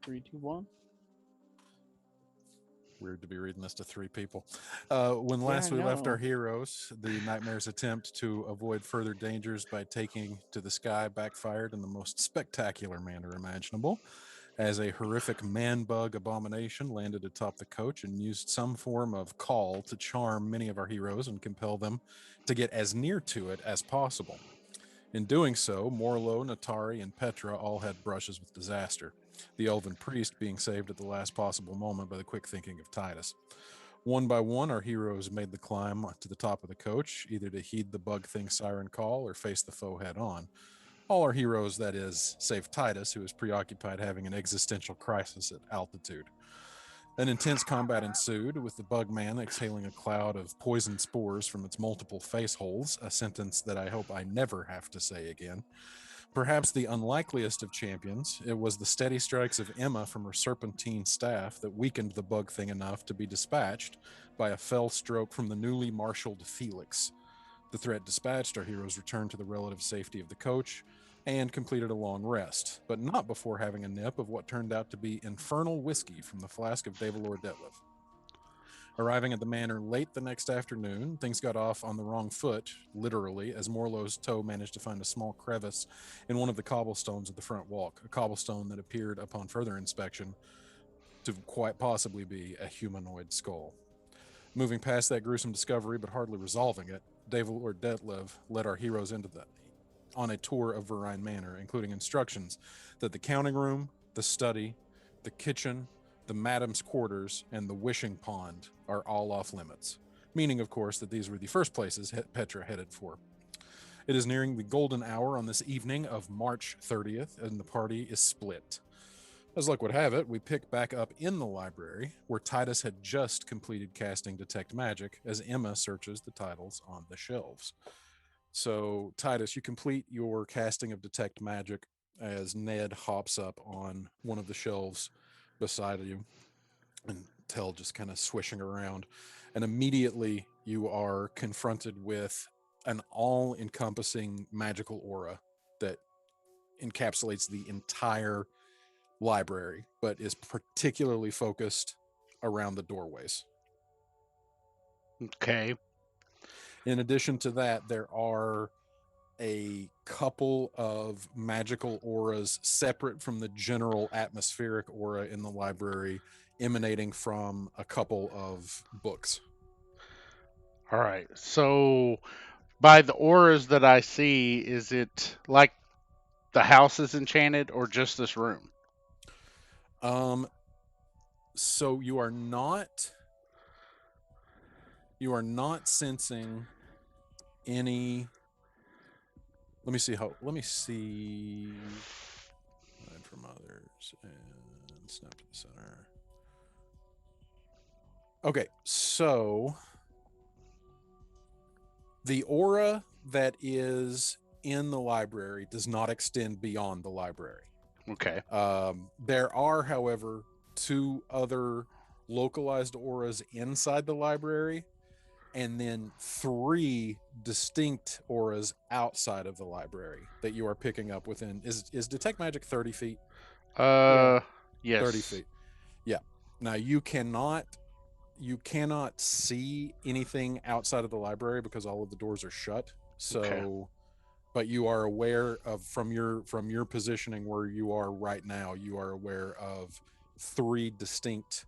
Three, two, one. Weird to be reading this to three people. When Yeah, I last we left our know. heroes, the Nightmare's attempt to avoid further dangers by taking to the sky backfired in the most spectacular manner imaginable, as a horrific man bug abomination landed atop the coach and used some form of call to charm many of our heroes and compel them to get as near to it as possible. In doing so, Morlo, Natari, and Petra all had brushes with disaster, the elven priest being saved at the last possible moment by the quick thinking of Titus. One by one, our heroes made the climb to the top of the coach, either to heed the bug thing siren call or face the foe head on. All our heroes, that is, save Titus, who is preoccupied having an existential crisis at altitude. An intense combat ensued, with the bug man exhaling a cloud of poison spores from its multiple face holes, a sentence that I hope I never have to say again. Perhaps the unlikeliest of champions, it was the steady strikes of Emma from her serpentine staff that weakened the bug thing enough to be dispatched by a fell stroke from the newly marshaled Felix. The threat dispatched, our heroes returned to the relative safety of the coach and completed a long rest, but not before having a nip of what turned out to be infernal whiskey from the flask of Davalor Detlef. Arriving at the manor late the next afternoon, things got off on the wrong foot, literally, as Morlow's toe managed to find a small crevice in one of the cobblestones of the front walk, a cobblestone that appeared upon further inspection to quite possibly be a humanoid skull. Moving past that gruesome discovery, but hardly resolving it, David Lord Detlev led our heroes into the on a tour of Verine Manor, including instructions that the counting room, the study, the kitchen, the madam's quarters, and the wishing pond are all off limits. Meaning, of course, that these were the first places Petra headed for. It is nearing the golden hour on this evening of March 30th, and the party is split. As luck would have it, we pick back up in the library, where Titus had just completed casting Detect Magic as Emma searches the titles on the shelves. So, Titus, you complete your casting of Detect Magic as Ned hops up on one of the shelves beside you and Tell just kind of swishing around. And immediately you are confronted with an all encompassing magical aura that encapsulates the entire library, but is particularly focused around the doorways. Okay. In addition to that, there are a couple of magical auras separate from the general atmospheric aura in the library, emanating from a couple of books. All right. So, by the auras that I see, is it like the house is enchanted or just this room? Um, so you are not sensing any. Let me see. Hide from others and snap to the center. Okay, so the aura that is in the library does not extend beyond the library. Okay. There are, however, two other localized auras inside the library, and then three distinct auras outside of the library that you are picking up within. Is detect magic 30 feet? Yeah. Uh, 30 yes. feet. Yeah. Now you cannot see anything outside of the library because all of the doors are shut. Okay. So, but you are aware of from your positioning where you are right now, you are aware of three distinct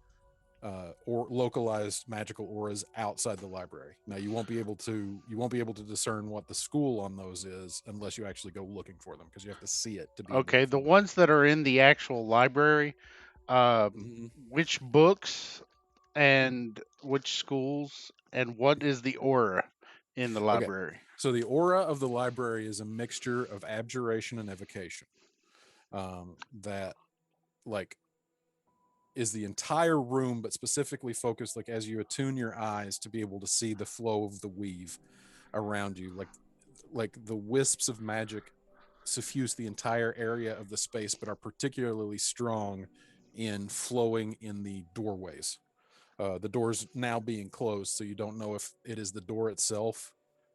or localized magical auras outside the library. Now you won't be able to discern what the school on those is unless you actually go looking for them because you have to see it to be able to Okay. The find it. ones that are in the actual library, uh, Mm-hmm. which books and which schools and what is the aura in the Okay. library? So the aura of the library is a mixture of abjuration and evocation. That like is the entire room, but specifically focused like as you attune your eyes to be able to see the flow of the weave around you, like the wisps of magic suffuse the entire area of the space, but are particularly strong in flowing in the doorways. The doors now being closed, so you don't know if it is the door itself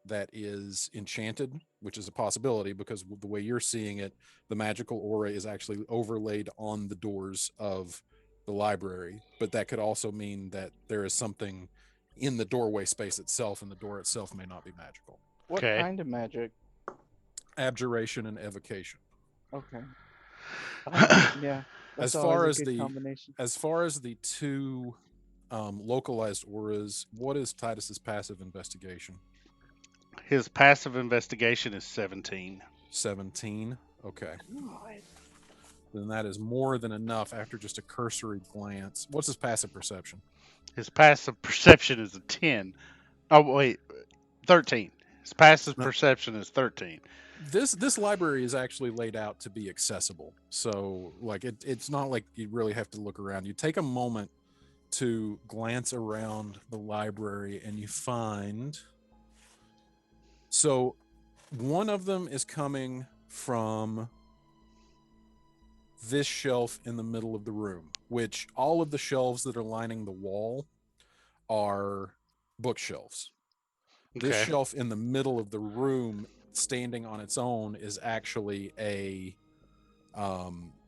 that is enchanted, which is a possibility because the way you're seeing it, the magical aura is actually overlaid on the doors of the library. But that could also mean that there is something in the doorway space itself, and the door itself may not be magical. What Okay. kind of magic? Abjuration and evocation. Okay. Oh, yeah. As That's always far a as good the combination. two localized auras, what is Titus's passive investigation? His passive investigation is 17. 17. Okay. God. Then that is more than enough after just a cursory glance. What's his passive perception? His passive perception is a 10. Oh, wait, 13. His passive No, perception is 13. this library is actually laid out to be accessible. So like it's not like you really have to look around. You take a moment to glance around the library and you find, so one of them is coming from this shelf in the middle of the room, which all of the shelves that are lining the wall are bookshelves. This Okay. shelf in the middle of the room, standing on its own, is actually a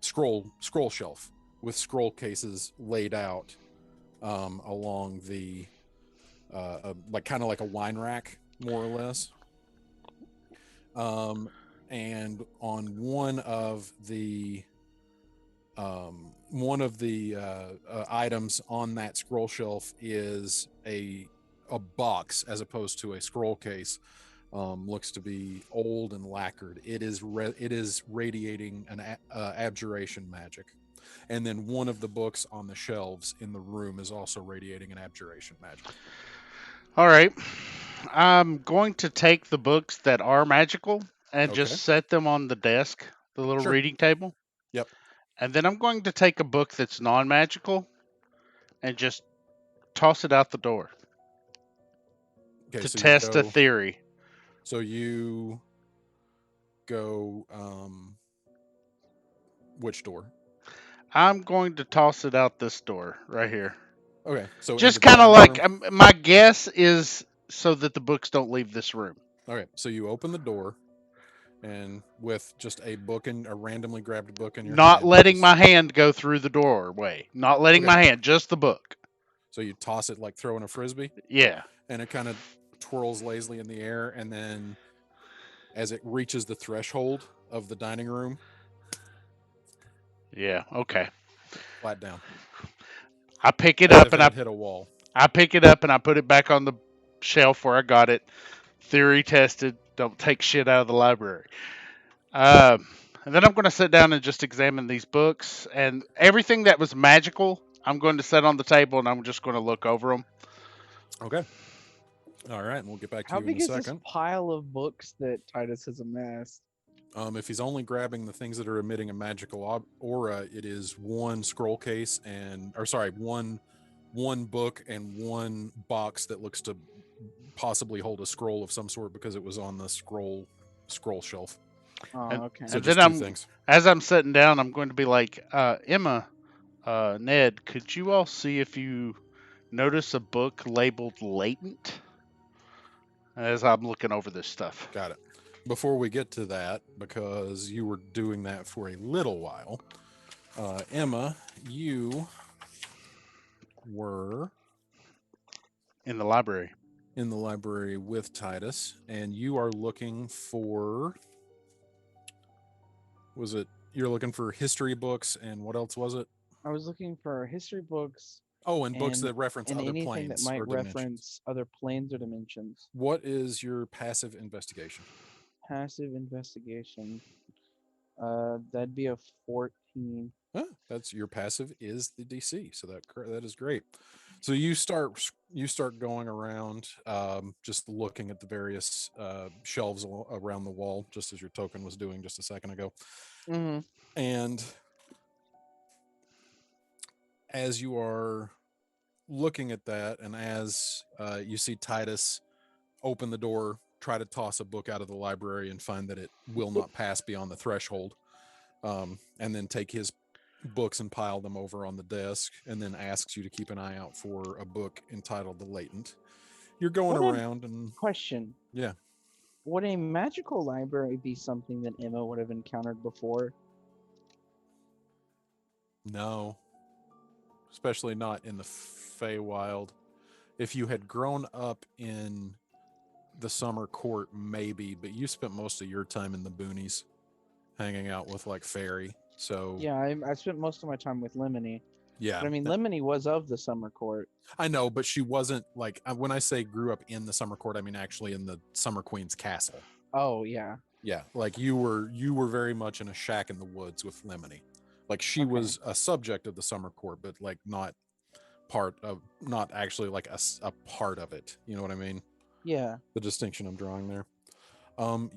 scroll shelf with scroll cases laid out along the like kind of like a wine rack, more or less. Um, and on one of the items on that scroll shelf is a box as opposed to a scroll case. Looks to be old and lacquered. It is radiating an abjuration magic, and then one of the books on the shelves in the room is also radiating an abjuration magic. All right. I'm going to take the books that are magical and just Okay, set them on the desk, the little sure. reading table. Yep. And then I'm going to take a book that's non magical and just toss it out the door Okay, to so you test a go. theory. So you go. Which door? I'm going to toss it out this door right here. Okay, so into Just the kind of dining like room. my guess is so that the books don't leave this room. Okay, so you open the door, and with just a book in a randomly grabbed book in your Not hand, you letting my just hand go through the doorway. Not letting okay. my hand, just the book. So you toss it like throwing a frisbee, Yeah. and it kind of twirls lazily in the air, and then as it reaches the threshold of the dining room, Yeah. Okay. flat down, I pick it as up if and it I had hit a wall. I pick it up and I put it back on the shelf where I got it. Theory tested. Don't take shit out of the library. And then I'm going to sit down and just examine these books and everything that was magical. I'm going to set on the table and I'm just going to look over them. Okay, all right, and we'll get back to How you in a big is this second. pile of books that Titus has amassed? If he's only grabbing the things that are emitting a magical aura, it is one scroll case or sorry, one book and one box that looks to possibly hold a scroll of some sort because it was on the scroll shelf. And Oh, okay. So and then just two I'm things. as I'm sitting down, I'm going to be like, Emma, Ned, could you all see if you notice a book labeled latent as I'm looking over this stuff? Got it. Before we get to that, because you were doing that for a little while, Emma, you were In the library. in the library with Titus, and you are looking for, was it, you're looking for history books, and what else was it? I was looking for history books Oh, and books and that reference other anything that planes might or dimensions. reference other planes or dimensions. What is your passive investigation? Passive investigation. That'd be a 14. Huh, that's your passive is the DC, so that is great. So you start going around, just looking at the various shelves around the wall, just as your token was doing just a second ago. Mm-hmm. And as you are looking at that, and as you see Titus open the door, try to toss a book out of the library, and find that it will not pass beyond the threshold, and then take his books and pile them over on the desk, and then asks you to keep an eye out for a book entitled The Latent. You're going What a around, and question. yeah, Would a magical library be something that Emma would have encountered before? No, especially not in the Feywild. If you had grown up in the summer court, maybe, but you spent most of your time in the boonies hanging out with like fairy. So Yeah, I spent most of my time with Lemony. yeah, But I mean, Lemony was of the summer court. I know, but she wasn't like when I say grew up in the summer court, I mean actually in the Summer Queen's castle. Oh, yeah. Yeah, like you were very much in a shack in the woods with Lemony. Like she Okay. was a subject of the summer court, but like not actually like a part of it. You know what I mean? Yeah. The distinction I'm drawing there.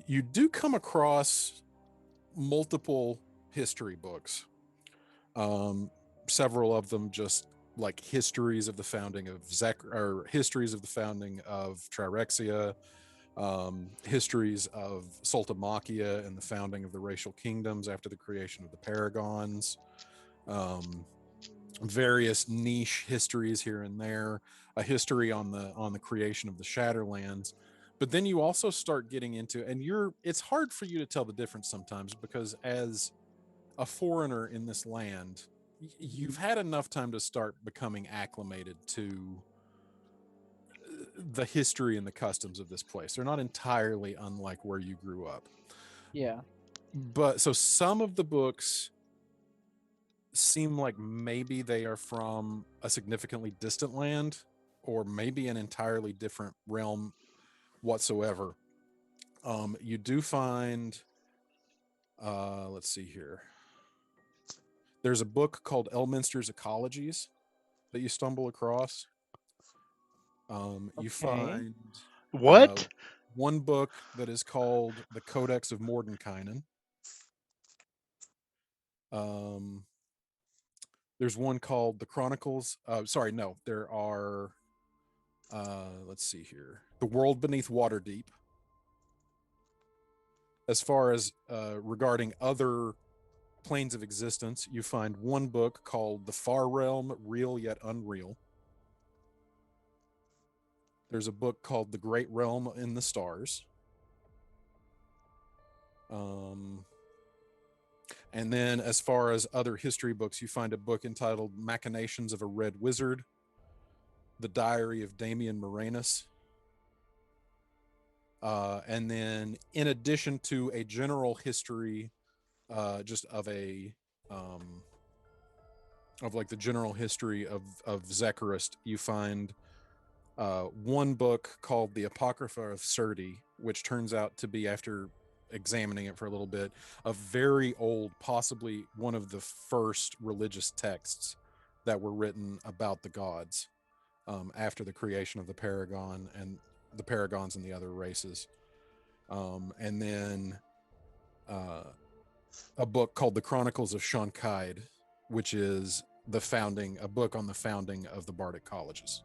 You do come across multiple history books. Several of them just like histories of the founding of or histories of the founding of Trirexia, histories of Sultamachia and the founding of the racial kingdoms after the creation of the Paragons, various niche histories here and there, a history on the creation of the Shatterlands. But then you also start getting into, and it's hard for you to tell the difference sometimes because as a foreigner in this land, you've had enough time to start becoming acclimated to the history and the customs of this place. They're not entirely unlike where you grew up. Yeah. But so some of the books seem like maybe they are from a significantly distant land or maybe an entirely different realm whatsoever. You do find, let's see here. There's a book called Elminster's Ecologies that you stumble across. You Okay. find What? one book that is called the Codex of Mordenkainen. There's one called the Chronicles. Sorry, no, there are. Let's see here. The World Beneath Waterdeep. As far as regarding other planes of existence, you find one book called The Far Realm, Real Yet Unreal. There's a book called The Great Realm in the Stars. And then, as far as other history books, you find a book entitled Machinations of a Red Wizard, The Diary of Damian Moranus. And then, in addition to a general history, just of like the general history of Zekarist, you find one book called The Apocrypha of Surti, which turns out to be, after examining it for a little bit, a very old, possibly one of the first religious texts that were written about the gods after the creation of the Paragon and the Paragons and the other races. And then a book called The Chronicles of Shonkaid, which is a book on the founding of the Bardic colleges.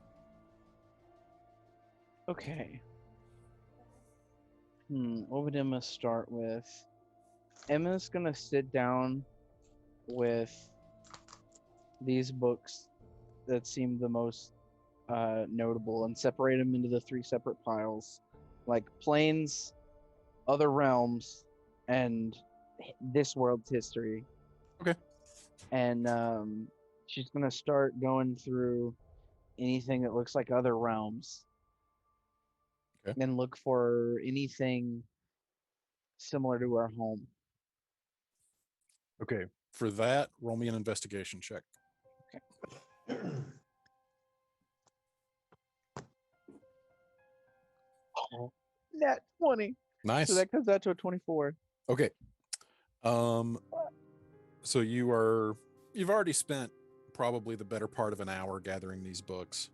Okay. What would Emma start with? Emma's gonna sit down with these books that seem the most notable and separate them into the three separate piles, like planes, other realms, and this world's history. Okay. And she's gonna start going through anything that looks like other realms, Okay. and look for anything similar to our home. Okay. For that, roll me an investigation check. Nat 20. Nice. So that comes out to a 24. Okay. So you've already spent probably the better part of an hour gathering these books.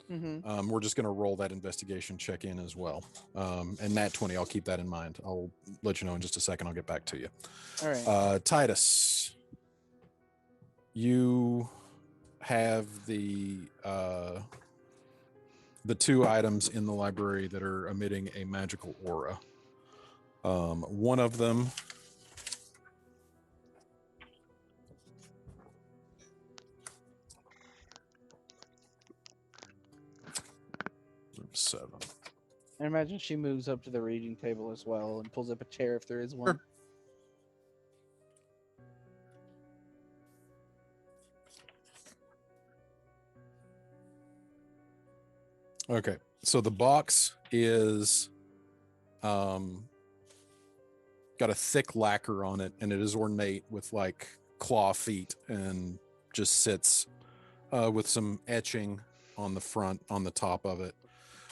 Mm-hmm. We're just going to roll that investigation check in as well. And Nat 20, I'll keep that in mind. I'll let you know in just a second. I'll get back to you. All right. Titus, you have the two items in the library that are emitting a magical aura. One of them seven. I imagine she moves up to the reading table as well and pulls up a chair if there is one. Sure. Okay, so the box is got a thick lacquer on it, and it is ornate with like claw feet, and just sits with some etching on the front, on the top of it.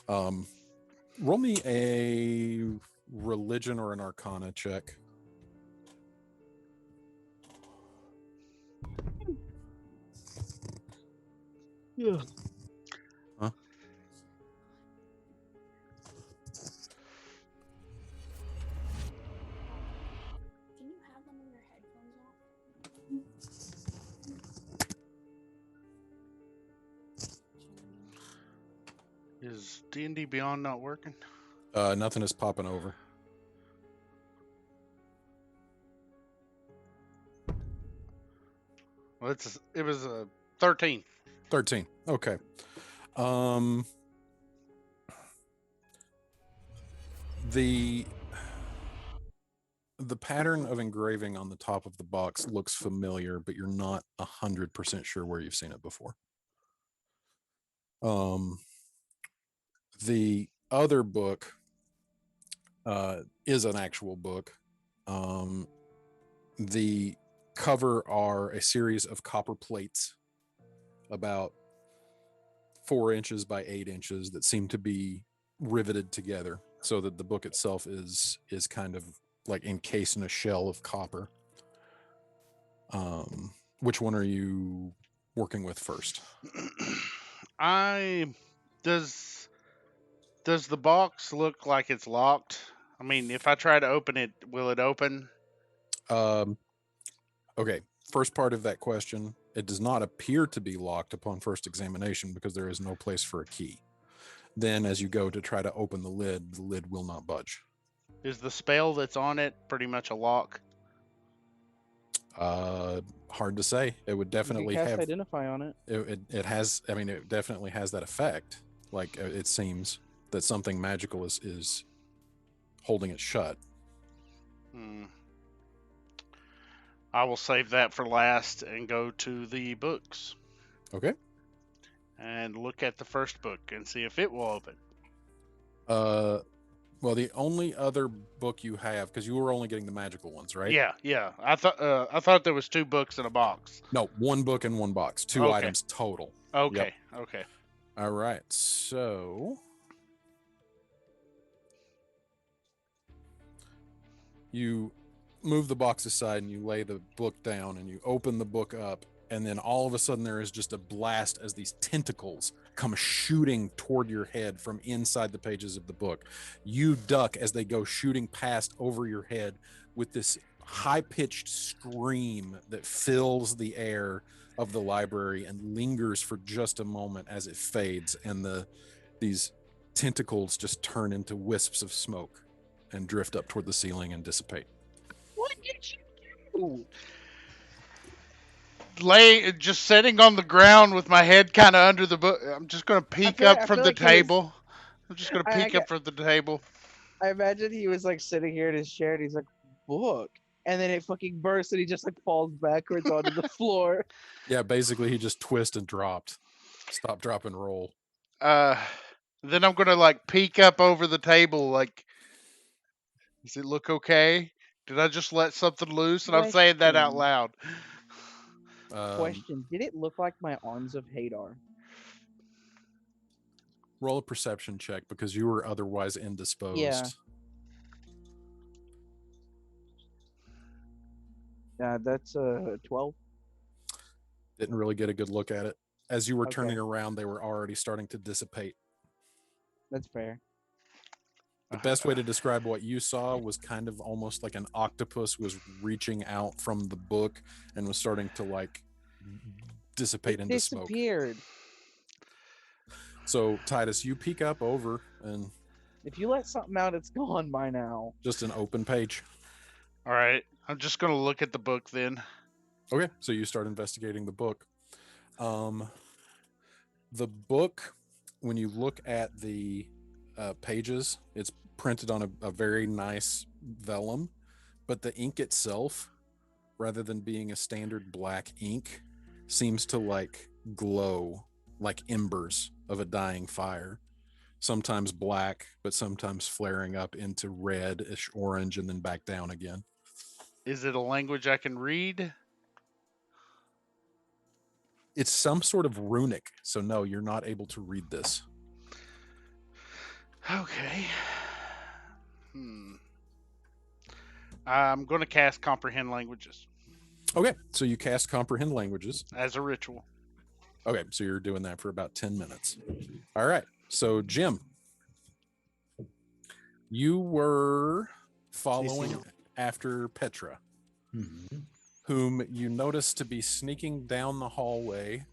Roll me a religion or an arcana check. Yeah. Huh? Can you have them when your headphones off? Is D&D Beyond not working? Nothing is popping over. Well, it was a 13. 13. Okay. Um, the pattern of engraving on the top of the box looks familiar, but you're not 100% sure where you've seen it before. The other book is an actual book. The cover are a series of copper plates about 4 inches by 8 inches that seem to be riveted together, so that the book itself is kind of like encased in a shell of copper. Which one are you working with first? I does does the box look like it's locked? I mean, if I try to open it, will it open? Um, okay, first part of that question, it does not appear to be locked upon first examination because there is no place for a key. Then as you go to try to open the lid will not budge. Is the spell that's on it pretty much a lock? Hard to say. It would You can definitely cast have Identify on it. it has, I mean, it definitely has that effect. Like it seems that something magical is holding it shut. Hmm. I will save that for last and go to the books Okay. and look at the first book and see if it will open. Well, the only other book you have, because you were only getting the magical ones, right? Yeah. I thought there was 2 books in a box. No, one book in one box, 2 Okay. items total. Okay. Yep. Okay. All right. So you move the box aside and you lay the book down and you open the book up, and then all of a sudden there is just a blast as these tentacles come shooting toward your head from inside the pages of the book. You duck as they go shooting past over your head with this high-pitched scream that fills the air of the library and lingers for just a moment as it fades, and these tentacles just turn into wisps of smoke and drift up toward the ceiling and dissipate. What did you do? Just sitting on the ground with my head kind of under the book. I'm just gonna peek up I from feel the like he was. table. I'm just gonna peek up from the table. I imagine he was like sitting here in his chair and he's like, book. And then it fucking bursts and he just like falls backwards onto the floor. Yeah, basically he just twist and dropped. Stop, drop, and roll. Uh, then I'm gonna like peek up over the table. Like, does it look okay? Did I just let something loose? And I'm saying that out Question. loud. Question. Did it look like my arms of Hadar? Roll a perception check because you were otherwise indisposed. Yeah. That's 12. Didn't really get a good look at it. As you were Okay. turning around, they were already starting to dissipate. That's fair. The best way to describe what you saw was kind of almost like an octopus was reaching out from the book and was starting to like dissipate It into smoke. disappeared. So Titus, you peek up over and If you let something out, it's gone by now. just an open page. All right, I'm just gonna look at the book then. Okay, so you start investigating the book. The book, when you look at the pages. It's printed on a very nice vellum, but the ink itself, rather than being a standard black ink, seems to like glow like embers of a dying fire. Sometimes black, but sometimes flaring up into reddish orange and then back down again. Is it a language I can read? It's some sort of runic, so no, you're not able to read this. Okay. I'm going to cast Comprehend Languages Okay, so you cast Comprehend Languages. as a ritual. Okay, so you're doing that for about 10 minutes. All right, so Jim, you were following after Petra, whom you noticed to be sneaking down the hallway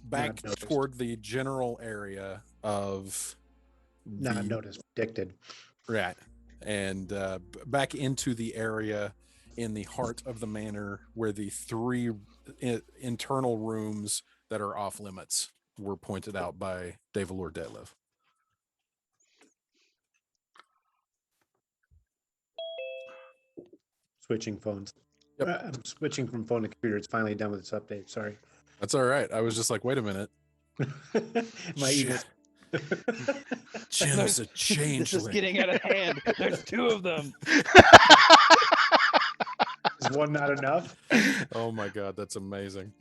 back toward the general area of Not noticed, predicted. Right. And back into the area in the heart of the manor where the three internal rooms that are off limits were pointed out by Devalor Detlev. Switching phones. Yep. I'm switching from phone to computer. It's finally done with its update. Sorry. That's all right. I was just like, wait a minute. My evil. Jim is a changeling. This is getting out of hand. There's two of them. Is one not enough? Oh my God, that's amazing.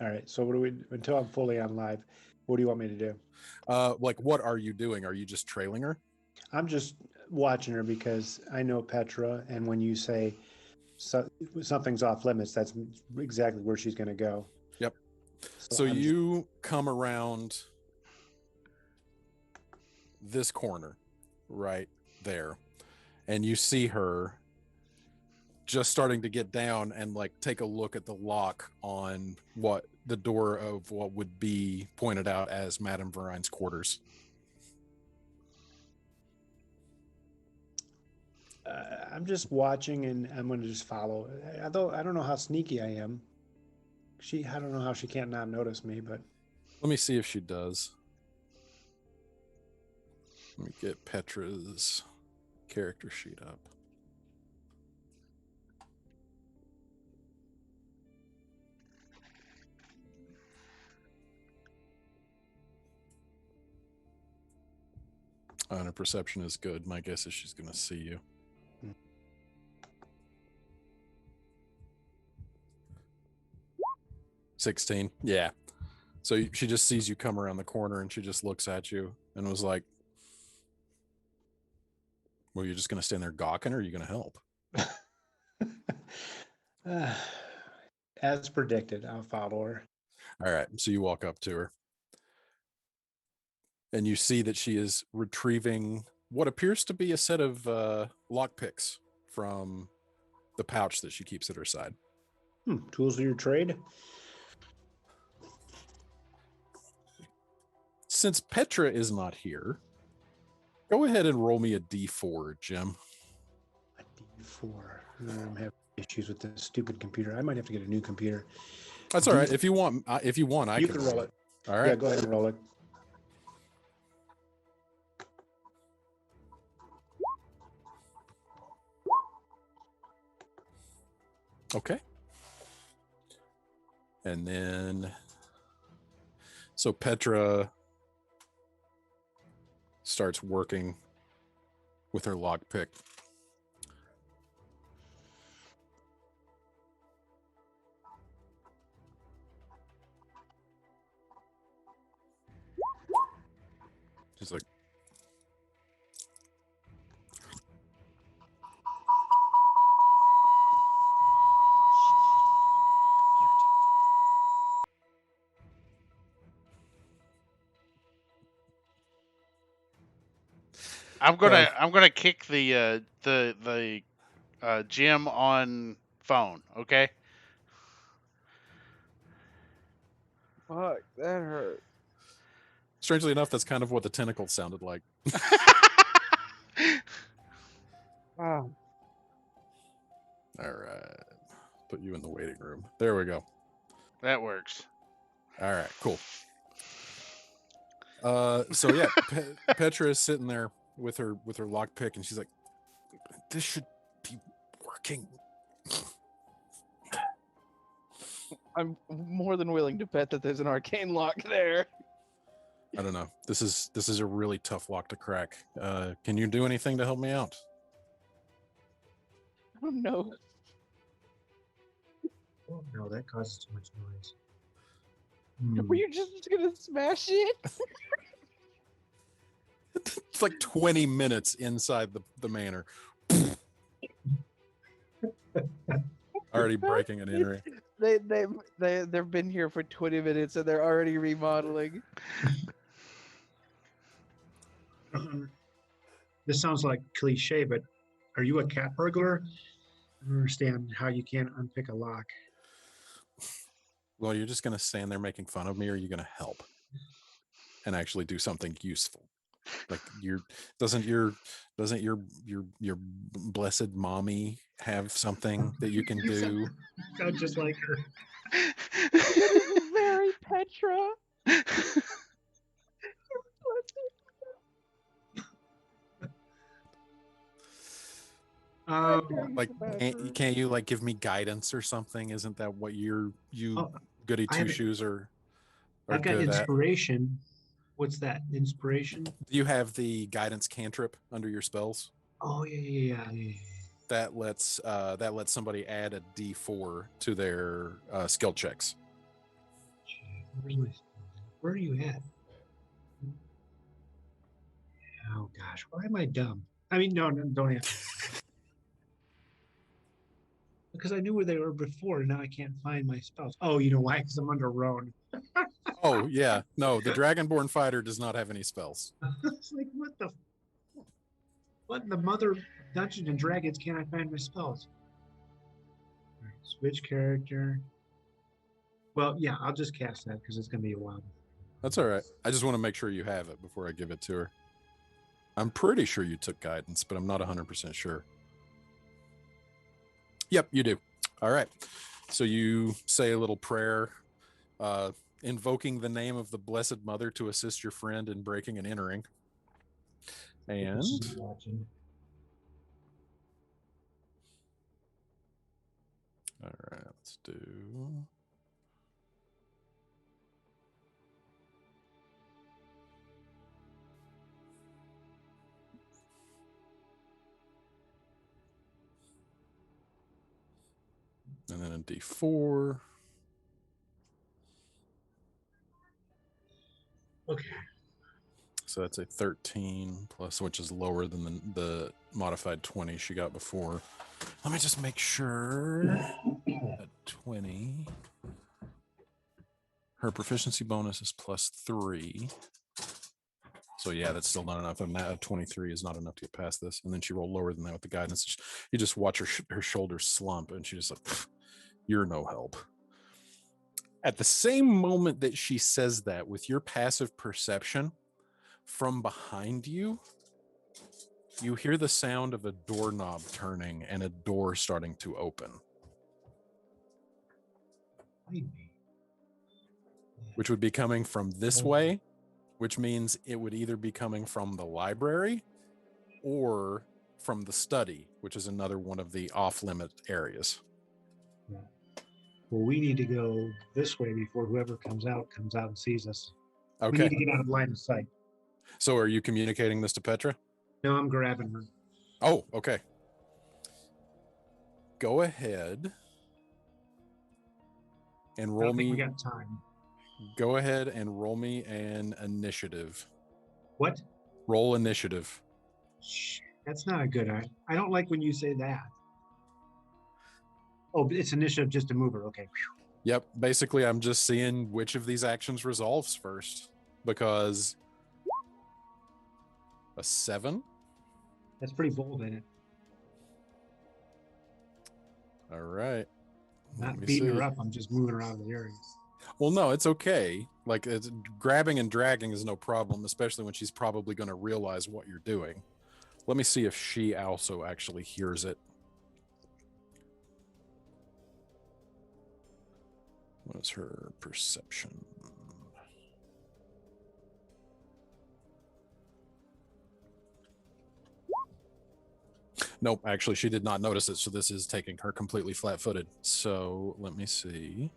All right. So what do we? Until I'm fully on live, what do you want me to do? Like, what are you doing? Are you just trailing her? I'm just watching her because I know Petra, and when you say something's off limits, that's exactly where she's going to go. Yep. So you come around this corner right there, and you see her just starting to get down and like take a look at the lock on what the door of what would be pointed out as Madame Verine's quarters. I'm just watching, and I'm going to just follow. Although I don't know how sneaky I am. I don't know how she can't not notice me, but Let me see if she does. Let me get Petra's character sheet up. And her perception is good. My guess is she's going to see you. 16. Yeah. So she just sees you come around the corner and she just looks at you and was like, well, you're just going to stand there gawking or are you going to help? as predicted, I'll follow her. All right. So you walk up to her and you see that she is retrieving what appears to be a set of lockpicks from the pouch that she keeps at her side. Tools of your trade. Since Petra is not here, go ahead and roll me a D4, Jim. A D4. I'm having issues with this stupid computer. I might have to get a new computer. That's all right. If you want, I you can roll it. All right. Yeah, go ahead and roll it. Okay. And then, so Petra starts working with her lockpick. She's like, I'm gonna kick the gym on phone. Okay. Fuck, that hurt. strangely enough, that's kind of what the tentacle sounded like. Wow. All right. Put you in the waiting room. There we go. That works. All right, cool. So yeah, Petra is sitting there with her lockpick, and she's like, "This should be working." I'm more than willing to bet that there's an arcane lock there. I don't know. This is a really tough lock to crack. Can you do anything to help me out? I don't know. Oh no, that causes too much noise. Were you just gonna smash it? It's like 20 minutes inside the manor. Already breaking and entering. They've been here for 20 minutes and they're already remodeling. This sounds like cliche, but are you a cat burglar? I don't understand how you can't unpick a lock. Well, you're just gonna stand there making fun of me, or are you gonna help and actually do something useful? Like doesn't your blessed mommy have something that you can You do? sound just like her. It is very Petra. Like can't you like give me guidance or something? Isn't that what you Oh, goody I two have it. shoes are I've got good at? inspiration. What's that? Inspiration? Do you have the guidance cantrip under your spells? Oh yeah. That lets somebody add a D4 to their skill checks. Where are you at? Oh gosh, why am I dumb? I mean, no, don't answer. Because I knew where they were before, and now I can't find my spells. Oh, you know why? Because I'm under Roan. Oh yeah, no, the Dragonborn fighter does not have any spells. It's like what in the mother of Dungeons and Dragons can't I find my spells? All right, switch character. Well, yeah, I'll just cast that because it's gonna be a while. That's all right. I just want to make sure you have it before I give it to her. I'm pretty sure you took guidance, but I'm not 100% sure. Yep, you do. All right. So you say a little prayer, invoking the name of the Blessed Mother to assist your friend in breaking and entering. And Watching. all right, let's do. And then a D4. Okay. So that's a 13 plus, which is lower than the modified 20 she got before. Let me just make sure. At 20. Her proficiency bonus is +3. So yeah, that's still not enough. A 23 is not enough to get past this. And then she rolled lower than that with the guidance. You just watch her shoulders slump, and she just like, "You're no help." At the same moment that she says that, with your passive perception, from behind you, you hear the sound of a doorknob turning and a door starting to open, which would be coming from this way, which means it would either be coming from the library or from the study, which is another one of the off-limit areas. Yeah. Well, we need to go this way before whoever comes out and sees us. We Okay. need to get out of line of sight. So are you communicating this to Petra? No, I'm grabbing her. Oh, okay. Go ahead and roll me. We got time. Go ahead and roll me an initiative. What? Roll initiative. That's not a good idea. I don't like when you say that. Oh, but it's initiative just to move her. Okay. Yep. Basically, I'm just seeing which of these actions resolves first, because a 7. That's pretty bold, ain't it? All right. Not beating her up. I'm just moving her out of the area. Well, no, it's okay. Like, it's, grabbing and dragging is no problem, especially when she's probably going to realize what you're doing. Let me see if she also actually hears it. What is her perception? Nope, actually, she did not notice it, so this is taking her completely flat-footed. So let me see.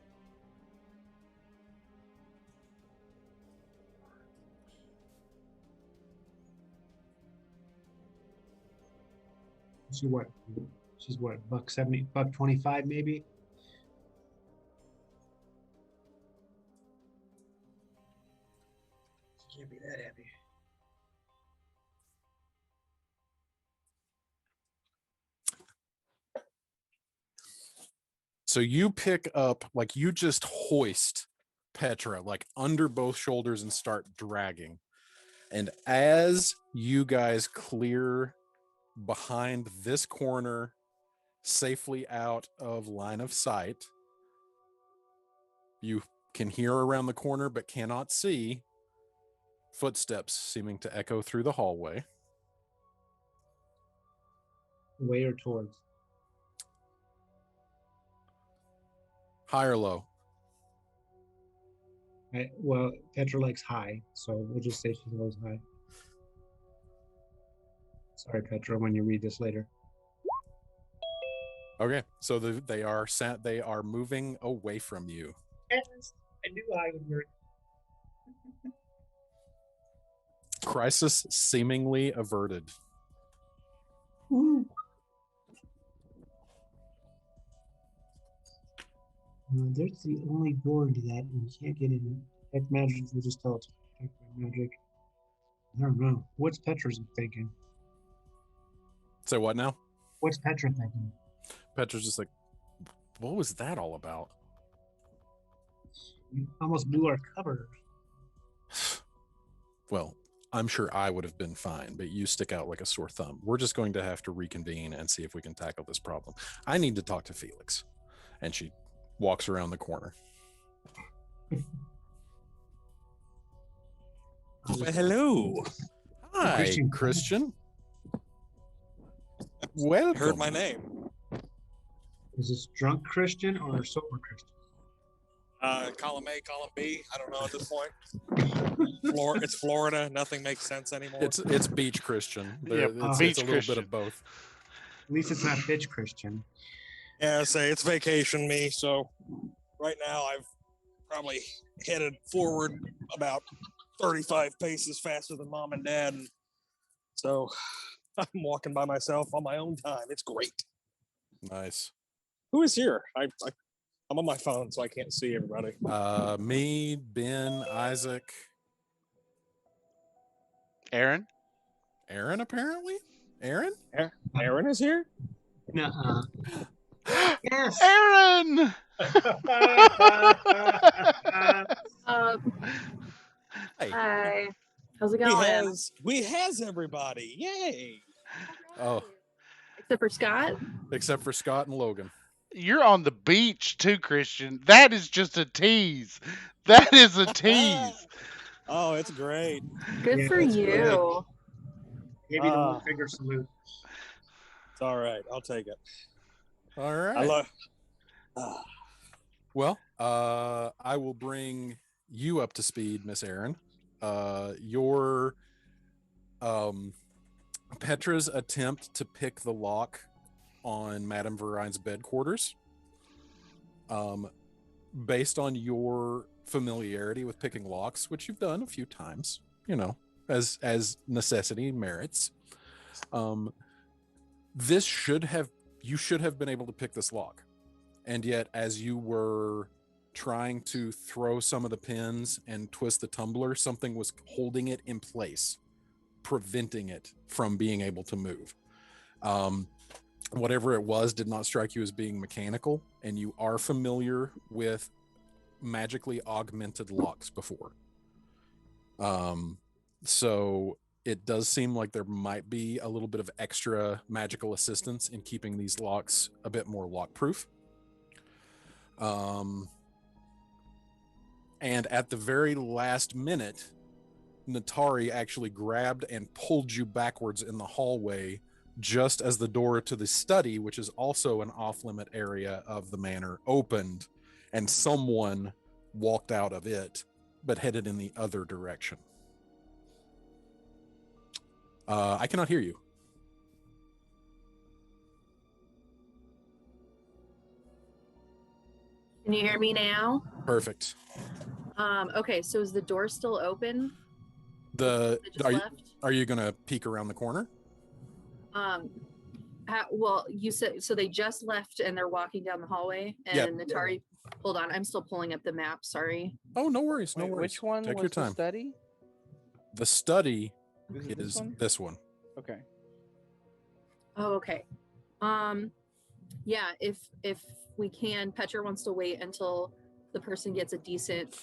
She what? She's what? $1.70, $1.25 maybe. She can't be that heavy. So you pick up, like you just hoist Petra like under both shoulders and start dragging. And as you guys clear behind this corner, safely out of line of sight, you can hear around the corner but cannot see footsteps seeming to echo through the hallway. Way or towards? High or low? Well, Petra likes high, so we'll just say she goes high. Sorry, Petra, when you read this later. Okay, so they are moving away from you. Yes, I knew I would work. Crisis seemingly averted. There's the only door to that, and you can't get in. Detect magic will just tell it to detect magic. I don't know. What's Petra's thinking? Say what now? What's Petra thinking? Petra's just like, what was that all about? You almost blew our cover. Well, I'm sure I would have been fine, but you stick out like a sore thumb. We're just going to have to reconvene and see if we can tackle this problem. I need to talk to Felix. And she walks around the corner. Well, hello. Hi, Christian. Welcome. Heard my name. Is this drunk Christian or sober Christian? Column A, column B. I don't know at this point. It's Florida. Nothing makes sense anymore. It's beach Christian. Yeah, It's beach a little Christian. bit of both. At least it's not bitch Christian. Yeah, say it's vacation me. So right now I've probably headed forward about 35 paces faster than mom and dad. And so I'm walking by myself on my own time. It's great. Nice. Who is here? I'm on my phone, so I can't see everybody. Me, Ben, Isaac, Aaron? Aaron, apparently? Aaron? Aaron is here? Nuh-uh. Yes. Aaron! Hey. Hi. How's it going? We has everybody. Yay. Oh, Except for Scott. except for Scott and Logan. You're on the beach too, Christian. That is just a tease. That is a tease. Oh, it's great. Good Yeah, for that's you. good. Give you the one finger salute. It's all right. I'll take it. All right. I love. Well, I will bring you up to speed, Miss Aaron. Your Petra's attempt to pick the lock on Madame Verine's bed quarters, based on your familiarity with picking locks, which you've done a few times, you know, as necessity merits, you should have been able to pick this lock. And yet, as you were trying to throw some of the pins and twist the tumbler, something was holding it in place, preventing it from being able to move. Whatever it was did not strike you as being mechanical, and you are familiar with magically augmented locks before. So it does seem like there might be a little bit of extra magical assistance in keeping these locks a bit more lock-proof. And at the very last minute, Natari actually grabbed and pulled you backwards in the hallway just as the door to the study, which is also an off-limit area of the manor, opened, and someone walked out of it, but headed in the other direction. I cannot hear you. Can you hear me now? Perfect. Okay, so is the door still open? The They just left? are you gonna peek around the corner? Well, you said so they just left and they're walking down the hallway. And Yep. Natari, hold on, I'm still pulling up the map. Sorry. Oh, no worries, no Wait, worries. which one Take was your the time. study? The study Is it is this one. Okay. Oh, okay. Yeah, if we can, Petra wants to wait until the person gets a decent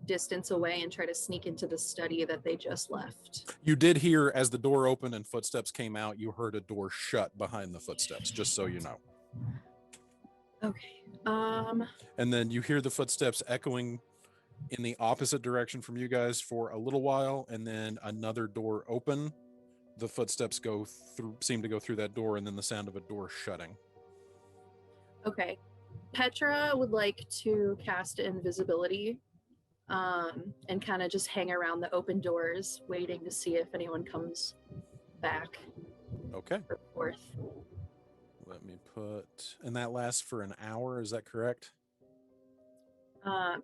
distance away and try to sneak into the study that they just left. You did hear as the door opened and footsteps came out, you heard a door shut behind the footsteps, just so you know. Okay. And then you hear the footsteps echoing in the opposite direction from you guys for a little while, and then another door open. The footsteps seem to go through that door, and then the sound of a door shutting. Okay. Petra would like to cast invisibility and kind of just hang around the open doors, waiting to see if anyone comes back Okay. or forth. Let me put, and that lasts for an hour, is that correct?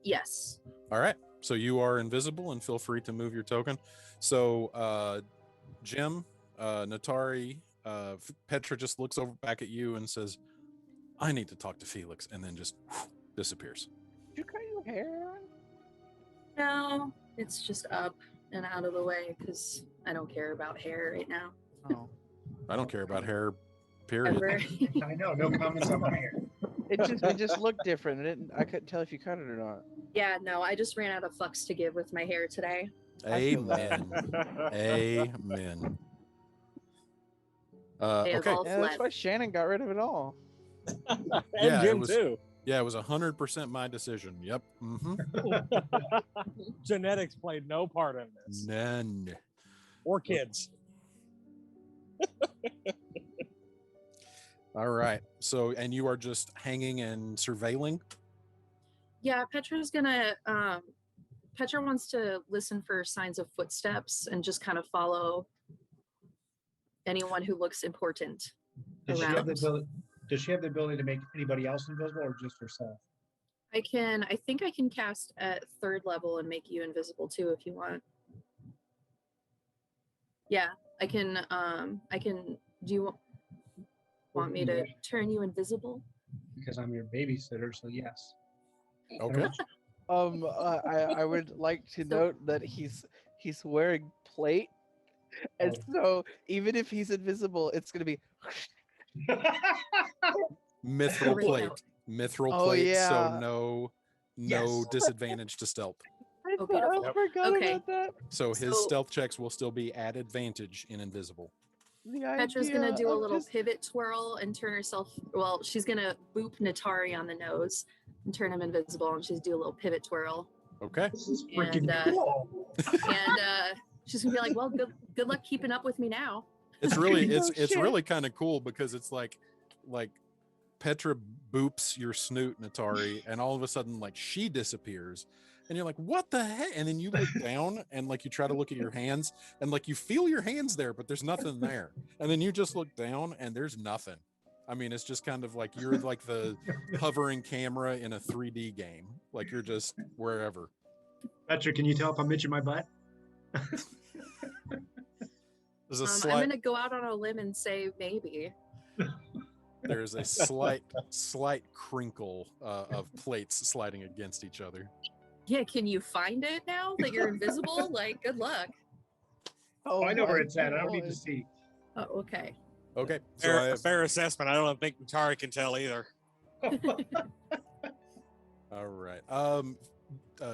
Yes. All right. So you are invisible and feel free to move your token. So Jim, Natari, Petra just looks over back at you and says, I need to talk to Felix, and then just disappears. Did you cut your hair? No, it's just up and out of the way because I don't care about hair right now. Oh. I don't care about hair, period. Ever. I know, no comments on my hair. It just looked different. I couldn't tell if you cut it or not. Yeah, no, I just ran out of fucks to give with my hair today. I feel that. Amen. Amen. They have Okay. all Yeah, that's fled. why Shannon got rid of it all. And Yeah, it Jim was- too. Yeah, it was 100% my decision. Yep. Genetics played no part in this, None. or kids. All right. So, and you are just hanging and surveilling? Yeah, Petra's gonna Petra wants to listen for signs of footsteps and just kind of follow anyone who looks important Does she have the around. ability? Does she have the ability to make anybody else invisible, or just herself? I think I can cast at 3rd level and make you invisible too if you want. Yeah, I can do you want me to turn you invisible? Because I'm your babysitter, so yes. Okay. I would like to note that he's wearing plate, and so even if he's invisible, it's gonna be. Mithril Great plate. note. Mithril Oh, plate. yeah. So no Yes. disadvantage to stealth. I Oh, beautiful. forgot Okay. about that. So his So- stealth checks will still be at advantage in invisible. The Petra's gonna idea do a of little just- pivot twirl and turn herself. Well, she's gonna boop Natari on the nose and turn him invisible, and she's do a little pivot twirl. Okay. This is freaking And, cool. And she's gonna be like, "Well, good luck keeping up with me now." It's really No it's shit. really kind of cool because it's like Petra boops your snoot, Natari, and all of a sudden like she disappears. And you're like, what the heck? And then you look down and like you try to look at your hands and like you feel your hands there, but there's nothing there. And then you just look down and there's nothing. I mean, it's just kind of like you're like the hovering camera in a 3D game. Like you're just wherever. Petra, can you tell if I'm itching my butt? There's a I'm slight gonna go out on a limb and say maybe. there's a slight crinkle of plates sliding against each other. Yeah, can you find it now that you're invisible? Like, good luck. Oh, I know where my it's at. I don't need to God. see. Oh, okay. Okay. So Fair assessment. I don't think Tari can tell either. all right.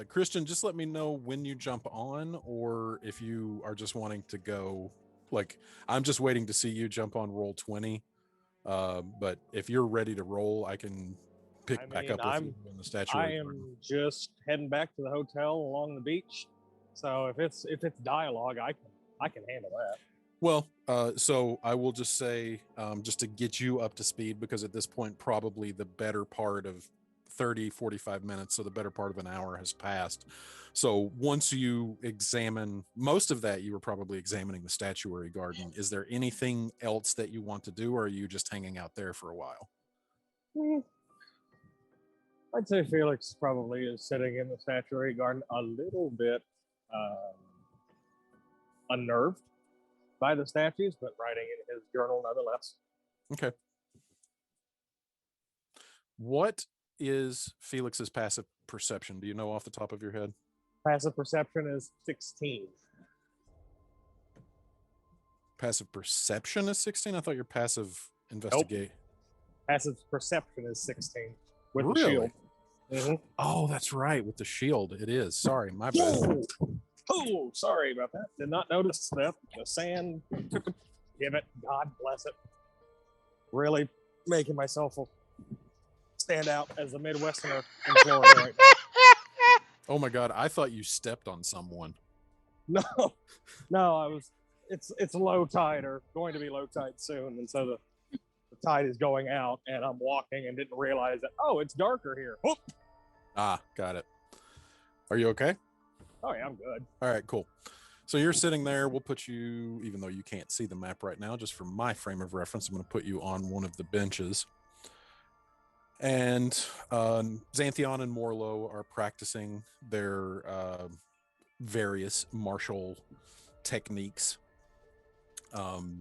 Christian, just let me know when you jump on or if you are just wanting to go. Like, I'm just waiting to see you jump on roll 20. But if you're ready to roll, I can pick back up with you in the statue. I am just heading back to the hotel along the beach. So if it's dialogue, I can handle that. Well, so I will just say, just to get you up to speed, because at this point, probably the better part of 30-45 minutes, so the better part of an hour has passed. So once you examine most of that, you were probably examining the statuary garden. Is there anything else that you want to do, or are you just hanging out there for a while? I'd say Felix probably is sitting in the statuary garden a little bit unnerved by the statues, but writing in his journal nonetheless. Okay. What is Felix's passive perception? Do you know off the top of your head? Passive perception is 16. Passive perception is 16? I thought your passive investigate. Passive perception is 16 with Really? the shield. Mm-hmm. Oh, that's right. With the shield. It is. Sorry, my bad. Oh, sorry about that. Did not notice that. The sand took a give it. God bless it. Really making myself stand out as a Midwesterner in Florida right now. Oh my God. I thought you stepped on someone. No, I was. It's low tide or going to be low tide soon, and so the tide is going out, and I'm walking and didn't realize that. Oh, it's darker here. Whoop. Ah, got it. Are you okay? Oh yeah, I'm good. All right, cool. So you're sitting there. We'll put you, even though you can't see the map right now, just for my frame of reference, I'm going to put you on one of the benches. And Xanthion and Morlo are practicing their various martial techniques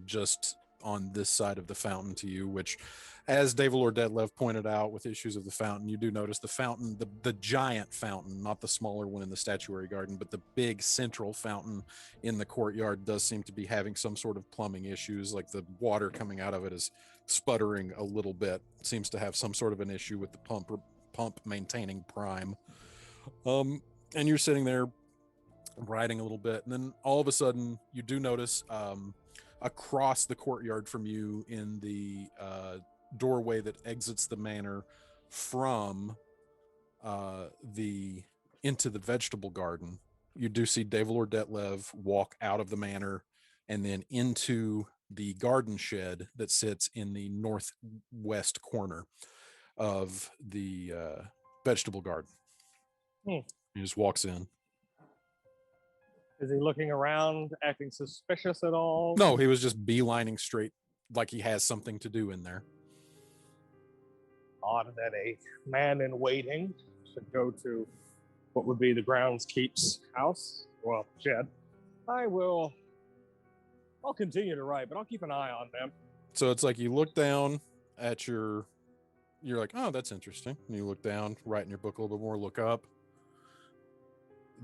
just on this side of the fountain to you, which, as Davalor Detlev pointed out with issues of the fountain, you do notice the fountain, the giant fountain, not the smaller one in the statuary garden, but the big central fountain in the courtyard does seem to be having some sort of plumbing issues. Like the water coming out of it is sputtering a little bit. It seems to have some sort of an issue with the pump maintaining prime. And you're sitting there riding a little bit, and then all of a sudden you do notice across the courtyard from you in the doorway that exits the manor from the into the vegetable garden, you do see Davalor Detlev walk out of the manor and then into the garden shed that sits in the northwest corner of the vegetable garden. He just walks in. Is he looking around, acting suspicious at all? No, he was just beelining straight like he has something to do in there. Odd that a man in waiting should go to what would be the groundskeep's house. Well, shed. I'll continue to write, but I'll keep an eye on them. So it's like you look down at you're like, oh, that's interesting. And you look down, write in your book a little bit more, look up.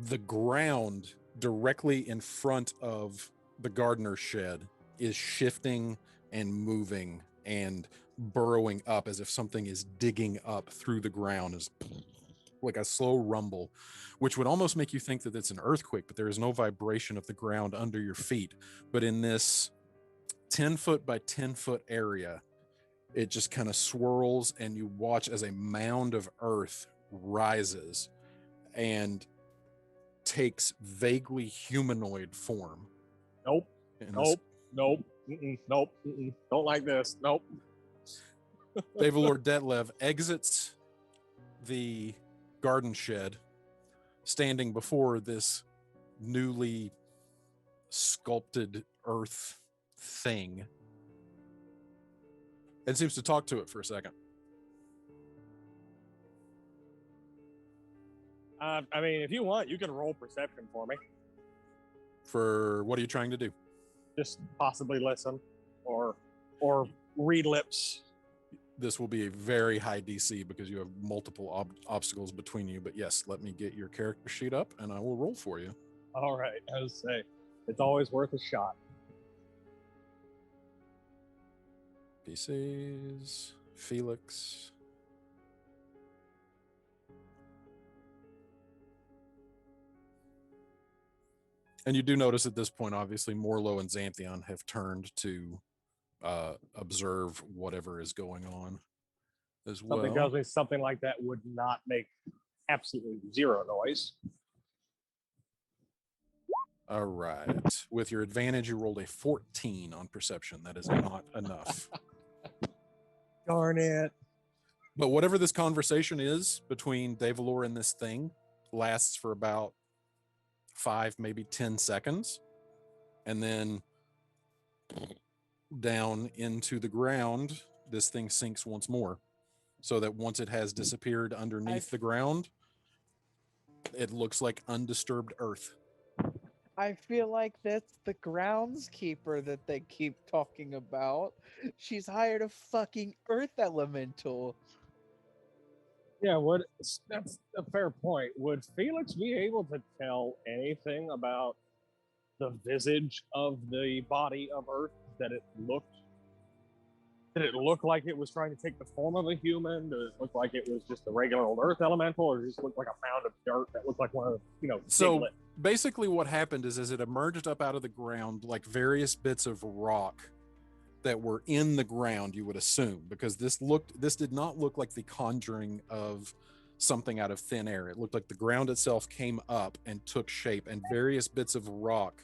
The ground directly in front of the gardener's shed is shifting and moving and burrowing up as if something is digging up through the ground, is like a slow rumble, which would almost make you think that it's an earthquake, but there is no vibration of the ground under your feet. But in this 10-foot by 10-foot area, it just kind of swirls, and you watch as a mound of earth rises and takes vaguely humanoid form. Nope. Don't like this. Nope. Davalor Detlev exits the garden shed, standing before this newly sculpted earth thing, and seems to talk to it for a second. I mean, if you want, you can roll perception for me. For what are you trying to do? Just possibly listen or read lips. This will be a very high DC because you have multiple obstacles between you. But yes, let me get your character sheet up and I will roll for you. All right. I was say, it's always worth a shot. DCs, Felix. And you do notice at this point, obviously, Morlo and Xanthion have turned to observe whatever is going on as well. Something tells me something like that would not make absolutely zero noise. All right. With your advantage, you rolled a 14 on perception. That is not enough. Darn it. But whatever this conversation is between Davalor and this thing lasts for about 5, maybe 10 seconds. And then down into the ground, this thing sinks once more. so that once it has disappeared underneath the ground, it looks like undisturbed earth. I feel like that's the groundskeeper that they keep talking about. She's hired a fucking earth elemental. Yeah, that's a fair point. Would Felix be able to tell anything about the visage of the body of Earth? Did it look like it was trying to take the form of a human? Did it look like it was just a regular old Earth elemental, or just look like a mound of dirt that looked like one of So Diglett? basically what happened is, as it emerged up out of the ground, like various bits of rock that were in the ground, you would assume, because this did not look like the conjuring of something out of thin air. It looked like the ground itself came up and took shape, and various bits of rock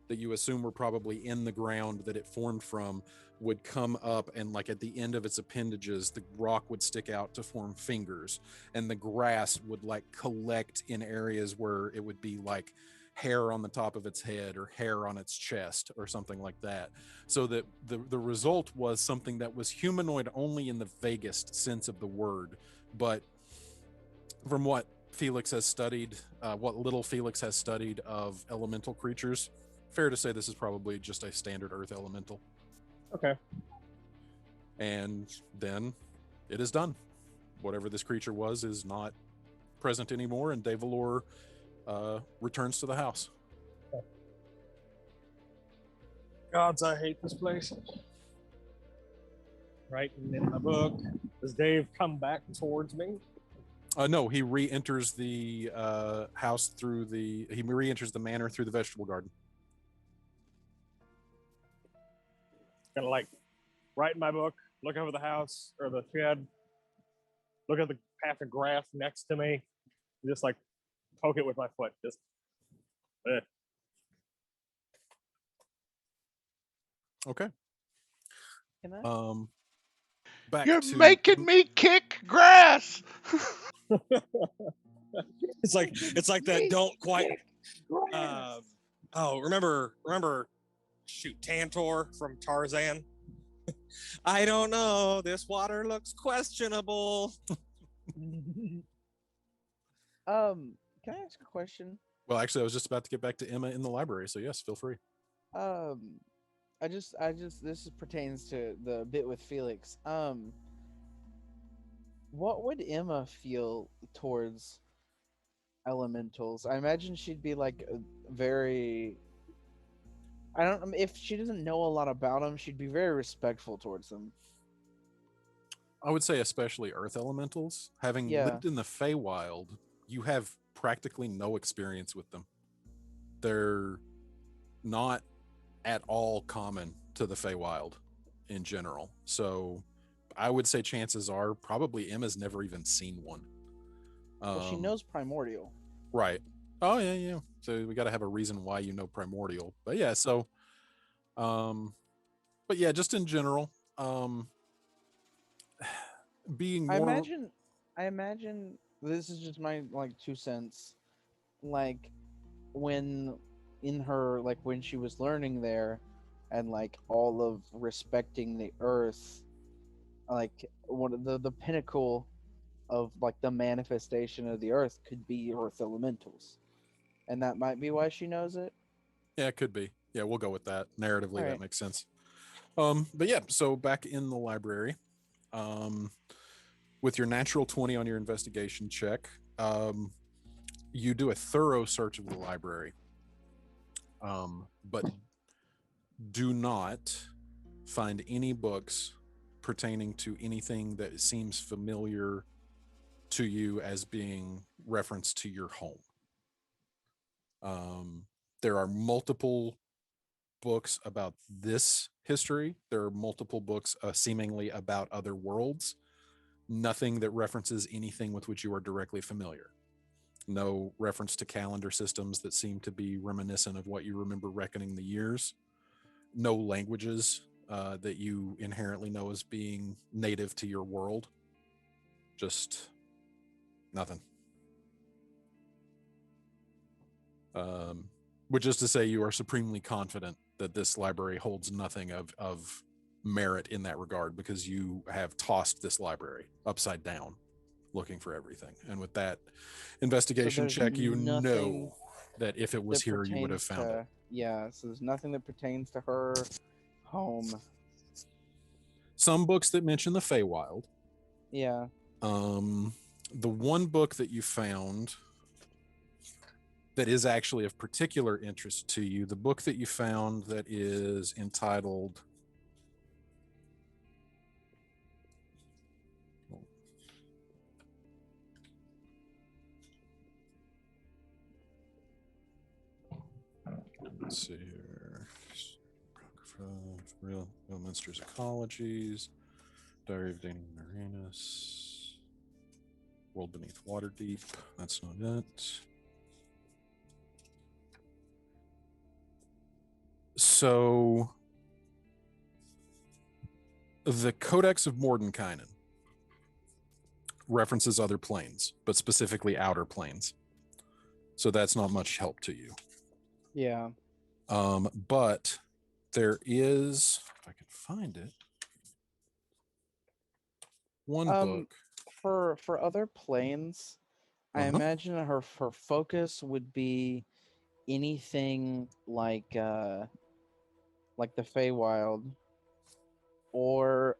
that you assume were probably in the ground that it formed from would come up, and like at the end of its appendages, the rock would stick out to form fingers, and the grass would like collect in areas where it would be like hair on the top of its head or hair on its chest or something like that, so that the result was something that was humanoid only in the vaguest sense of the word. But from what Felix has studied, what little Felix has studied of elemental creatures, fair to say this is probably just a standard earth elemental. Okay. And then it is done. Whatever this creature was is not present anymore, and Devalor returns to the house. Gods, I hate this place. Writing in my book. Does Dave come back towards me? No, he re-enters the house through he re-enters the manor through the vegetable garden. Kind of like write in my book, look over the house or the shed, look at the patch of grass next to me, just like poke it with my foot. Just Okay. Can I? Back You're to making me kick grass. it's like that don't quite remember shoot Tantor from Tarzan. I don't know, this water looks questionable. Can I ask a question? well, actually, I was just about to get back to Emma in the library, so yes, feel free. I just this pertains to the bit with Felix. What would Emma feel towards elementals? I imagine she'd be like a very. I don't. If she doesn't know a lot about them, she'd be very respectful towards them. I would say especially earth elementals. Having Yeah. lived in the Feywild, you have practically no experience with them. They're not at all common to the Feywild in general. So I would say chances are probably Emma's never even seen one. Well, she knows primordial. Right. Oh yeah. So we got to have a reason why you know primordial. But yeah, so but yeah, just in general, being I more imagine this is just my like 2 cents. Like when in her like when she was learning there and like all of respecting the earth, like one of the pinnacle of like the manifestation of the earth could be earth elementals. And that might be why she knows it. Yeah, it could be. Yeah, we'll go with that. Narratively, All that right. makes sense. But yeah, so back in the library, with your natural 20 on your investigation check, you do a thorough search of the library, but do not find any books pertaining to anything that seems familiar to you as being referenced to your home. There are multiple books about this history. There are multiple books seemingly about other worlds. Nothing that references anything with which you are directly familiar. No reference to calendar systems that seem to be reminiscent of what you remember reckoning the years. No languages that you inherently know as being native to your world. Just nothing. Which is to say, you are supremely confident that this library holds nothing of merit in that regard because you have tossed this library upside down looking for everything. And with that investigation there's check, you nothing know that if it was that here, you would have pertains found it. to yeah. So there's nothing that pertains to her home. Some books that mention the Feywild. Yeah. The one book that you found that is actually of particular interest to you, the book that you found that is entitled let's see here. Real Minster's Ecologies, Diary of Daniel Marinus, World Beneath Waterdeep. That's not it. So, the Codex of Mordenkainen references other planes, but specifically outer planes. So that's not much help to you. Yeah. But there is, if I can find it, one book. For other planes, I imagine her focus would be anything like the Feywild, or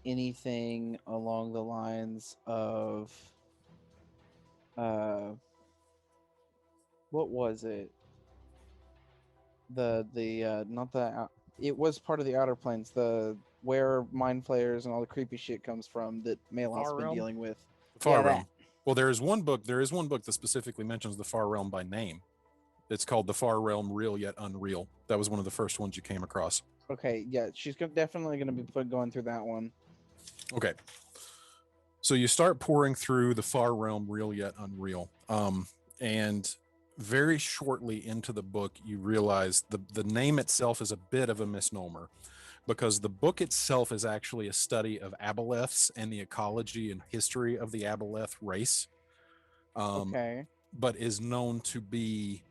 anything along the lines of what was it? The not the it was part of the outer planes, the where mind flayers and all the creepy shit comes from that Malot's Far been Realm? dealing with. The Far Yeah, Realm. Well, there is one book that specifically mentions the Far Realm by name. It's called The Far Realm, Real Yet Unreal. That was one of the first ones you came across. Okay, yeah, she's definitely going to be going through that one. Okay. So you start pouring through The Far Realm, Real Yet Unreal. And very shortly into the book, you realize the name itself is a bit of a misnomer, because the book itself is actually a study of aboleths and the ecology and history of the aboleth race. Okay. But is known to be...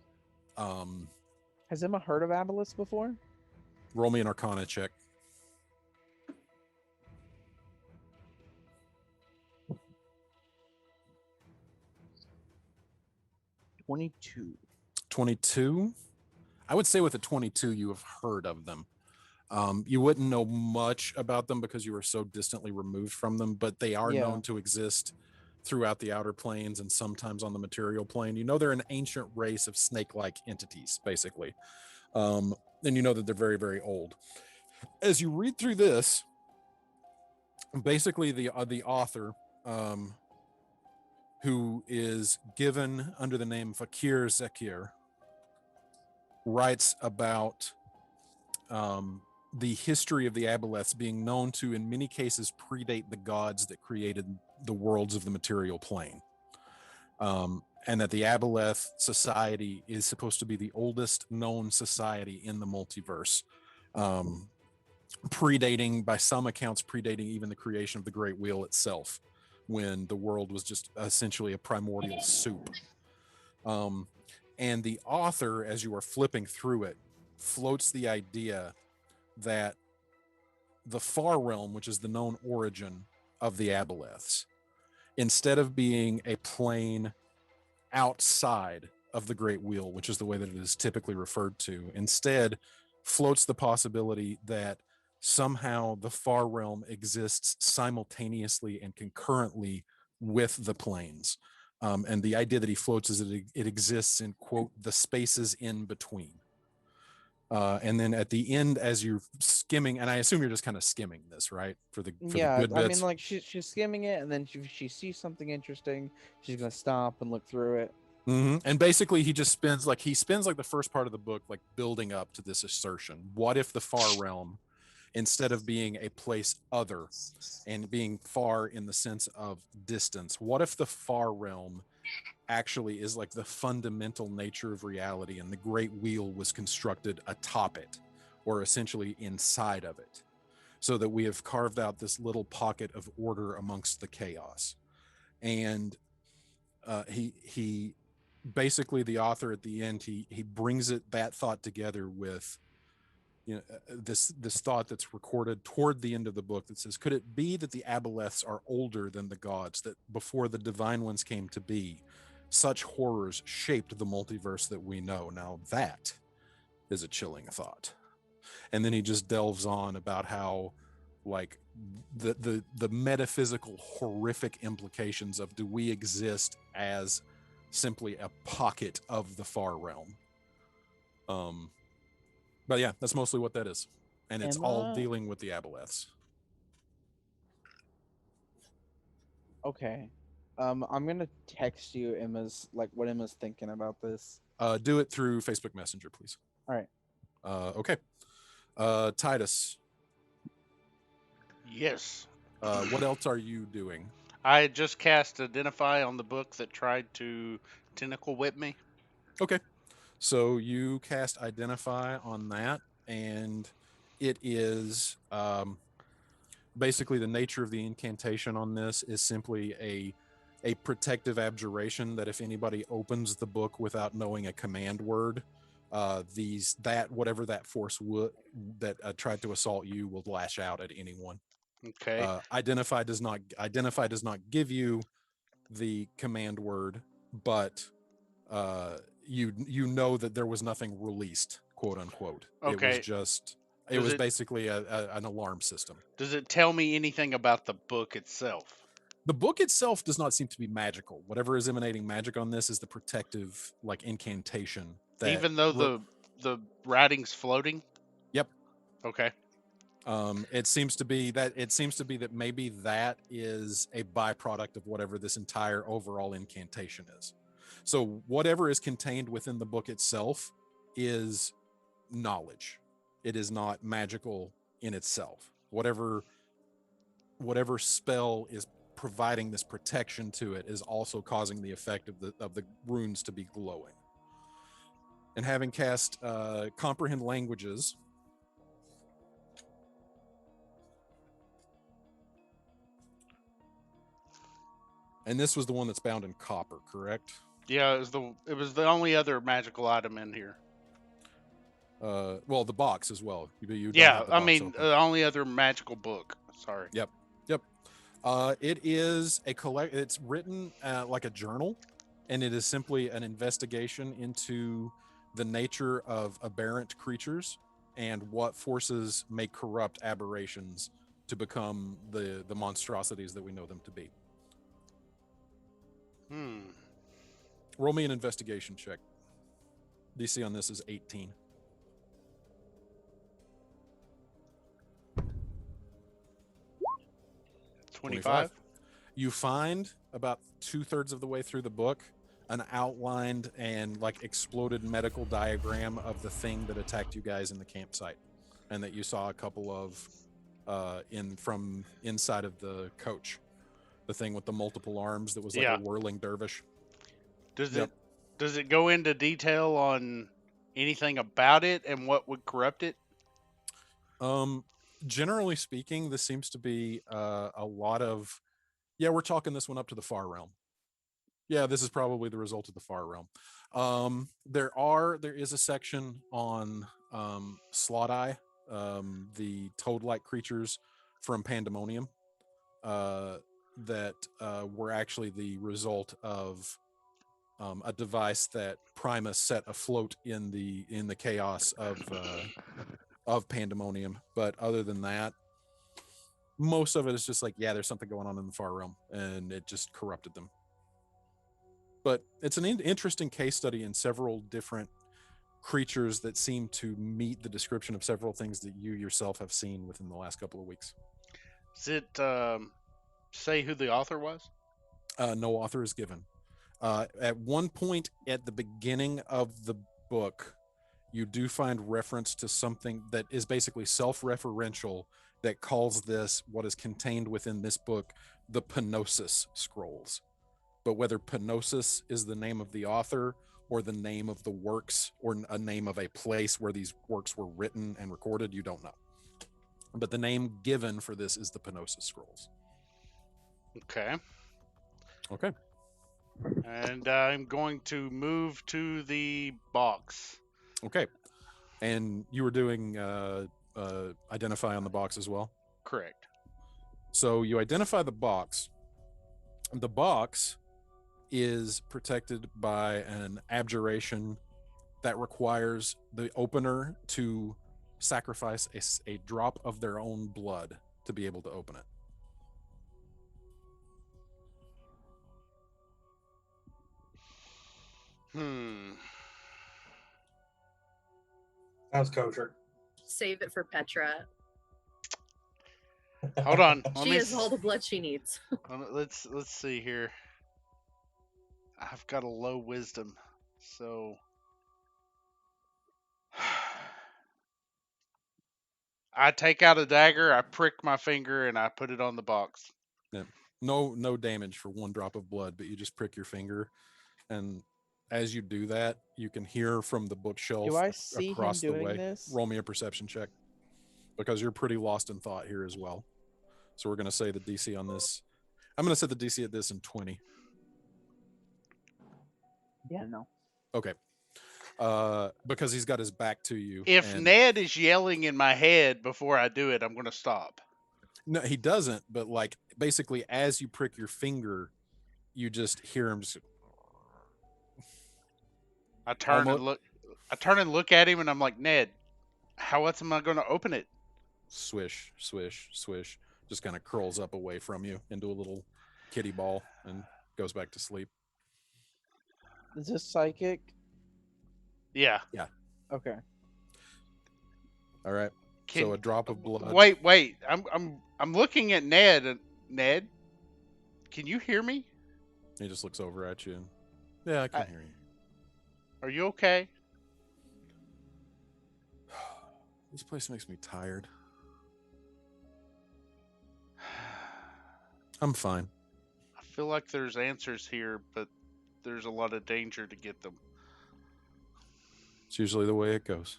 Has Emma heard of aboleths before? roll me an Arcana check. 22. I would say with a 22, you have heard of them. You wouldn't know much about them because you were so distantly removed from them, but they are known to exist throughout the outer planes and sometimes on the material plane. You know they're an ancient race of snake-like entities, basically. And you know that they're very, very old. As you read through this, basically the author, who is given under the name Fakir Zekir, writes about the history of the aboleths being known to, in many cases, predate the gods that created the worlds of the material plane. And that the aboleth society is supposed to be the oldest known society in the multiverse. Predating, by some accounts, predating even the creation of the Great Wheel itself, when the world was just essentially a primordial soup. And the author, as you are flipping through it, floats the idea that the Far Realm, which is the known origin of the aboleths, instead of being a plane outside of the Great Wheel, which is the way that it is typically referred to, instead floats the possibility that somehow the Far Realm exists simultaneously and concurrently with the planes. And the idea that he floats is that it exists in, quote, the spaces in between. And then at the end, as you're skimming, and I assume you're just kind of skimming this, right? For the good bits. I mean, like she's skimming it, and then she sees something interesting, she's gonna stop and look through it. And basically, he spends like the first part of the book like building up to this assertion. What if the Far Realm, instead of being a place other and being far in the sense of distance, what if the Far Realm actually is like the fundamental nature of reality, and the Great Wheel was constructed atop it, or essentially inside of it, so that we have carved out this little pocket of order amongst the chaos. And he basically, the author at the end, he brings that thought together with this thought that's recorded toward the end of the book that says, could it be that the aboleths are older than the gods, that before the divine ones came to be, such horrors shaped the multiverse that we know? Now that is a chilling thought. And then he just delves on about how, like, the metaphysical horrific implications of, do we exist as simply a pocket of the far realm? But yeah, that's mostly what that is, and it's all Emma? dealing with the aboleths. Okay. I'm gonna text you Emma's what Emma's thinking about this. Do it through Facebook Messenger, please. All right. Okay. Titus, Yes. what else are you doing? I had just cast Identify on the book that tried to tentacle whip me. Okay. So you cast Identify on that, and it is basically the nature of the incantation on this is simply a protective abjuration that if anybody opens the book without knowing a command word, whatever that force that tried to assault you will lash out at anyone. Okay. Identify does not give you the command word, but you know that there was nothing released, quote unquote. It was Okay. just Does it- basically an alarm system. Does it tell me anything about the book itself? The book itself does not seem to be magical. Whatever is emanating magic on this is the protective, incantation. That Even though the writing's floating? Yep. Okay. It seems to be that maybe that is a byproduct of whatever this entire overall incantation is. So whatever is contained within the book itself is knowledge. It is not magical in itself. Whatever spell is providing this protection to it is also causing the effect of the runes to be glowing. And having cast comprehend languages, and this was the one that's bound in copper, correct? Yeah, it was the only other magical item in here. Well, the box as well. You don't Yeah, have the I box mean, open. the only other magical book. Sorry. Yep. It is it's written like a journal, and it is simply an investigation into the nature of aberrant creatures and what forces may corrupt aberrations to become the monstrosities that we know them to be. Roll me an investigation check. DC on this is 18. 25. You find about 2/3 of the way through the book an outlined and exploded medical diagram of the thing that attacked you guys in the campsite, and that you saw a couple of from inside of the coach. The thing with the multiple arms that was like Yeah. a whirling dervish. Does Yep. it go into detail on anything about it and what would corrupt it? Generally speaking, this seems to be a lot of, yeah, we're talking this one up to the far realm. Yeah, this is probably the result of the far realm. There is a section on Slot-Eye, the toad-like creatures from Pandemonium, that were actually the result of a device that Primus set afloat in the chaos of Pandemonium. But other than that, most of it is just yeah, there's something going on in the far realm, and it just corrupted them. But it's an interesting case study in several different creatures that seem to meet the description of several things that you yourself have seen within the last couple of weeks. Does it say who the author was? No author is given. At one point at the beginning of the book, you do find reference to something that is basically self-referential that calls this, what is contained within this book, the Penosis Scrolls. But whether Penosis is the name of the author or the name of the works or a name of a place where these works were written and recorded, you don't know. But the name given for this is the Penosis Scrolls. Okay. Okay. And I'm going to move to the box. Okay. And you were doing identify on the box as well? Correct. So you identify the box. The box is protected by an abjuration that requires the opener to sacrifice a drop of their own blood to be able to open it. Sounds kosher. Save it for Petra. Hold on. She has all the blood she needs. Let's see here. I've got a low wisdom, so I take out a dagger, I prick my finger, and I put it on the box. Yeah. No damage for one drop of blood, but you just prick your finger, and as you do that, you can hear from the bookshelf Do I see him across the doing way. this? Roll me a perception check, because you're pretty lost in thought here as well. So we're going to say the DC on this. I'm going to set the DC at this in 20. Yeah, no. Okay. Because he's got his back to you. If and Ned is yelling in my head before I do it, I'm going to stop. No, he doesn't. But like basically, as you prick your finger, you just hear him. Just I turn Almo- and look. I turn and look at him, and I'm like, Ned, how else am I going to open it? swish, swish, swish. Just kind of curls up away from you into a little kitty ball and goes back to sleep. Is this psychic? Yeah. Okay. All right. Can, So a drop of blood. Wait. I'm looking at Ned. And Ned, can you hear me? He just looks over at you. And, yeah, I can hear you. Are you okay? This place makes me tired. I'm fine. I feel like there's answers here, but there's a lot of danger to get them. It's usually the way it goes.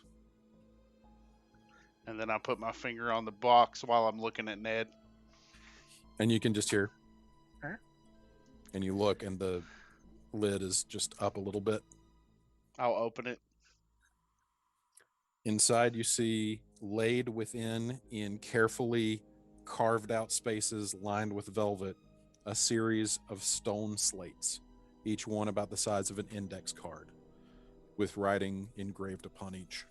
And then I put my finger on the box while I'm looking at Ned. And you can just hear. Huh? And you look, and the lid is just up a little bit. I'll open it. Inside, you see laid within, in carefully carved out spaces lined with velvet, a series of stone slates, each one about the size of an index card, with writing engraved upon each.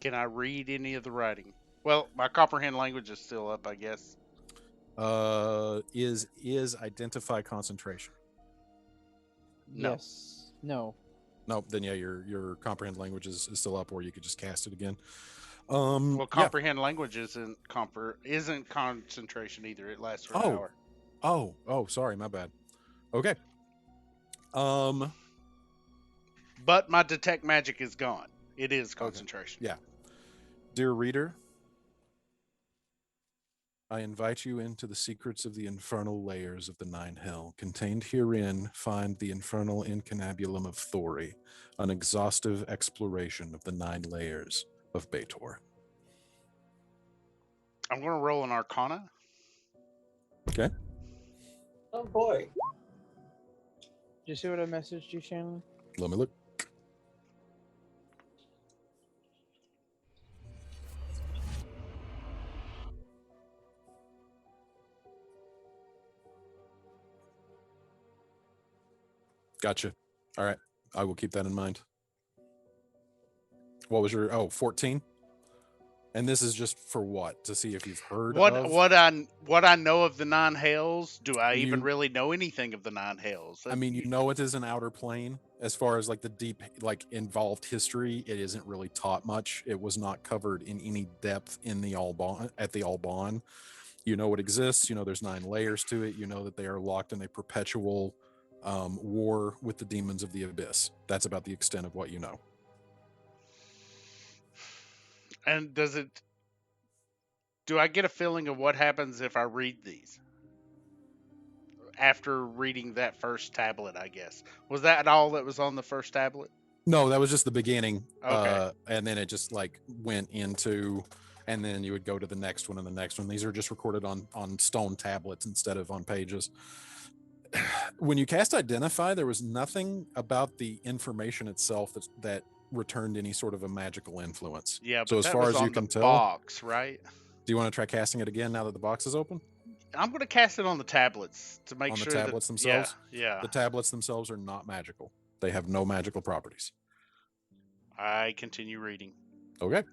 Can I read any of the writing? Well, my comprehend language is still up, I guess. Is identify concentration? No. Yes. No. Nope. Then yeah, your comprehend language is still up, or you could just cast it again. Well, comprehend language isn't concentration either. It lasts for an hour. Oh, sorry, my bad. Okay. But my detect magic is gone. It is concentration. Yeah. Dear reader, I invite you into the secrets of the infernal layers of the Nine Hell. Contained herein, find the infernal incunabulum of Thori, an exhaustive exploration of the 9 layers of Baator. I'm going to roll an Arcana. Okay. Oh boy. Did you see what I messaged you, Shannon? Let me look. Gotcha. All right. I will keep that in mind. What was your 14? And this is just for what? To see if you've heard of What I know of the 9 Hells. Do I even really know anything of the 9 Hells? I mean, you know it is an outer plane. As far as like the deep, like involved history, it isn't really taught much. It was not covered in any depth in the Alban at the Alban. You know it exists. You know there's 9 layers to it. You know that they are locked in a perpetual war with the demons of the abyss. That's about the extent of what you know. And do I get a feeling of what happens if I read these? After reading that first tablet, I guess. Was that all that was on the first tablet? No, that was just the beginning. Okay. And then it just like went into, and then you would go to the next one and the next one. These are just recorded on stone tablets instead of on pages. When you cast Identify, there was nothing about the information itself that returned any sort of a magical influence. Yeah, but So as that far was as you on the can tell, box, right? do you want to try casting it again now that the box is open? I'm gonna cast it on the tablets to make On the sure tablets that themselves? yeah. The tablets themselves are not magical. They have no magical properties. I continue reading. Okay.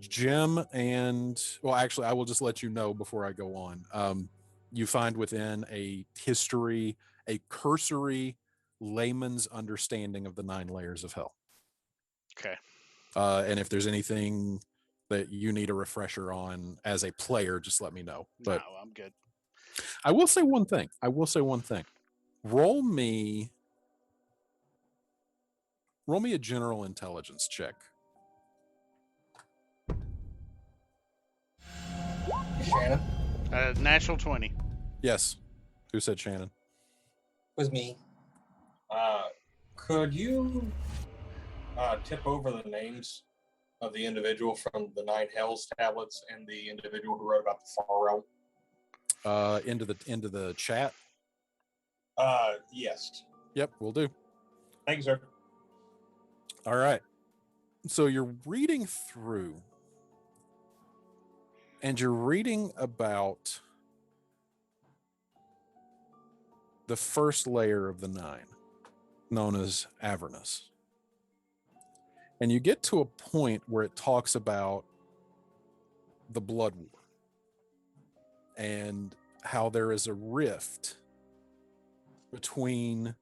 Jim and well, actually, I will just let you know before I go on. You find within a history a cursory layman's understanding of the 9 layers of hell. Okay. And if there's anything that you need a refresher on as a player, just let me know. But No, I'm good. I will say one thing. Roll me a general intelligence check. Shannon? Natural 20. Yes. Who said Shannon? Was me. Could you tip over the names of the individual from the 9 Hells tablets and the individual who wrote about the Far Realm? Into the chat. Yes. Yep, we'll do. Thank you, sir. All right. So you're reading through, and you're reading about the first layer of the 9, known as Avernus. And you get to a point where it talks about the Blood War and how there is a rift between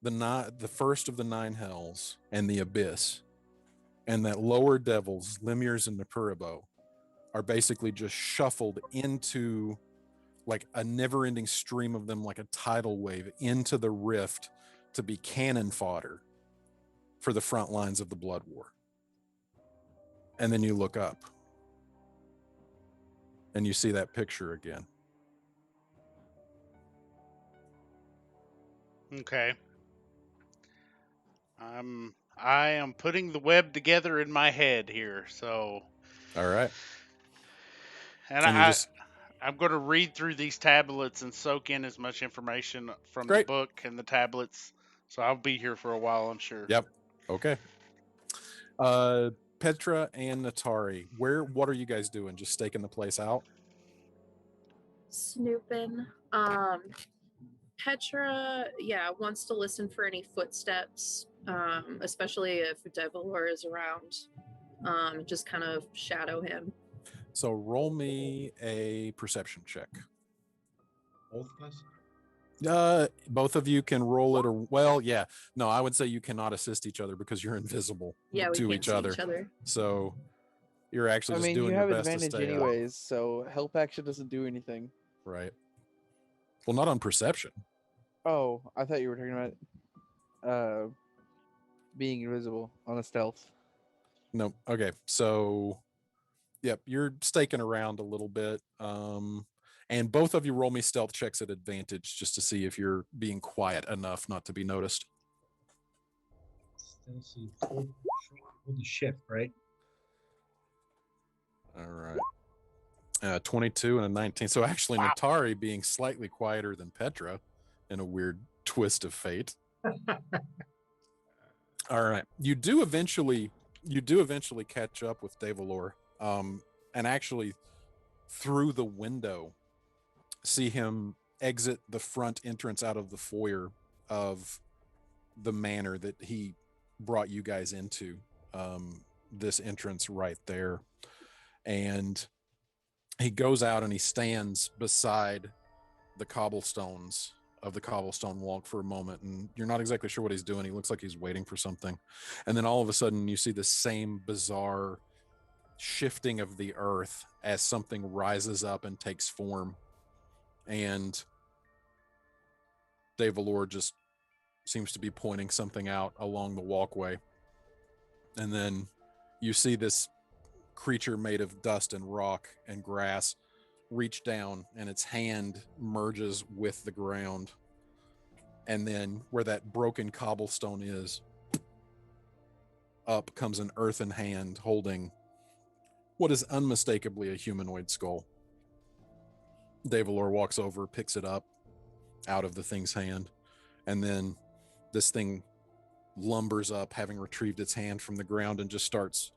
the first of the 9 hells and the abyss, and that lower devils, Lemirs and Nepuribo, are basically just shuffled into like a never-ending stream of them, like a tidal wave, into the rift to be cannon fodder for the front lines of the Blood War. And then you look up and you see that picture again. Okay. I am putting the web together in my head here, so All right. and And you just I'm going to read through these tablets and soak in as much information from Great. the book and the tablets. So I'll be here for a while, I'm sure. Yep. Okay. Petra and Natari, what are you guys doing? Just staking the place out? Snooping. Petra, wants to listen for any footsteps, especially if Devilor is around. Just kind of shadow him. So roll me a perception check. Both of us? Both of you can roll it, or well, yeah. No, I would say you cannot assist each other because you're invisible Yeah, we to can't each see other. each other. So you're actually I just mean, doing you your have best to advantage stay anyways, so help action doesn't do anything. right. Well, not on perception. Oh, I thought you were talking about being invisible on a stealth. No. Okay. So, yep, you're staking around a little bit. And both of you roll me stealth checks at advantage just to see if you're being quiet enough not to be noticed. Still see. Hold the shift, right? All right. 22 and a 19. So actually, Wow. Natari being slightly quieter than Petra in a weird twist of fate. All right. You do eventually catch up with Devalor, and actually through the window see him exit the front entrance out of the foyer of the manor that he brought you guys into. This entrance right there. And he goes out and he stands beside the cobblestones of the cobblestone walk for a moment, and you're not exactly sure what he's doing. He looks like he's waiting for something. And then all of a sudden you see the same bizarre shifting of the earth as something rises up and takes form. And Devalor just seems to be pointing something out along the walkway. And then you see this creature made of dust and rock and grass reach down, and its hand merges with the ground. And then where that broken cobblestone is, up comes an earthen hand holding what is unmistakably a humanoid skull. Devalor walks over, picks it up out of the thing's hand, and then this thing lumbers up, having retrieved its hand from the ground, and just starts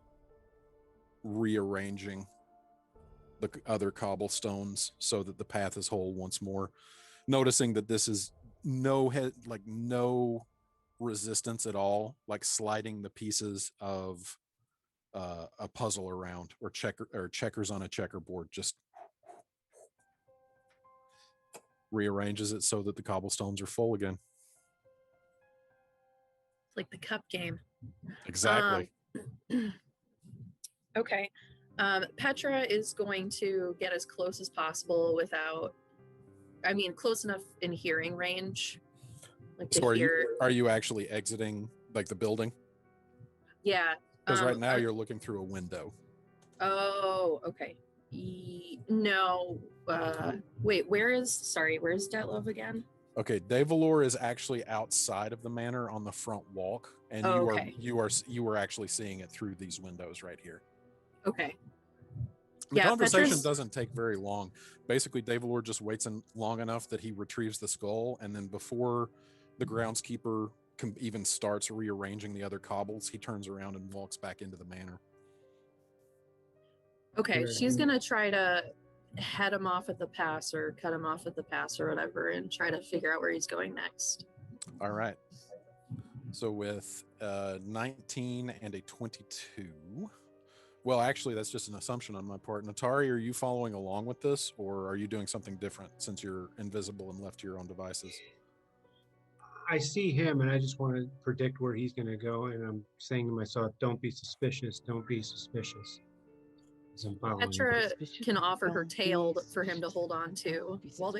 rearranging the other cobblestones so that the path is whole once more. Noticing that this is no resistance at all, like sliding the pieces of a puzzle around, or checkers on a checkerboard, just rearranges it so that the cobblestones are full again. Like the cup game. Exactly. Okay. Petra is going to get as close as possible close enough in hearing range. Like So are you actually exiting like the building? Yeah. Because right now you're looking through a window. Oh, okay. No. Wait, where's Detlov again? Okay, Devalor is actually outside of the manor on the front walk, and you are actually seeing it through these windows right here. Okay. The conversation doesn't take very long. Basically, Devalor just waits long enough that he retrieves the skull, and then before the groundskeeper even starts rearranging the other cobbles, he turns around and walks back into the manor. Okay, she's gonna try to head him off at the pass or cut him off at the pass or whatever and try to figure out where he's going next. All right. So with 19 and a 22, well, actually, that's just an assumption on my part. Natari, are you following along with this, or are you doing something different since you're invisible and left to your own devices? I see him, and I just want to predict where he's going to go, and I'm saying to myself, don't be suspicious, don't be suspicious. Petra can offer her tail for him to hold on to while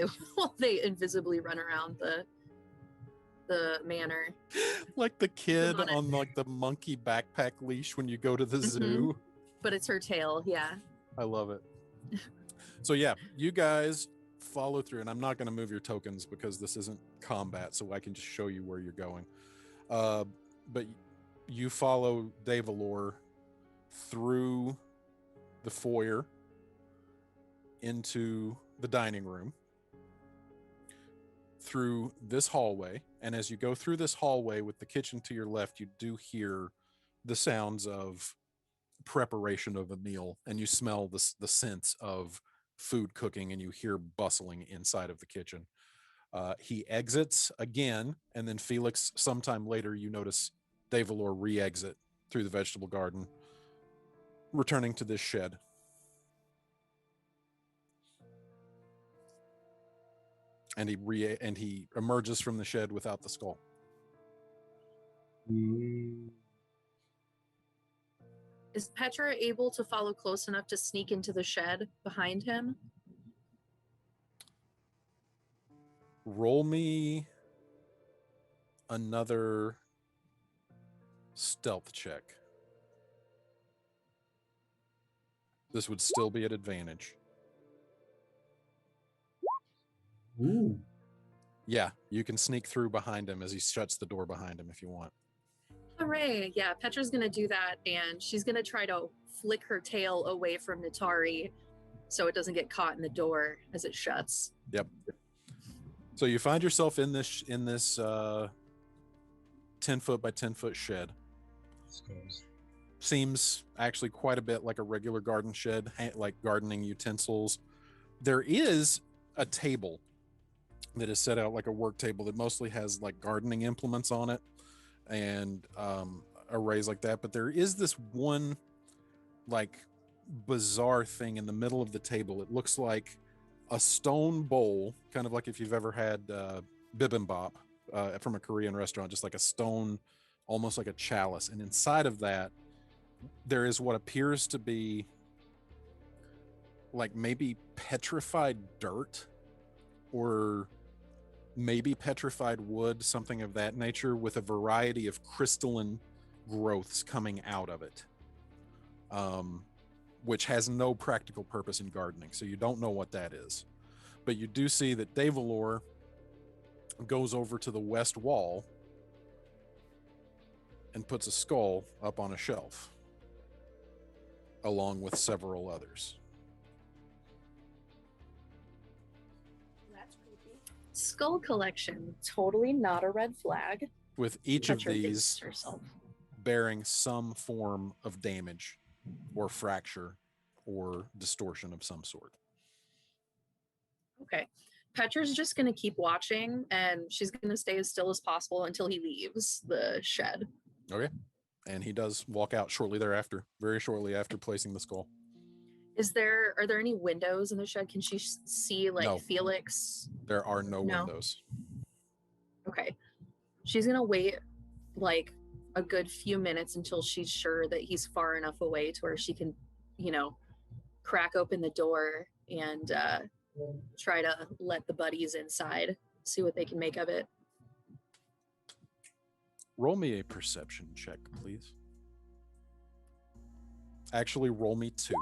they invisibly run around the manor. Like the kid on like the monkey backpack leash when you go to the zoo. But it's her tail, yeah. I love it. So yeah, you guys follow through, and I'm not going to move your tokens because this isn't combat, so I can just show you where you're going. But you follow Devalor through the foyer into the dining room, through this hallway, and as you go through this hallway with the kitchen to your left, you do hear the sounds of preparation of a meal, and you smell the scents of food cooking, and you hear bustling inside of the kitchen. He exits again, and then Felix, sometime later, you notice Devalor re-exit through the vegetable garden, returning to this shed. And he emerges from the shed without the skull. Is Petra able to follow close enough to sneak into the shed behind him? Roll me another stealth check. This would still be at advantage. Ooh. Yeah, you can sneak through behind him as he shuts the door behind him if you want. Hooray! Yeah, Petra's gonna do that, and she's gonna try to flick her tail away from Natari so it doesn't get caught in the door as it shuts. Yep. So you find yourself in this 10-foot by 10-foot shed. Seems actually quite a bit like a regular garden shed, like gardening utensils. There is a table that is set out like a work table that mostly has like gardening implements on it and arrays like that. But there is this one like bizarre thing in the middle of the table. It looks like a stone bowl, kind of like if you've ever had bibimbap from a Korean restaurant, just like a stone, almost like a chalice. And inside of that, there is what appears to be like maybe petrified dirt or maybe petrified wood, something of that nature, with a variety of crystalline growths coming out of it, which has no practical purpose in gardening. So you don't know what that is. But you do see that Devalor goes over to the west wall and puts a skull up on a shelf, along with several others. Skull collection, totally not a red flag. with each of Petra thinks these to herself. bearing some form of damage or fracture or distortion of some sort. Okay. Petra's just going to keep watching, and she's going to stay as still as possible until he leaves the shed. Okay. And he does walk out shortly thereafter, very shortly after placing the skull. Are there any windows in the shed? Can she see like No. Felix? There are no No. windows. Okay. She's going to wait like a good few minutes until she's sure that he's far enough away to where she can, crack open the door and try to let the buddies inside, see what they can make of it. Roll me a perception check, please. Actually, roll me 2.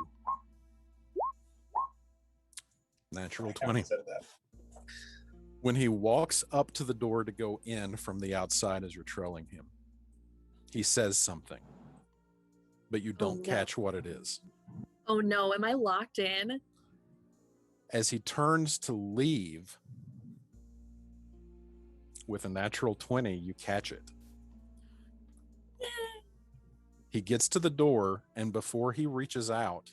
Natural 20. When he walks up to the door to go in from the outside as you're trailing him, he says something, but you don't catch what it is. Oh no, am I locked in? As he turns to leave with a natural 20, you catch it. He gets to the door, and before he reaches out,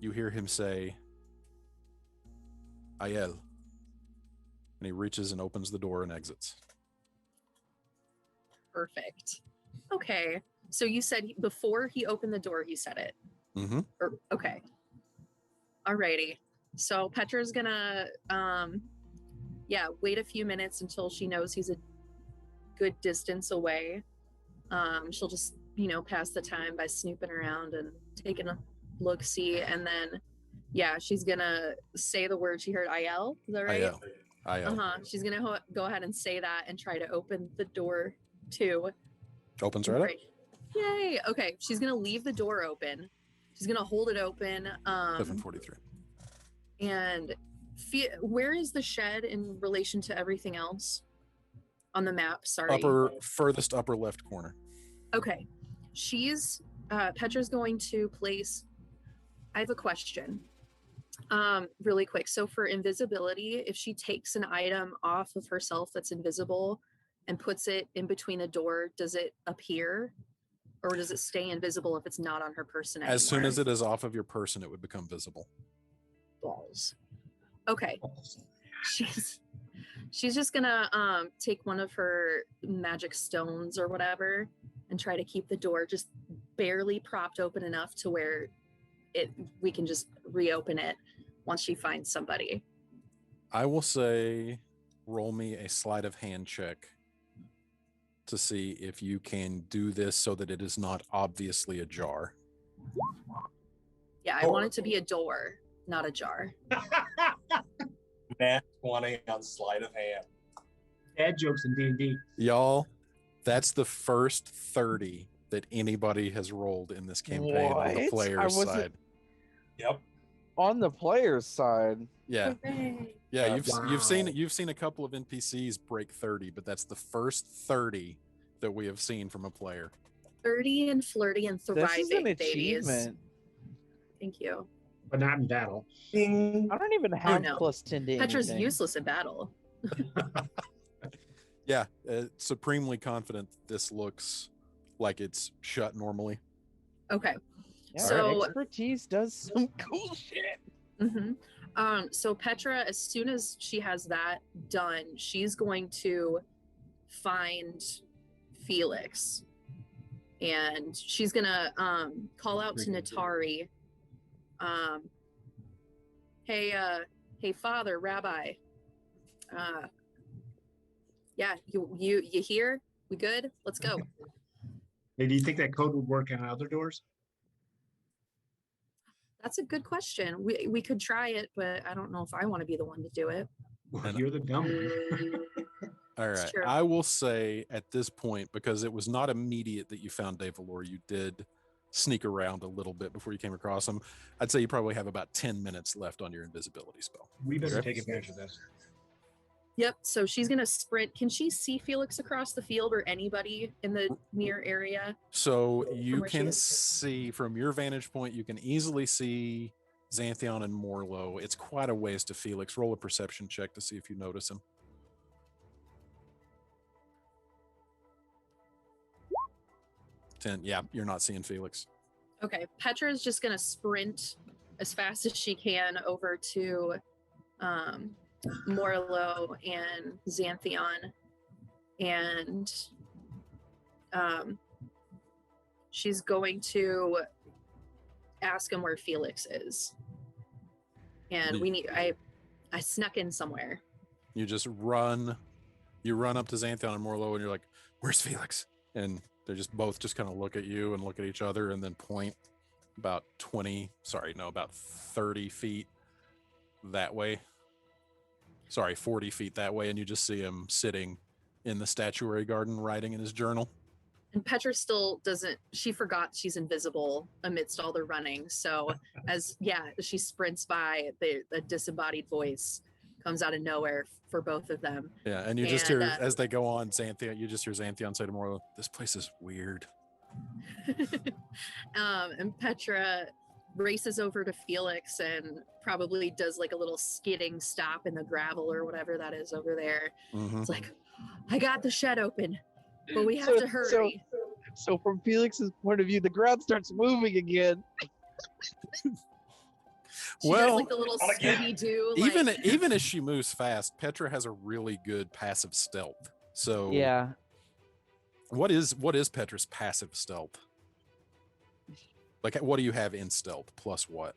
you hear him say, Ayel. And he reaches and opens the door and exits. Perfect. Okay. So you said before he opened the door, he said it. Mm-hmm. Okay. Alrighty. So Petra's gonna, wait a few minutes until she knows he's a good distance away. She'll just, pass the time by snooping around and taking a look-see, and then, she's gonna say the word she heard, Ayel. Is that right? Ayel. She's gonna go ahead and say that and try to open the door too. Opens right up. Yay! Okay, she's gonna leave the door open. She's gonna hold it open. 11:43. And where is the shed in relation to everything else on the map? Sorry. Furthest upper left corner. Okay. Petra's going to place. I have a question. Really quick. So for invisibility, if she takes an item off of herself that's invisible and puts it in between the door, does it appear? Or does it stay invisible if it's not on her person anymore? As soon as it is off of your person, it would become visible. Balls. Okay. She's just gonna take one of her magic stones or whatever and try to keep the door just barely propped open enough to where we can just reopen it once she finds somebody. I will say roll me a sleight of hand check to see if you can do this so that it is not obviously ajar. Yeah, I want it to be a door, not a jar. Nat 20 on sleight of hand. Dad jokes in D&D. Y'all, that's the first 30 that anybody has rolled in this campaign on the What? player's side. Yep. On the player's side. Yeah. Yeah, you've seen Wow. you've seen a couple of NPCs break 30, but that's the first 30 that we have seen from a player. 30 and flirty and thriving, This is an babies. achievement. Thank you. But not in battle. Ding. I don't even have no. +10 to Petra's anything. useless in battle. Yeah, supremely confident this looks like it's shut normally. Okay. Yeah, So- expertise does some cool shit. Mm-hmm. So Petra, as soon as she has that done, she's going to find Felix, and she's gonna call out to Natari. Hey, Father, Rabbi. Yeah, you here? We good? Let's go. Hey, do you think that code would work on other doors? That's a good question. We could try it, but I don't know if I want to be the one to do it. Well, you're the dumb one. All It's right. true. I will say at this point, because it was not immediate that you found Dave Valor, you did sneak around a little bit before you came across him. I'd say you probably have about 10 minutes left on your invisibility spell. We better Okay. take advantage of this. Yep. So she's gonna sprint. Can she see Felix across the field or anybody in the near area? So you where she can is? see from your vantage point, you can easily see Xanthion and Morlo. It's quite a ways to Felix. Roll a perception check to see if you notice him. tent. Yeah, you're not seeing Felix. Okay, Petra is just gonna sprint as fast as she can over to Morlo and Xanthion, and she's going to ask him where Felix is. And I snuck in somewhere. You just run. You run up to Xanthion and Morlo, and you're like, "Where's Felix?" And they're just both just kind of look at you and look at each other, and then point about 30 feet that way. 40 feet that way, and you just see him sitting in the statuary garden writing in his journal. And Petra still doesn't, she forgot she's invisible amidst all the running. So as she sprints by, the disembodied voice comes out of nowhere for both of them. Yeah, and you just hear, as they go on, Xanthion, you just hear Xanthion say to Morlo, "This place is weird." And Petra races over to Felix and probably does like a little skidding stop in the gravel or whatever that is over there. Mm-hmm. It's like, I got the shed open, but we have to hurry. So from Felix's point of view, the ground starts moving again. She does like the little Scooby-Doo. Even as she moves fast, Petra has a really good passive stealth. So yeah, what is Petra's passive stealth? Like, what do you have in stealth? Plus what?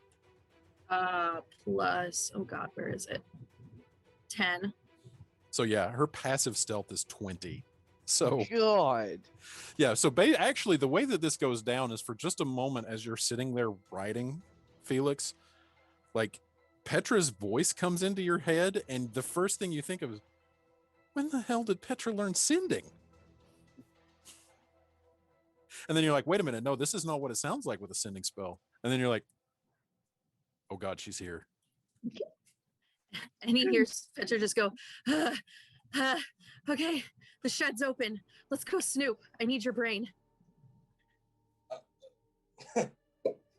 Plus, oh God, where is it? 10. So yeah, her passive stealth is 20. So God. Yeah, so actually the way that this goes down is for just a moment as you're sitting there writing, Felix, like Petra's voice comes into your head, and the first thing you think of is, when the hell did Petra learn sending? And then you're like, wait a minute, no, this is not what it sounds like with a sending spell. And then you're like, oh God, she's here. And he hears Petra just go, okay, the shed's open. Let's go snoop. I need your brain.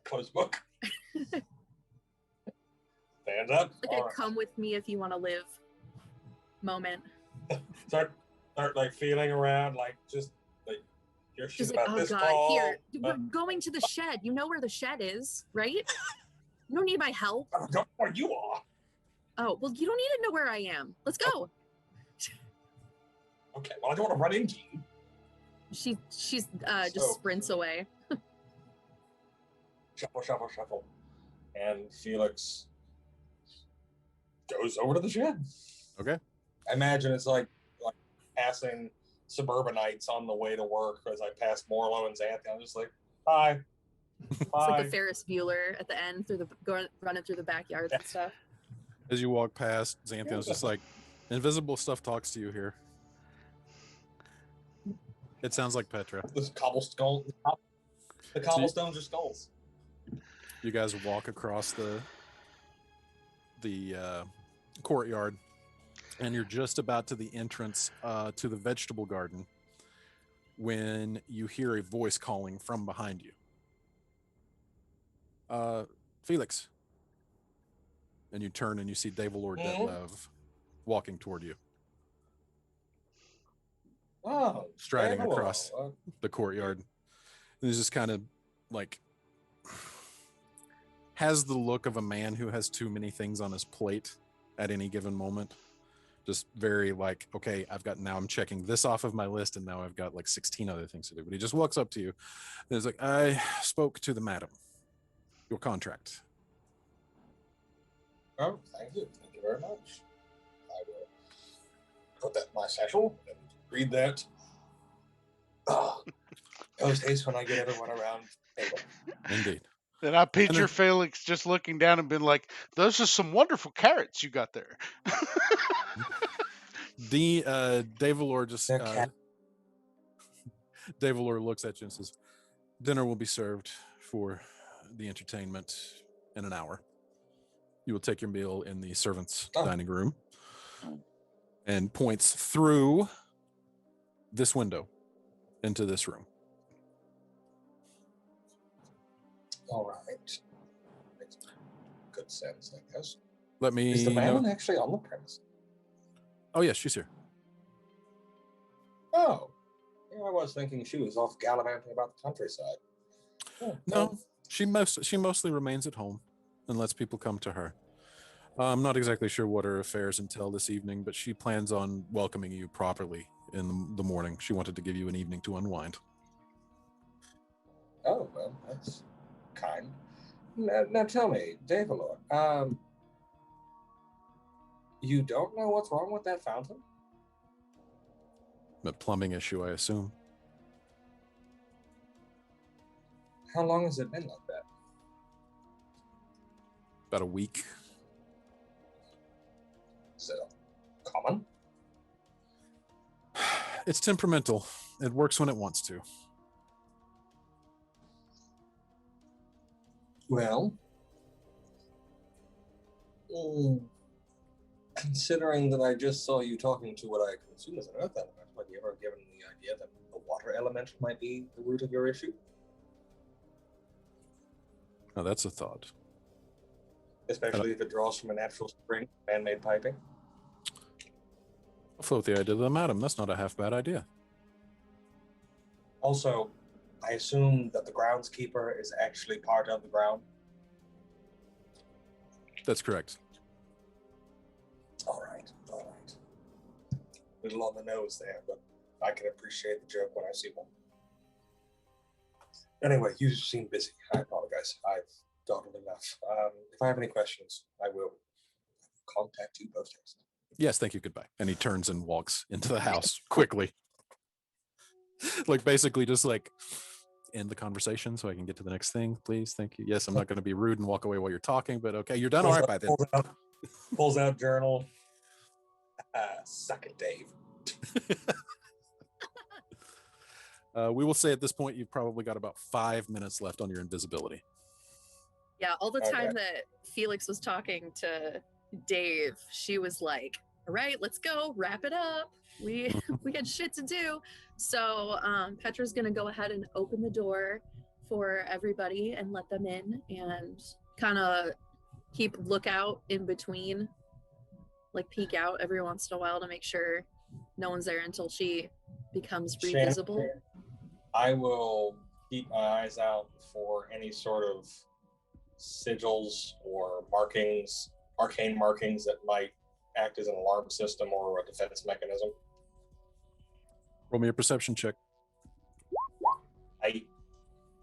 Close book. Stand up. Like a come with me if you want to live moment. Start like feeling around, like just like she's Just about like, this oh God, tall. here, we're going to the shed. You know where the shed is, right? You don't need my help. I don't know where you are. Oh, well, you don't need to know where I am. Let's go. Okay, well, I don't want to run into you. She's just sprints away. Shuffle, shuffle, shuffle. And Felix goes over to the shed. Okay. I imagine it's like passing suburbanites on the way to work as I pass Morlo and Xanthion. I'm just like, hi. It's like the Ferris Bueller at the end running through the backyards and stuff. As you walk past, Xanthion's just like, invisible stuff talks to you here. It sounds like Petra. The cobblestones are skulls. You guys walk across the courtyard, and you're just about to the entrance to the vegetable garden when you hear a voice calling from behind you. Felix. And you turn and you see Davalor Detlev walking toward you. Oh, striding across the courtyard. And he's just kind of like has the look of a man who has too many things on his plate at any given moment. Just very like, okay, I'm checking this off of my list, and now I've got like 16 other things to do. But he just walks up to you and is like, I spoke to the madam. Your contract. Oh, thank you. Thank you very much. I will put that in my satchel and read that. Oh, those days when I get everyone around the table. Indeed. Then I picture Felix just looking down and being like, those are some wonderful carrots you got there. Davalor just Davalor looks at you and says, dinner will be served for the entertainment in an hour. You will take your meal in the servants' dining room, and points through this window into this room. All right. Makes good sense, I guess. Let me Is the madam actually on the premise? Oh, yes, she's here. Oh, yeah. Here I was thinking she was off gallivanting about the countryside. No, she mostly remains at home and lets people come to her. I'm not exactly sure what her affairs entail this evening, but she plans on welcoming you properly in the morning. She wanted to give you an evening to unwind. Oh, well, that's kind. Now tell me, Davalor, you don't know what's wrong with that fountain? A plumbing issue, I assume. How long has it been like that? About a week. So, common? It's temperamental. It works when it wants to. Well, considering that I just saw you talking to what I consume as an earth element, have you ever given the idea that the water element might be the root of your issue? Now that's a thought. Especially if it draws from a natural spring, man-made piping. I'll float the idea to the madam. That's not a half bad idea. Also, I assume that the groundskeeper is actually part of the ground. That's correct. All right. Little on the nose there, but I can appreciate the joke when I see one. Anyway, you seem busy. I apologize. I've dawdled enough. If I have any questions, I will contact you post-haste. Yes, thank you. Goodbye. And he turns and walks into the house quickly. Like basically just like end the conversation so I can get to the next thing, please. Thank you. Yes, I'm not going to be rude and walk away while you're talking, but okay, you're done. All right, by then. Pulls out journal. Suck it, Dave. We will say at this point, you've probably got about 5 minutes left on your invisibility. Yeah, all the time Okay. that Felix was talking to Dave, she was like, all right, let's go, wrap it up. We got shit to do. So Petra's gonna go ahead and open the door for everybody and let them in and kind of keep lookout in between, like peek out every once in a while to make sure no one's there until she becomes Shannon, revisible. I will keep my eyes out for any sort of sigils or markings, arcane markings that might act as an alarm system or a defense mechanism. Roll me a perception check. Did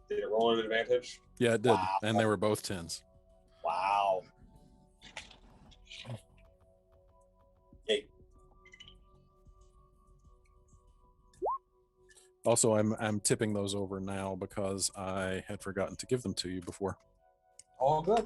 it roll at advantage? Yeah, it did. Wow. And they were both 10s. Wow. 8. Also, I'm tipping those over now because I had forgotten to give them to you before. All good.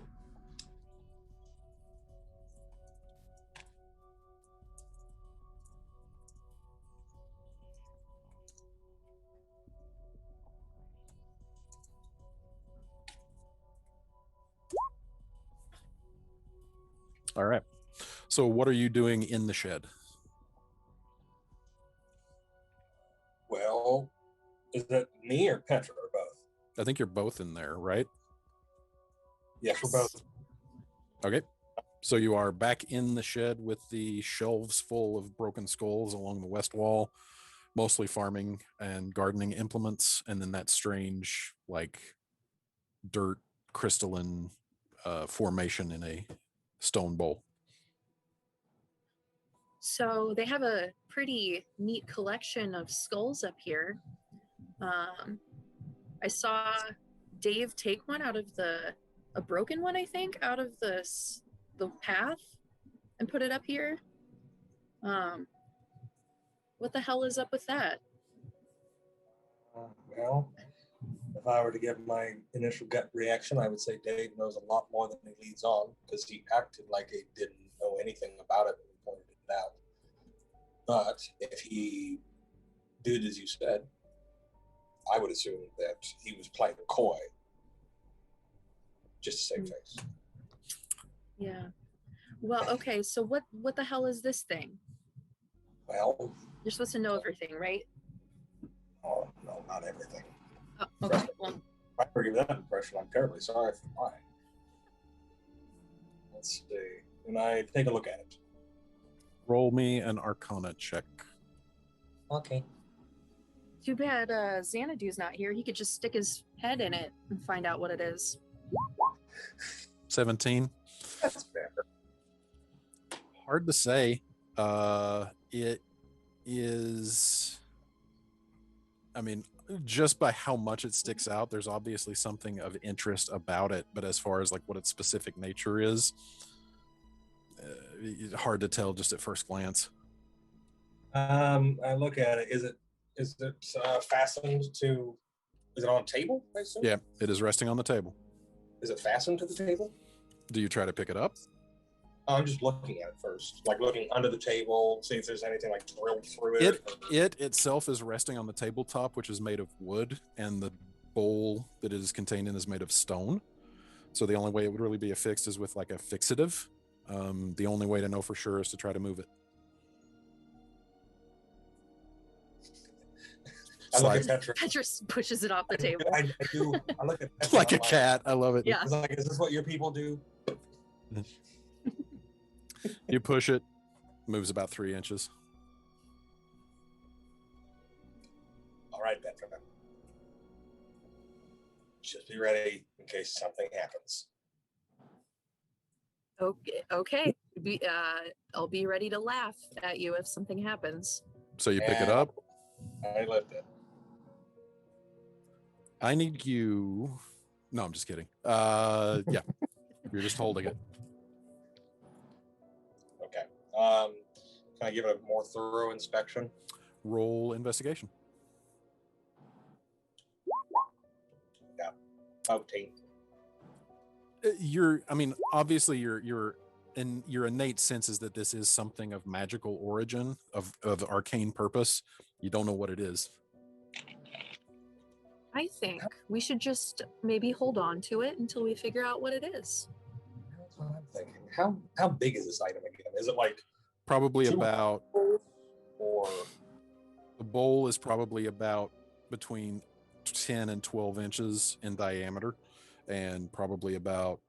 All right. So what are you doing in the shed? Well, is that me or Petra or both? I think you're both in there, right? Yes, we're both. Okay. So you are back in the shed with the shelves full of broken skulls along the west wall, mostly farming and gardening implements, and then that strange, like, dirt crystalline formation in a stone bowl. So they have a pretty neat collection of skulls up here. I saw Dave take one out of a broken one, I think, out of the path and put it up here. What the hell is up with that? Well, if I were to give my initial gut reaction, I would say Dave knows a lot more than he leads on because he acted like he didn't know anything about it when he pointed it out. But if he did as you said, I would assume that he was playing coy just to save face. Yeah. Well, okay, so what the hell is this thing? Well, You're supposed to know everything, right? oh, no, not everything. Oh, okay. Well, If I ever give that impression, I'm terribly sorry for mine. Let's see. When I take a look at it. Roll me an Arcana check. Okay. Too bad Xanadu's not here. He could just stick his head in it and find out what it is. 17. That's fair. Hard to say. It is. I mean, just by how much it sticks out, there's obviously something of interest about it. But as far as like what its specific nature is, hard to tell just at first glance. I look at it. Is it fastened to? Is it on a table? I assume? Yeah, it is resting on the table. Is it fastened to the table? Do you try to pick it up? I'm just looking at it first, like looking under the table, see if there's anything like drilled through it. It itself is resting on the tabletop, which is made of wood, and the bowl that it is contained in is made of stone. So the only way it would really be affixed is with like a fixative. The only way to know for sure is to try to move it. I look at Petra. Petra pushes it off the table. I do. I look at Petra. Like a cat. I love it. Yeah. I was like, is this what your people do? You push it, moves about 3 inches. All right, Petra. Just be ready in case something happens. Okay. I'll be ready to laugh at you if something happens. So you pick it up. I lift it. I need you. No, I'm just kidding. Yeah, you're just holding it. Okay. Can I give it a more thorough inspection? Roll investigation. Yeah. 14. Obviously your innate sense is that this is something of magical origin, of arcane purpose. You don't know what it is. I think we should just maybe hold on to it until we figure out what it is. That's what I'm thinking. How big is this item again? Is it like Probably 2 about, or the bowl is probably about between 10 and 12 inches in diameter, and probably about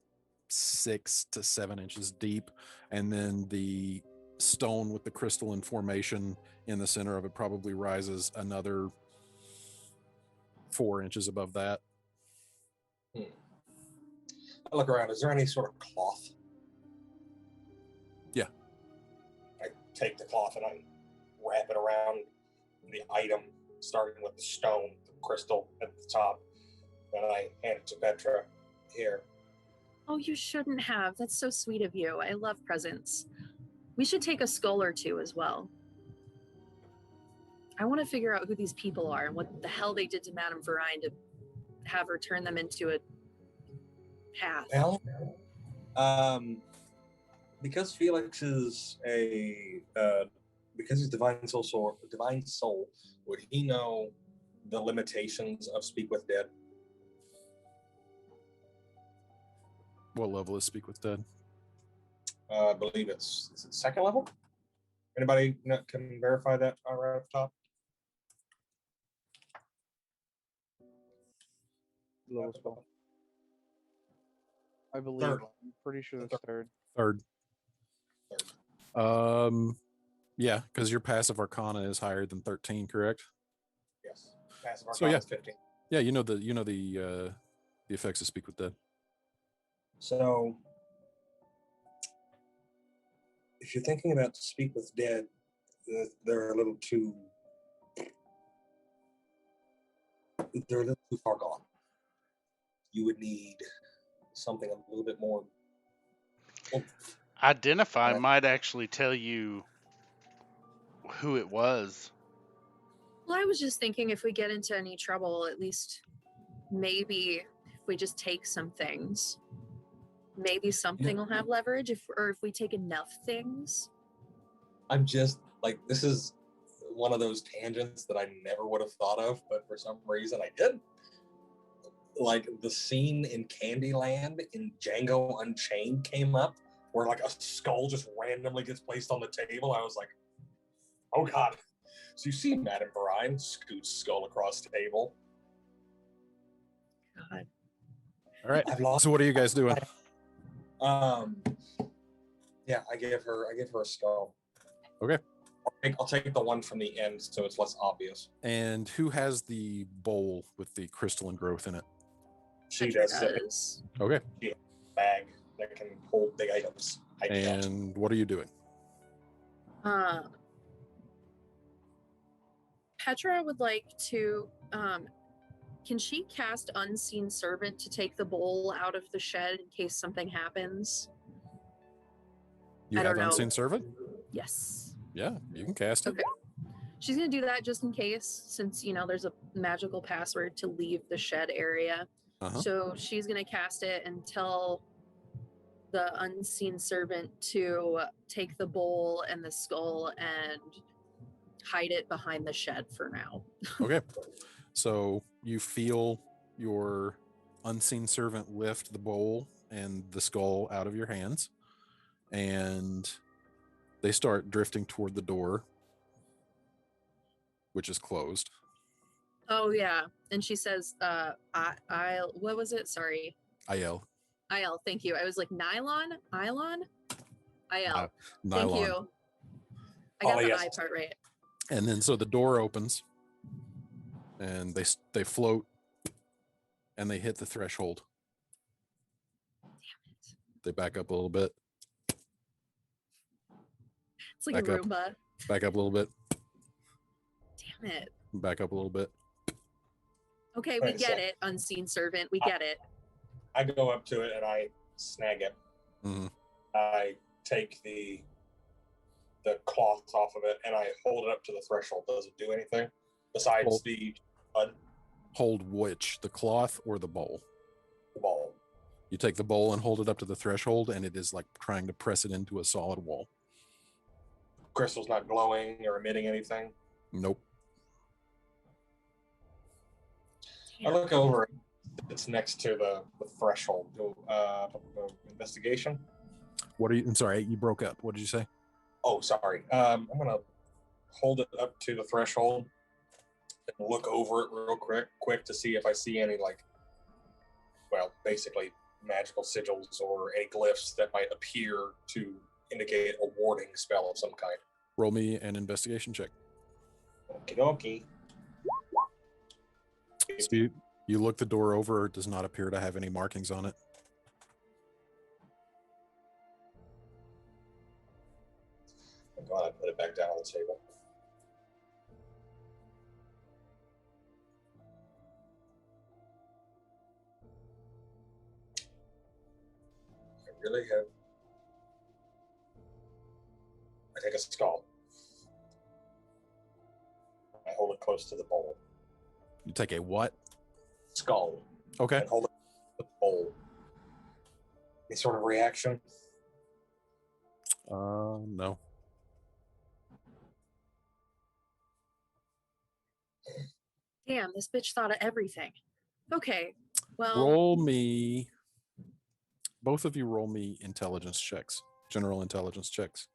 6 to 7 inches deep. And then the stone with the crystalline formation in the center of it probably rises another 4 inches above that. I look around. Is there any sort of cloth? Yeah. I take the cloth and I wrap it around the item, starting with the stone, the crystal at the top. Then I hand it to Petra. Here. Oh, you shouldn't have. That's so sweet of you. I love presents. We should take a skull or two as well. I want to figure out who these people are and what the hell they did to Madame Verine to have her turn them into a path. Well, because Felix is because he's divine soul, would he know the limitations of Speak with Dead? What level is Speak with Dead? I believe is it second level? Anybody can verify that right off the top? Level spell. I believe. Third. I'm pretty sure it's third. Third. Yeah, because your passive arcana is higher than 13, correct? Yes. Passive So, arcana yeah. is 15. Yeah, you know the effects of Speak with Dead. So, if you're thinking about Speak with Dead, they're a little too far gone. You would need something a little bit more oomph. Identify might actually tell you who it was. Well, I was just thinking if we get into any trouble, at least maybe if we just take some things, maybe something will have leverage. If we take enough things. I'm just like, this is one of those tangents that I never would have thought of, but for some reason I did. Like the scene in Candyland in Django Unchained came up where like a skull just randomly gets placed on the table. I was like, oh God. So you see Madame Verine scoots skull across the table. God. All right. I've lost. So what are you guys doing? Yeah, I gave her a skull. Okay. I'll take the one from the end so it's less obvious. And who has the bowl with the crystalline growth in it? She Petra does. Okay. Bag that can hold big items. I do not. And what are you doing? Petra would like to. Can she cast Unseen Servant to take the bowl out of the shed in case something happens? You I have don't know. Unseen Servant? Yes. Yeah, you can cast it. Okay. She's gonna do that just in case, since there's a magical password to leave the shed area. Uh-huh. So she's gonna cast it and tell the Unseen Servant to take the bowl and the skull and hide it behind the shed for now. Okay. So you feel your Unseen Servant lift the bowl and the skull out of your hands, and they start drifting toward the door, which is closed. Oh yeah, and she says, I what was it? Sorry, IL. IL. Thank you. I was like nylon, IL. Nylon. Thank you. I got the I part right. And then so the door opens, and they float, and they hit the threshold. Damn it! They back up a little bit. It's like Back a up. Roomba. Back up a little bit. Damn it. Back up a little bit. Okay, we get it, Unseen Servant. We get it. I go up to it and I snag it. Mm-hmm. I take the cloth off of it and I hold it up to the threshold. Does it do anything besides the bud? Hold which? The cloth or the bowl? The bowl. You take the bowl and hold it up to the threshold, and it is like trying to press it into a solid wall. Crystal's not glowing or emitting anything? Nope. I look over. It's next to the threshold. Investigation. What are you? I'm sorry, you broke up. What did you say? Oh, sorry. I'm gonna hold it up to the threshold and look over it real quick to see if I see any basically magical sigils or any glyphs that might appear to indicate a warding spell of some kind. Roll me an investigation check. Okie dokie. So you look the door over. It does not appear to have any markings on it. I'm glad I put it back down on the table. I take a skull. I hold it close to the bowl. You take a what? Skull. Okay. And hold it to the bowl. Any sort of reaction? No. Damn, this bitch thought of everything. Okay, well. Roll me. Both of you roll me intelligence checks. General intelligence checks.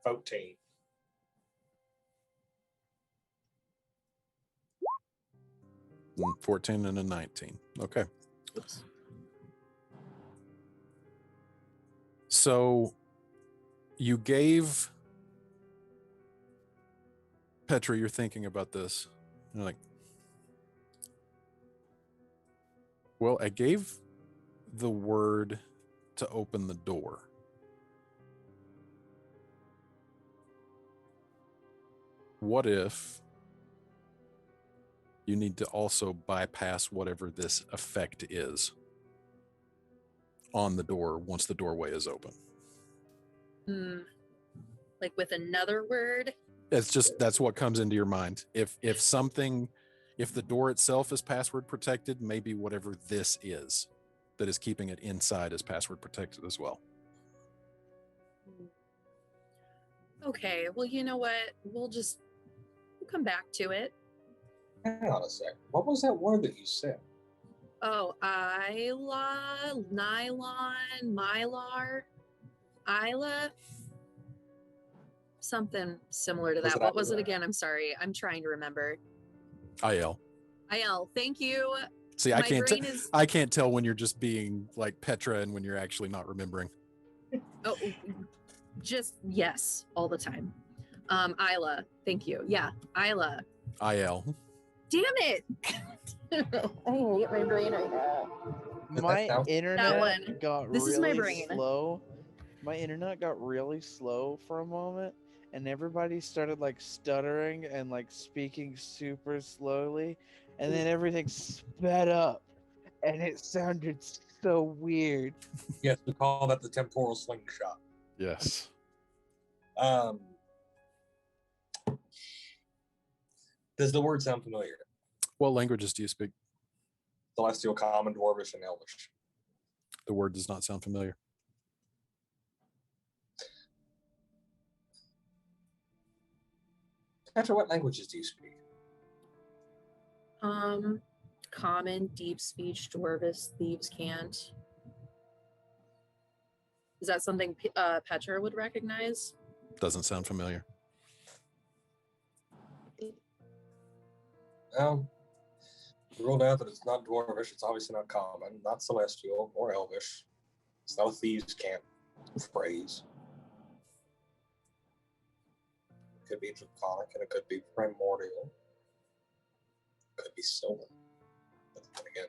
14. Mm, 14 and a 19. Okay. Oops. So you gave Petra, you're thinking about this. You're like, well, I gave the word to open the door. What if you need to also bypass whatever this effect is on the door once the doorway is open? Like with another word? That's what comes into your mind. If the door itself is password protected, maybe whatever this is that is keeping it inside is password protected as well. Okay, well, you know what? We'll come back to it. Hang on a sec. What was that word that you said? Oh, Isla, nylon, mylar, Isla. Something similar to that. What was it again? I'm sorry. I'm trying to remember. IL. Thank you. See, I can't tell when you're just being like Petra and when you're actually not remembering. Oh, Just yes, all the time. Isla, thank you. Yeah, Isla. IL. Damn it! I hate my brain right now. My now? internet one. got This is my really brain. slow. My internet got really slow for a moment, and everybody started like stuttering and like speaking super slowly, and then everything sped up, and it sounded so weird. Yes, we call that the temporal slingshot. Yes. Does the word sound familiar? What languages do you speak? Celestial, Common, Dwarvish, and Elvish. The word does not sound familiar. Petra, what languages do you speak? Common, deep speech, Dwarvis, thieves can't. Is that something Petra would recognize? Doesn't sound familiar. Well, we ruled out that it's not Dwarvish. It's obviously not Common, not Celestial, or Elvish. It's not a thieves' can't phrase. It could be Draconic, and it could be Primordial. It could be Sylvan. But then again,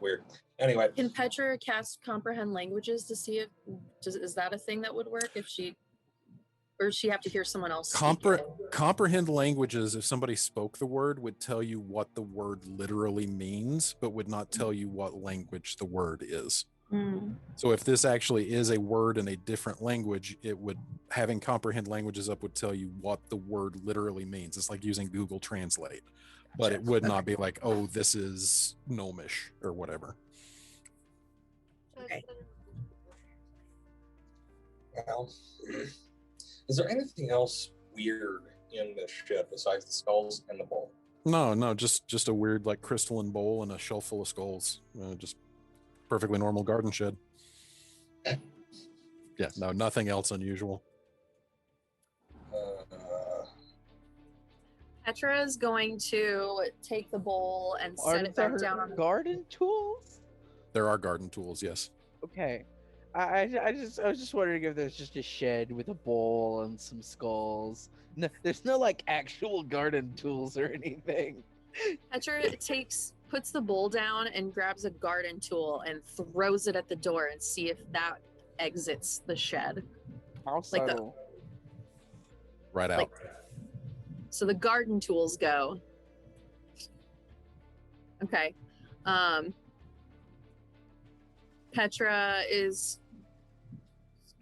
weird. Anyway, Can Petra cast comprehend languages to see if is that a thing that would work if she, or does she have to hear someone else speak it? Comprehend languages, if somebody spoke the word, would tell you what the word literally means, but would not tell you what language the word is. So if this actually is a word in a different language, it would, having comprehend languages up would tell you what the word literally means. It's like using Google Translate, but it would not be like, oh, this is Gnomish or whatever. Okay. well, is there anything else weird in this ship besides the skulls and the bowl? No, just a weird like crystalline bowl and a shelf full of skulls. Just perfectly normal garden shed. Yeah, no, nothing else unusual. Petra is going to take the bowl and set it back down on the garden tools. There are garden tools, yes. Okay. I was just wondering if there's just a shed with a bowl and some skulls. No, there's no like actual garden tools or anything. Petra puts the bowl down and grabs a garden tool and throws it at the door and see if that exits the shed. How subtle. Right out. So the garden tools go. Okay. Petra is,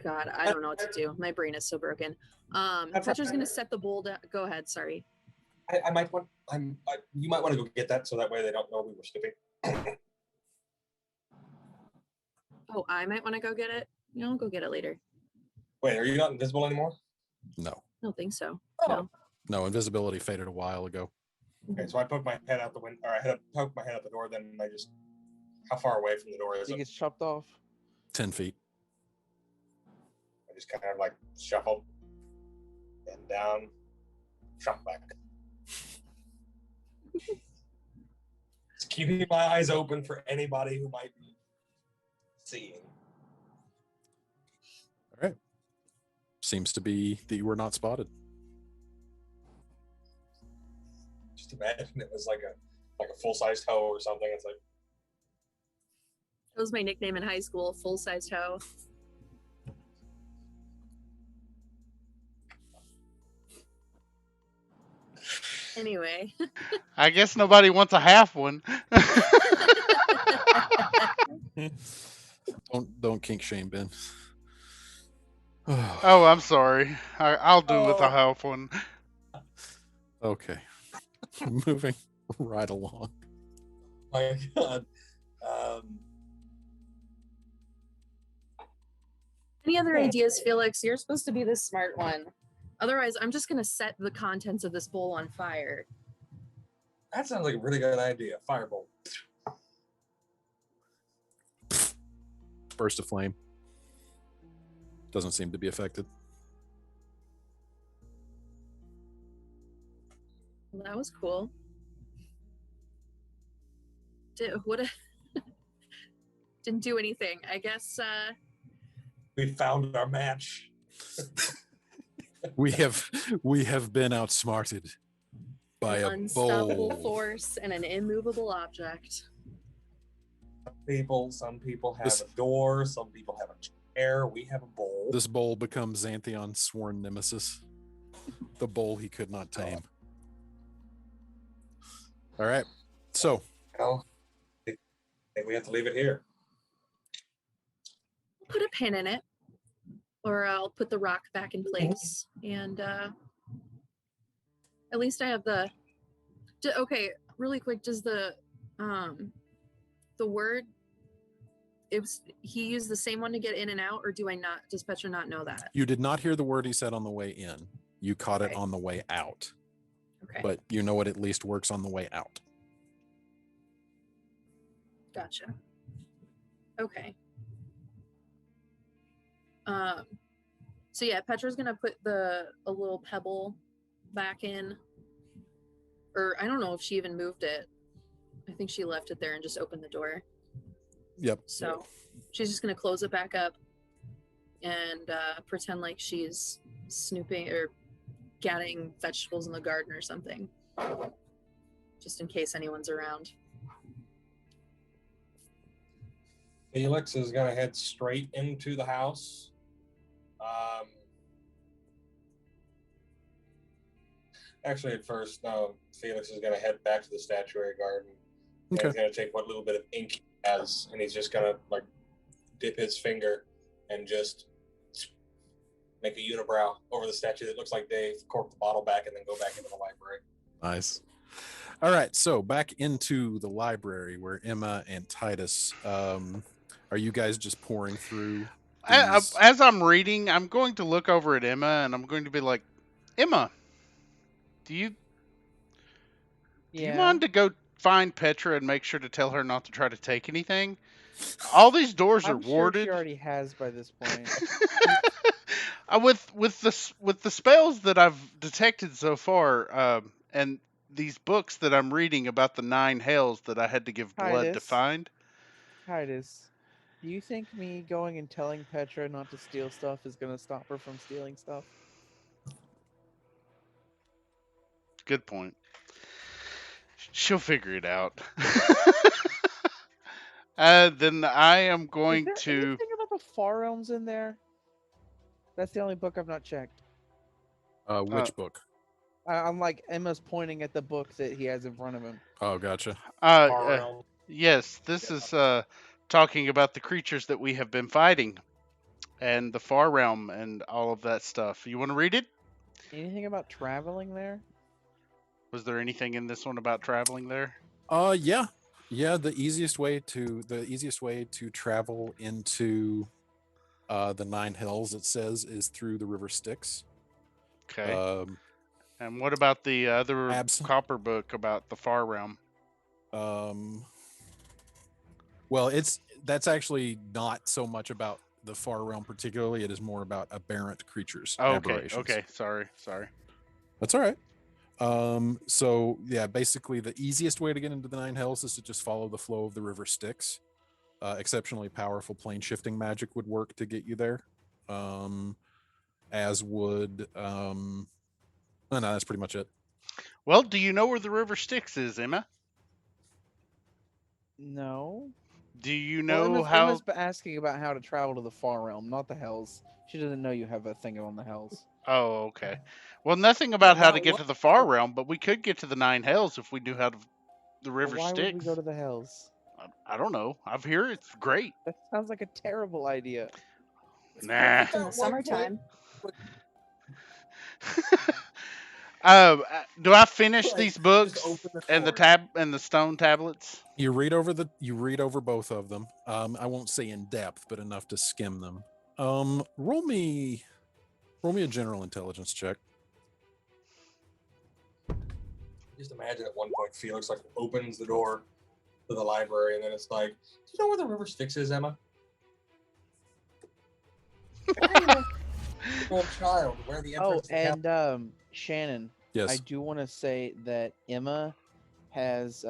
God, I don't know what to do. My brain is so broken. Petra's gonna set the bowl down. Go ahead, sorry. I might want. You might want to go get that so that way they don't know we were skipping. Oh, I might want to go get it. I'll go get it later. Wait, are you not invisible anymore? No. I don't think so. Oh. No, invisibility faded a while ago. Okay, so I poke my head out the window, or I poke my head out the door. Then I just, how far away from the door is It it? gets chopped off. 10 feet. I just kind of like shuffle and down, shuffle back. Just keeping my eyes open for anybody who might be seeing. All right. Seems to be that you were not spotted. Just imagine it was like a full-sized hoe or something. It's like, That was my nickname in high school, full-sized hoe. Anyway. I guess nobody wants a half one. Don't kink shame, Ben. Oh, I'm sorry. I'll do with a half one. Okay. Moving right along. my God. Any other ideas, Felix? You're supposed to be the smart one. Otherwise, I'm just going to set the contents of this bowl on fire. That sounds like a really good idea. Firebolt. Burst of flame. Doesn't seem to be affected. Well, that was cool. Didn't do anything. I guess We found our match. We have been outsmarted by An a unstoppable bowl. force and an immovable object. Some people have This- a door. Some people have a chair. We have a bowl. This bowl becomes Xanthion's sworn nemesis. The bowl he could not tame. All right. So, Well, I think we have to leave it here. Put a pin in it, or I'll put the rock back in place, and at least I have the. Okay, really quick. Does the word? He used the same one to get in and out, or do I not? Does Petra not know that? you did not hear the word he said on the way in. You caught it Okay. on the way out. Okay, But you know it at least works on the way out. gotcha. Okay. So yeah, Petra's gonna put a little pebble back in, or I don't know if she even moved it. I think she left it there and just opened the door. Yep. So she's just gonna close it back up and pretend like she's snooping or gathering vegetables in the garden or something, just in case anyone's around. Felix is going to head straight into the house. Actually, at first, no. Felix is going to head back to the statuary garden. And he's going to take what little bit of ink he has, and he's just going to like dip his finger and just make a unibrow over the statue that looks like Dave, cork the bottle back, and then go back into the library. Nice. All right. So back into the library where Emma and Titus, are you guys just pouring through? As I'm reading, I'm going to look over at Emma and I'm going to be like, Emma, do you mind to go find Petra and make sure to tell her not to try to take anything? All these doors are I'm sure warded. she already has by this point. With the spells that I've detected so far, and these books that I'm reading about the 9 hells that I had to give blood to Titus. find. Titus, do you think me going and telling Petra not to steal stuff is going to stop her from stealing stuff? Good point. She'll figure it out. Then I am going Is there to. anything about the Far Realms in there? That's the only book I've not checked. Which book? I'm like, Emma's pointing at the book that he has in front of him. Oh, gotcha. Yes, this is talking about the creatures that we have been fighting, and the Far Realm and all of that stuff. You want to read it? Anything about traveling there? Was there anything in this one about traveling there? Yeah. The easiest way to travel into the 9 hells, it says, is through the River Styx. Okay. And what about the other copper book about the Far Realm? Well, that's actually not so much about the Far Realm particularly. It is more about aberrant creatures. Oh, aberrations. Okay. Sorry. That's all right. So yeah, basically the easiest way to get into the 9 hells is to just follow the flow of the River Styx. Exceptionally powerful plane shifting magic would work to get you there. As would no, that's pretty much it. Well, do you know where the River Styx is, Emma? No. Do you know Emma's asking about how to travel to the Far Realm, not the Hells. She doesn't know you have a thing on the Hells. Oh, okay. Well, nothing about how to get to the Far Realm, but we could get to the 9 hells if we knew how to the River Why Styx. would we go to the Hells? I don't know. I've heard it's great. That sounds like a terrible idea. Nah. In the summertime. Do I finish these books and the stone tablets? You read over both of them. I won't say in depth, but enough to skim them. Roll me a general intelligence check. Just imagine at one point Felix like opens the door to the library, and then it's like, "Do you know where the River Styx is, Emma?" Little child, where the entrance. And Shannon. Yes. I do want to say that Emma has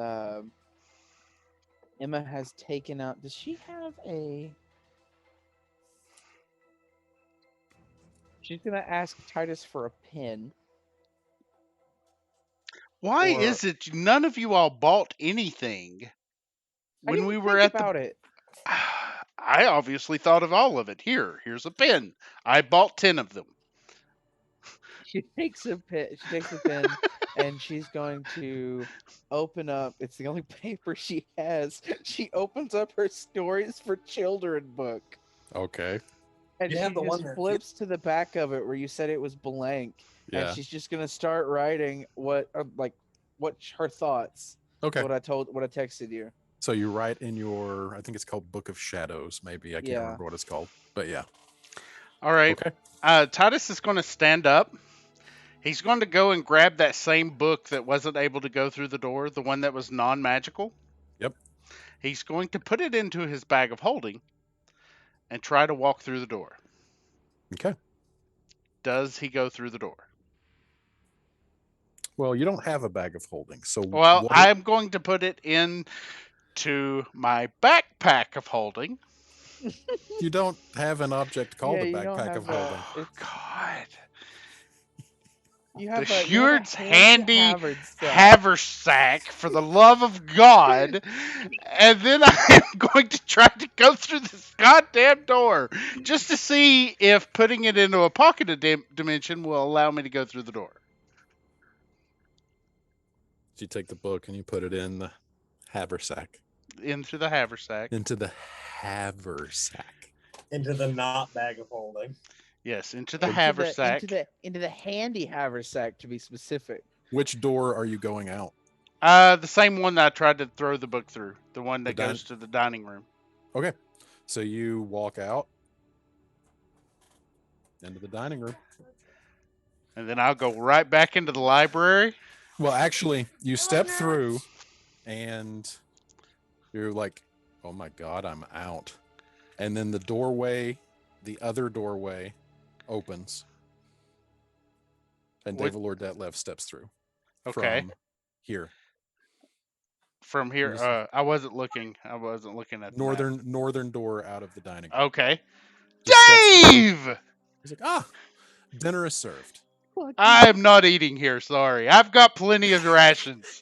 taken out. Does she have a? She's gonna ask Titus for a pin. Why Or is it none of you all bought anything I when didn't we were think at the? about it. I obviously thought of all of it. Here's a pen. I bought 10 of them. She takes a pin. She takes the pin, and she's going to open up. It's the only paper she has. She opens up her stories for children book, Okay. and You she have the just one that flips to the back of it where you said it was blank, and Yeah. she's just gonna start writing what her thoughts. Okay. What I texted you. So you write in your, I think it's called Book of Shadows, maybe. I can't Yeah. remember what it's called. But yeah. All right. Okay. Titus is going to stand up. He's going to go and grab that same book that wasn't able to go through the door, the one that was non-magical. Yep. He's going to put it into his bag of holding and try to walk through the door. Okay. Does he go through the door? Well, you don't have a bag of holding. So Well, what I'm going to put it into my backpack of holding. you don't have an object called Yeah, a you don't backpack have of that. holding. Oh, It's God. you The have a Heward's handy haversack. haversack, for the love of God. And then I am going to try to go through this goddamn door just to see if putting it into a pocket dimension will allow me to go through the door. So you take the book and you put it in the haversack. Into the haversack. Into the haversack. into the not bag of holding. Yes, into the Into haversack. into the handy haversack, to be specific. Which door are you going out? The same one that I tried to throw the book through. The one that The din- goes to the dining room. Okay. So you walk out into the dining room. And then I'll go right back into the library. Well, actually, you Hello, step nerds. through and you're like, oh my God, I'm out. And then the doorway, the other doorway, opens. And What- David Lord Detlev steps through. Okay. From here. From here, Here's- I wasn't looking. I wasn't looking at the map. northern door out of the dining room. Okay. Just steps through. Dave! He's like, dinner is served. I'm not eating here, sorry. I've got plenty of rations.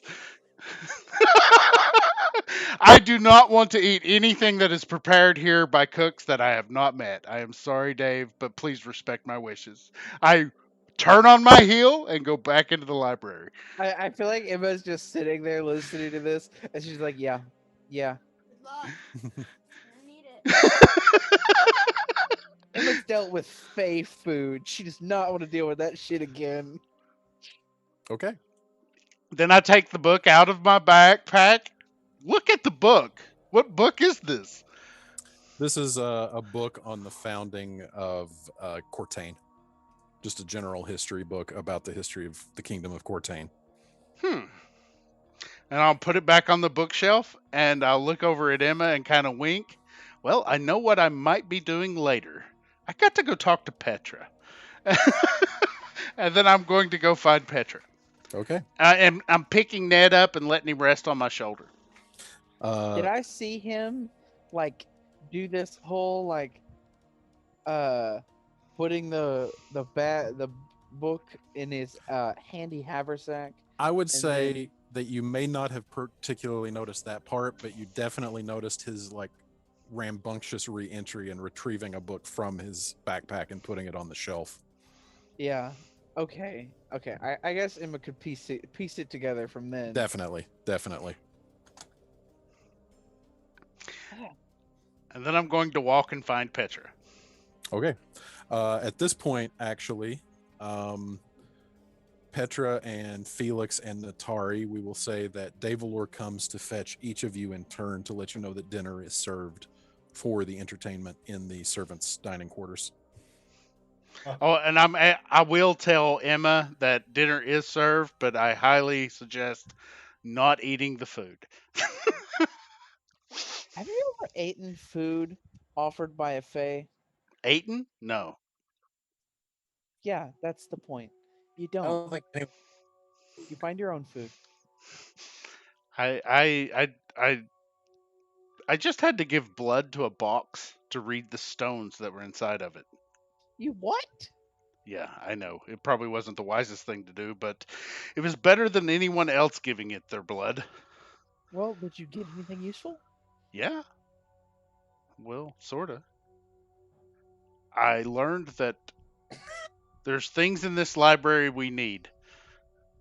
I do not want to eat anything that is prepared here by cooks that I have not met. I am sorry, Dave, but please respect my wishes. I turn on my heel and go back into the library. I feel like Emma's just sitting there listening to this, and she's like, yeah. Good luck. I need it. Emma's dealt with Fey food. She does not want to deal with that shit again. Okay. Then I take the book out of my backpack. Look at the book. What book is this? This is a book on the founding of Cortain. Just a general history book about the history of the kingdom of Cortain. And I'll put it back on the bookshelf, and I'll look over at Emma and kind of wink. Well, I know what I might be doing later. I got to go talk to Petra. And then I'm going to go find Petra. Okay. And I'm picking Ned up and letting him rest on my shoulder. Did I see him like do this whole like putting the book in his handy haversack? I would and say that you may not have particularly noticed that part, but you definitely noticed his like rambunctious re-entry and retrieving a book from his backpack and putting it on the shelf. Yeah. Okay. I guess Emma could piece it together from then. Definitely. And then I'm going to walk and find Petra. Okay. At this point, actually, Petra and Felix and Natari, we will say that Davalor comes to fetch each of you in turn to let you know that dinner is served for the entertainment in the servants' dining quarters. Oh, and I will tell Emma that dinner is served, but I highly suggest not eating the food. Have you ever eaten food offered by a Fae? Eaten? No. Yeah, that's the point. You I don't. don't think anyone You find your own food. I just had to give blood to a box to read the stones that were inside of it. You what? Yeah, I know. It probably wasn't the wisest thing to do, but it was better than anyone else giving it their blood. Well, did you get anything useful? Yeah, well, sorta. I learned that there's things in this library we need,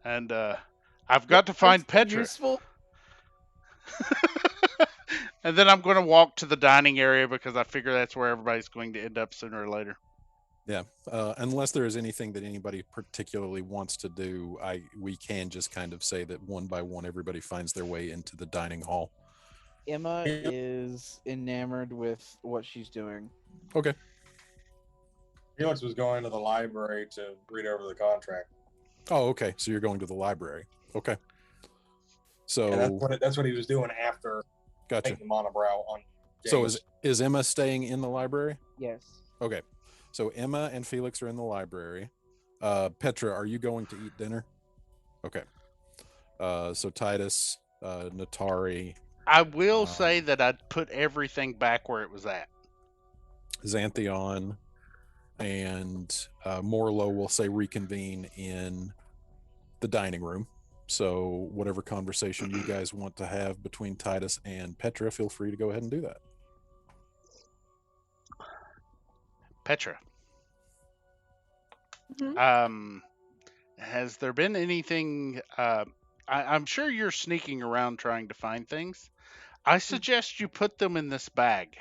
and I've got to find Petra. Useful? And then I'm going to walk to the dining area because I figure that's where everybody's going to end up sooner or later. Yeah, unless there is anything that anybody particularly wants to do, we can just kind of say that one by one everybody finds their way into the dining hall. Emma is enamored with what she's doing. Okay. Felix was going to the library to read over the contract. Oh, okay. So you're going to the library. Okay. So And that's what he was doing after gotcha. taking the monobrow on James. So is Emma staying in the library? Yes. Okay. So Emma and Felix are in the library. Petra, are you going to eat dinner? Okay. So Titus, Natari, I will say that I'd put everything back where it was at. Xantheon, and Morlo will say reconvene in the dining room. So whatever conversation you guys want to have between Titus and Petra, feel free to go ahead and do that. Petra. Mhm. Has there been anything? I'm sure you're sneaking around trying to find things. I suggest you put them in this bag,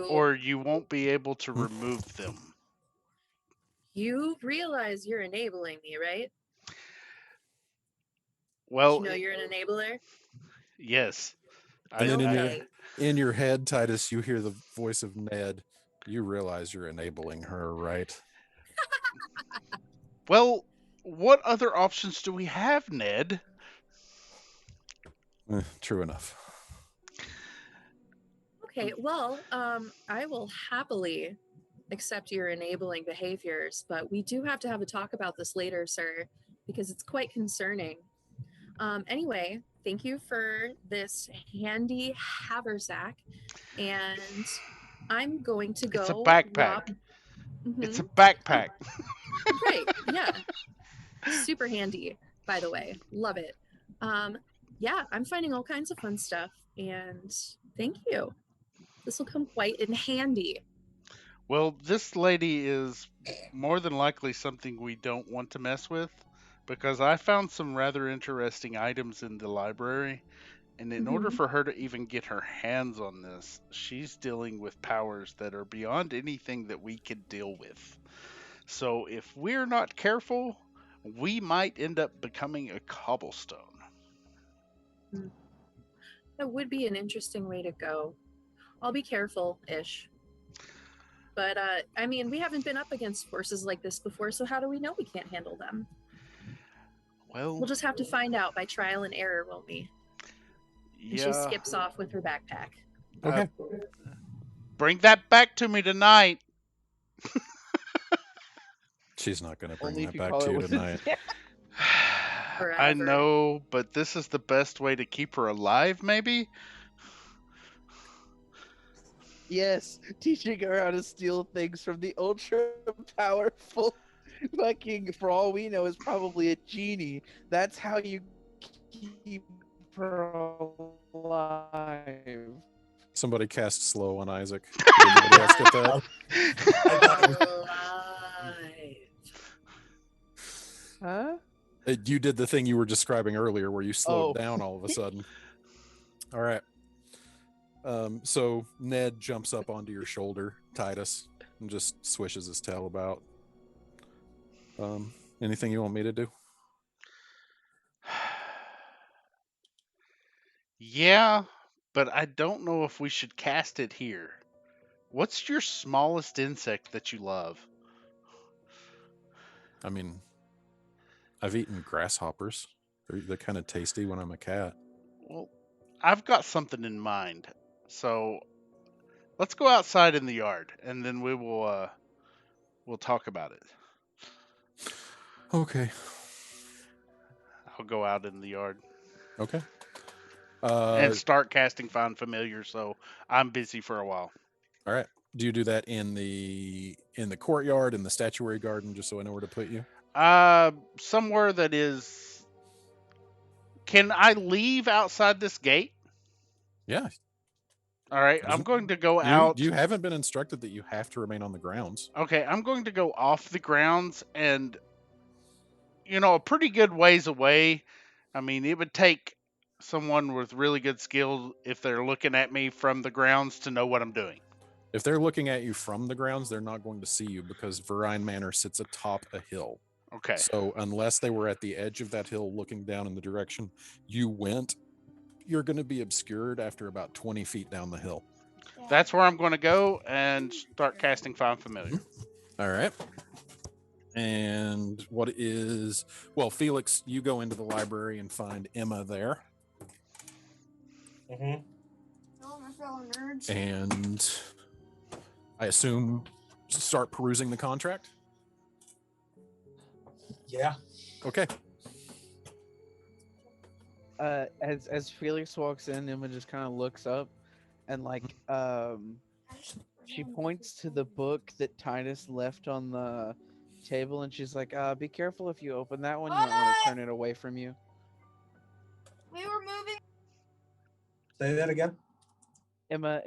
or you won't be able to remove them. You realize you're enabling me, right? Well, You know you're an enabler. yes. And then Okay. in your head, Titus, you hear the voice of Ned. You realize you're enabling her, right? Well, what other options do we have, Ned? True enough. Okay, well, I will happily accept your enabling behaviors, but we do have to have a talk about this later, sir, because it's quite concerning. Anyway, thank you for this handy haversack, and I'm going to go. It's a backpack. Mhm. It's a backpack. Right, yeah. Super handy, by the way. Love it. Yeah, I'm finding all kinds of fun stuff, and thank you. This will come quite in handy. Well, this lady is more than likely something we don't want to mess with because I found some rather interesting items in the library. And in order Mhm. for her to even get her hands on this, she's dealing with powers that are beyond anything that we could deal with. So if we're not careful, we might end up becoming a cobblestone. That would be an interesting way to go. I'll be careful ish. But I mean, we haven't been up against forces like this before, so how do we know we can't handle them? Well, We'll just have to find out by trial and error, won't we? And she yeah. skips off with her backpack. Okay. Bring that back to me tonight. She's not going to bring Only if that you back call to it you with tonight. I Forever. know, but this is the best way to keep her alive, maybe? Yes, teaching her how to steal things from the ultra powerful fucking, for all we know, is probably a genie. That's how you keep her alive. Somebody cast slow on Isaac. Did anybody else get that? I thought it was Alive. Huh? You did the thing you were describing earlier where you slowed Oh. down all of a sudden. All right. So Ned jumps up onto your shoulder, Titus, and just swishes his tail about. Anything you want me to do? Yeah, but I don't know if we should cast it here. What's your smallest insect that you love? I mean, I've eaten grasshoppers. They're kind of tasty when I'm a cat. Well, I've got something in mind. So let's go outside in the yard, and then we'll talk about it. Okay. I'll go out in the yard Okay. and start casting Find Familiar. So I'm busy for a while. All right. Do you do that in the courtyard, in the statuary garden, just so I know where to put you? Somewhere that is. Can I leave outside this gate? Yeah. All right, I'm going to go out. You haven't been instructed that you have to remain on the grounds. Okay, I'm going to go off the grounds and, a pretty good ways away. I mean, it would take someone with really good skill if they're looking at me from the grounds to know what I'm doing. If they're looking at you from the grounds, they're not going to see you because Verine Manor sits atop a hill. Okay. So unless they were at the edge of that hill looking down in the direction you went, you're going to be obscured after about 20 feet down the hill. That's where I'm going to go and start casting Find Familiar. All right. And Felix, you go into the library and find Emma there. Mm-hmm. Oh, my fellow nerds. And I assume start perusing the contract? Yeah. Okay. As Felix walks in, Emma just kind of looks up and she points to the book that Titus left on the table, and she's like, be careful if you open that one, you might want to turn it away from you. We were moving. Say that again. Emma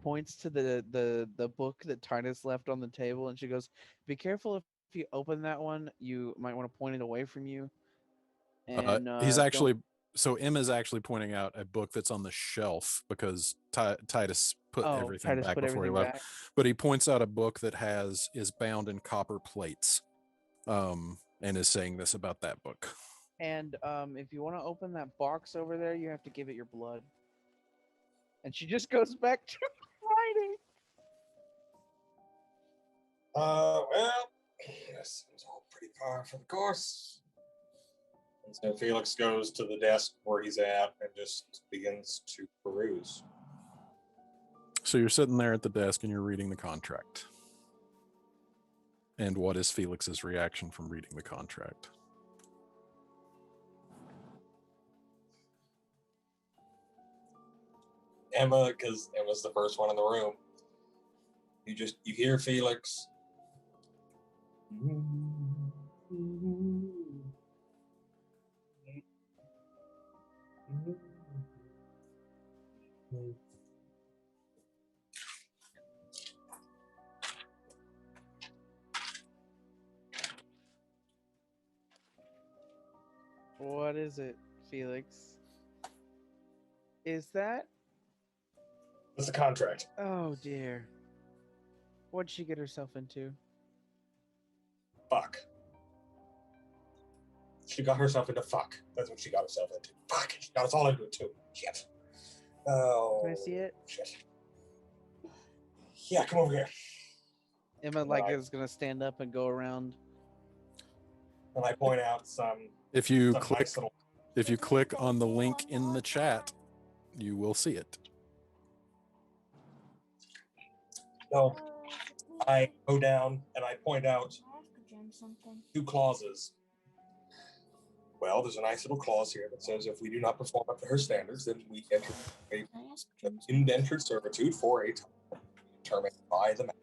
points to the book that Titus left on the table, and she goes, be careful if you open that one, you might want to point it away from you. And Emma's actually pointing out a book that's on the shelf because Titus put everything back before he left. Back. But he points out a book that is bound in copper plates, and is saying this about that book. And if you want to open that box over there, you have to give it your blood. And she just goes back to writing. Well, this seems all pretty far from the course. And so Felix goes to the desk where he's at and just begins to peruse. So you're sitting there at the desk and you're reading the contract. And what is Felix's reaction from reading the contract? Emma, because Emma's the first one in the room. You hear Felix. What is it, Felix? Is that? It's a contract. Oh dear. What'd she get herself into? Fuck. She got herself into fuck. That's what she got herself into. Fuck. She got us all into it too. Shit. Oh. Can I see it? Shit. Yeah, come over here. Emma is gonna stand up and go around. And I point out some. If you click on the link in the chat, you will see it. So I go down and I point out 2 clauses. Well, there's a nice little clause here that says if we do not perform up to her standards, then we enter an indentured servitude for a time determined by the man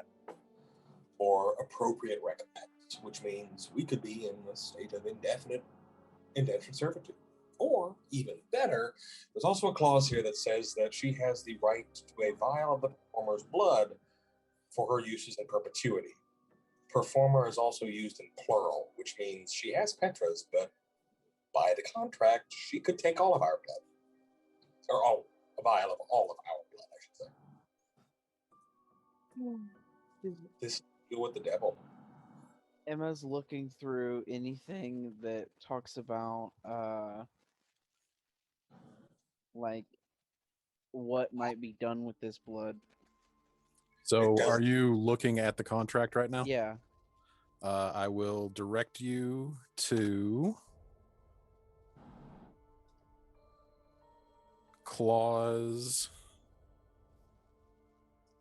for appropriate recompense, which means we could be in a state of indefinite indentured servitude. Or, even better, there's also a clause here that says that she has the right to a vial of the performer's blood for her uses in perpetuity. Performer is also used in plural, which means she has Petras, but by the contract, she could take all of our blood. Or a vial of all of our blood, I should say. This deal with the devil. Emma's looking through anything that talks about what might be done with this blood. So are you looking at the contract right now? Yeah. I will direct you to clause.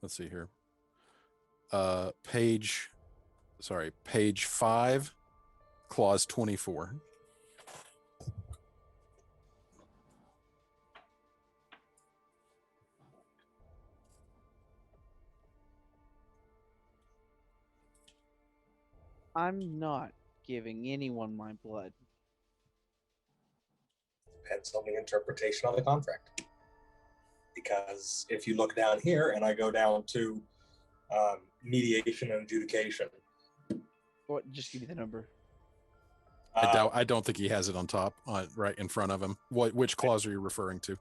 Let's see here. Page 5, clause 24. I'm not giving anyone my blood. Depends on the interpretation of the contract. Because if you look down here and I go down to mediation and adjudication. What? Just give me the number. I don't think he has it on top, right in front of him. Which clause are you referring to?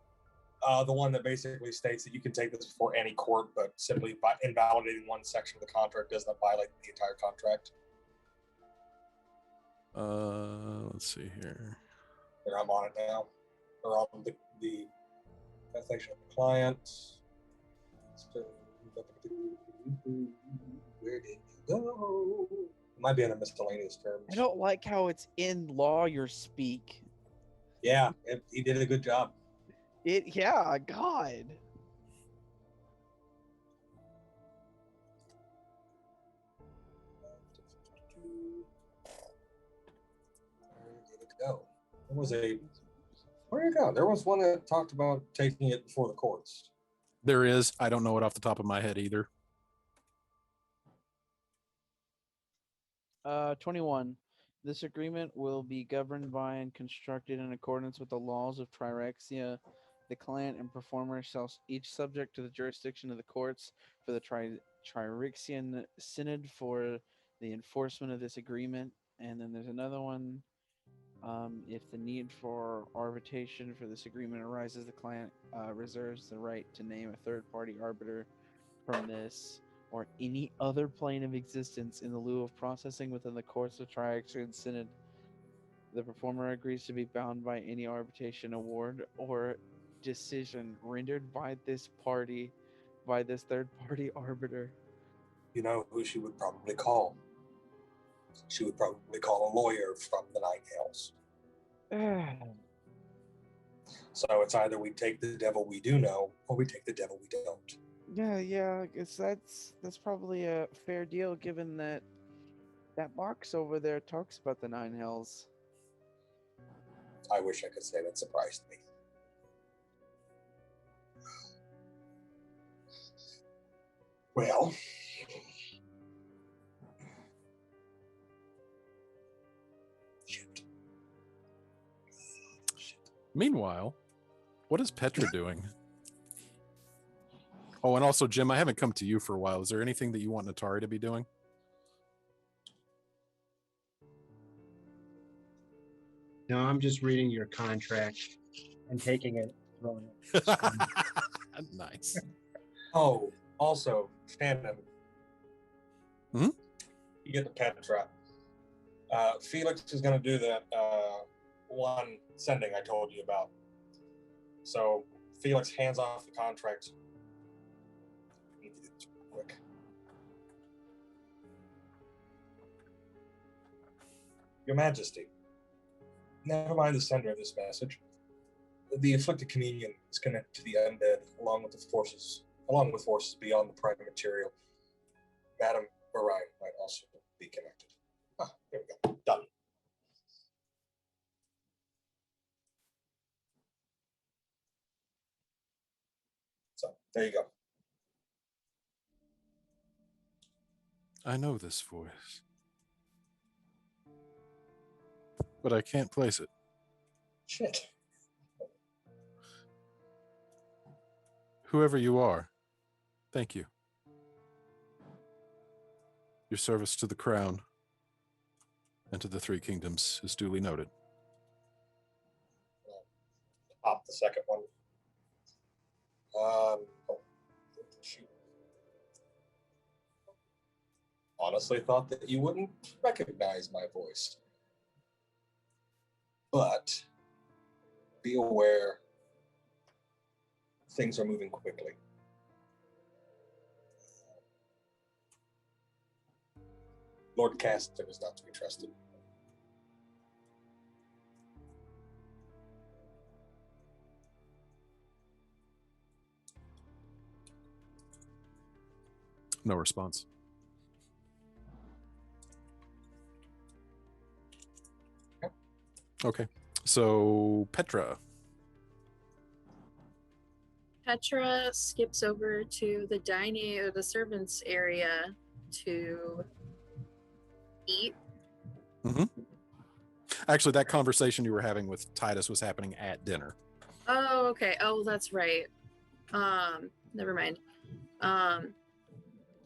The one that basically states that you can take this before any court, but simply by invalidating one section of the contract does not violate the entire contract. Let's see here. Here, I'm on it now. Or on the translation of the client. Where did you go? It might be in a miscellaneous terms. I don't like how it's in lawyer speak. Yeah, he did a good job. Yeah, God. Where did it go? Where did it go? There was one that talked about taking it before the courts. There is. I don't know it off the top of my head either. 21. This agreement will be governed by and constructed in accordance with the laws of Trirexia. The client and performer shall each subject to the jurisdiction of the courts for the Trirexian Synod for the enforcement of this agreement. And then there's another one. If the need for arbitration for this agreement arises, the client reserves the right to name a third-party arbiter from this or any other plane of existence in the lieu of processing within the courts of Triaxian Synod. The performer agrees to be bound by any arbitration award or decision rendered by this third-party arbiter. You know who she would probably call? She would probably call a lawyer from the Nine Hells. So it's either we take the devil we do know, or we take the devil we don't. Yeah, I guess that's probably a fair deal, given that that box over there talks about the Nine Hells. I wish I could say that surprised me. Well, shit. Meanwhile, what is Petra doing? Oh, and also, Jim, I haven't come to you for a while. Is there anything that you want Natari to be doing? No, I'm just reading your contract and taking it, throwing it. Nice. Oh, also, Shannon. Hmm? You get the Petra. Felix is going to do that one sending I told you about. So Felix hands off the contract. Need to do this real quick. Your Majesty, never mind the sender of this message. The afflicted communion is connected to the undead, along with forces beyond the prime material. Madam Orion might also be connected. There we go. Done. So there you go. I know this voice, but I can't place it. Shit. Whoever you are, thank you. Your service to the crown and to the Three Kingdoms is duly noted. Pop the second one. Oh, shoot. Honestly thought that you wouldn't recognize my voice. But be aware things are moving quickly. Lord Caston is not to be trusted. No response. Okay. So, Petra. Petra skips over to the dining or the servants area to eat Actually, that conversation you were having with Titus was happening at dinner. Oh, okay. Oh, that's right. Never mind.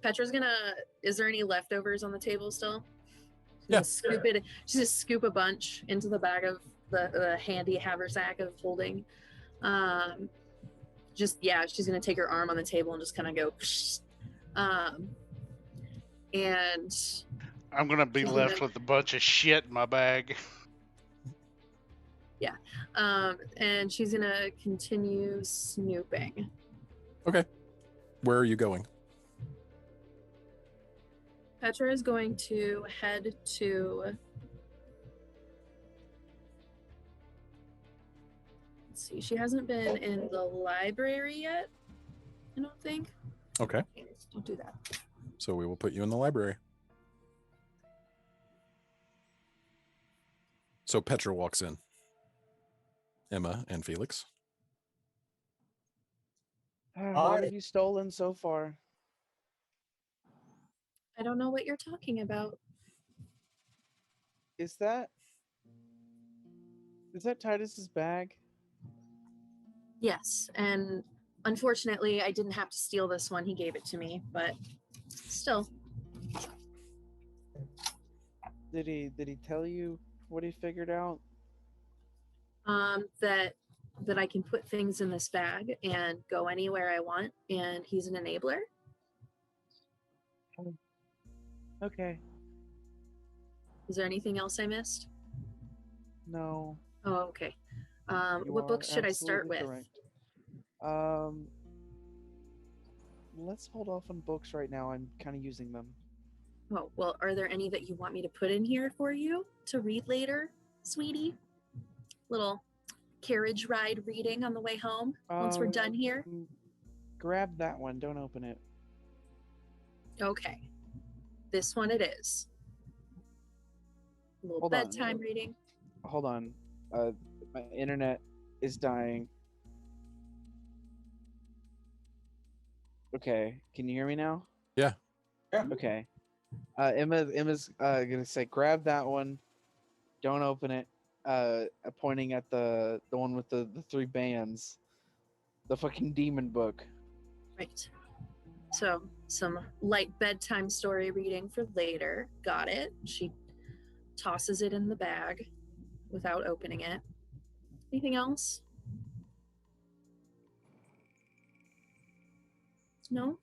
Petra's gonna. Is there any leftovers on the table still? She's Yeah. gonna scoop it. She's gonna scoop a bunch into the bag of the handy haversack of holding. She's gonna take her arm on the table and just kind of go. And I'm gonna be left with a bunch of shit in my bag. and she's gonna continue snooping. Okay. Where are you going? Petra is going to head to. Let's see. She hasn't been in the library yet. I don't think. Okay. Don't do that. So we will put you in the library. So Petra walks in. Emma and Felix. What have you stolen so far? I don't know what you're talking about. Is that Titus's bag? Yes, and unfortunately, I didn't have to steal this one. He gave it to me, but still. Did he tell you what he figured out? That I can put things in this bag and go anywhere I want, and he's an enabler. Okay. Is there anything else I missed? No. Oh, okay. You What are books should I start with? absolutely correct. Let's hold off on books right now. I'm kind of using them. Oh, well, are there any that you want me to put in here for you to read later, sweetie? Little carriage ride reading on the way home once we're done here? Grab that one. Don't open it. Okay. This one it is. A little Hold on. bedtime reading. Hold on. My internet is dying. Okay. Can you hear me now? Yeah. Okay. Emma's gonna say, grab that one. Don't open it. Pointing at the one with the three bands. The fucking demon book. Right. So, some light bedtime story reading for later. Got it. She tosses it in the bag without opening it. Anything else? No?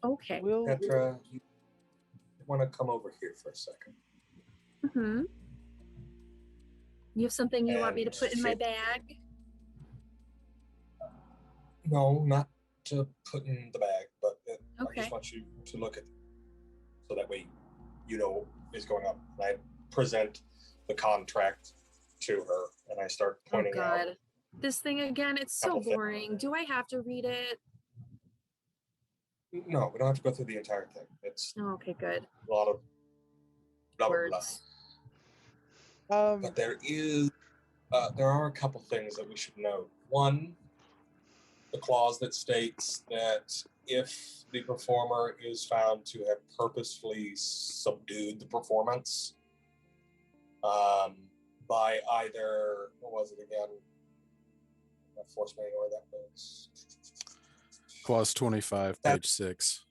Okay. Petra, you want to come over here for a second? Mm-hmm. You have something you want me to put in my And- bag? No, not to put in the bag, but I Okay. just want you to look at it so that way you know what is going on. And I present the contract to her and I start Oh, pointing out. God. This thing again, it's so Couple things. boring. Do I have to read it? No, we don't have to go through the entire thing. It's Oh, okay, good. a lot of blah, blah, Words. blah. But there are a couple things that we should note. One, the clause that states that if the performer is found to have purposefully subdued the performance by either, what was it again? Force me or that was Clause 25, page 6.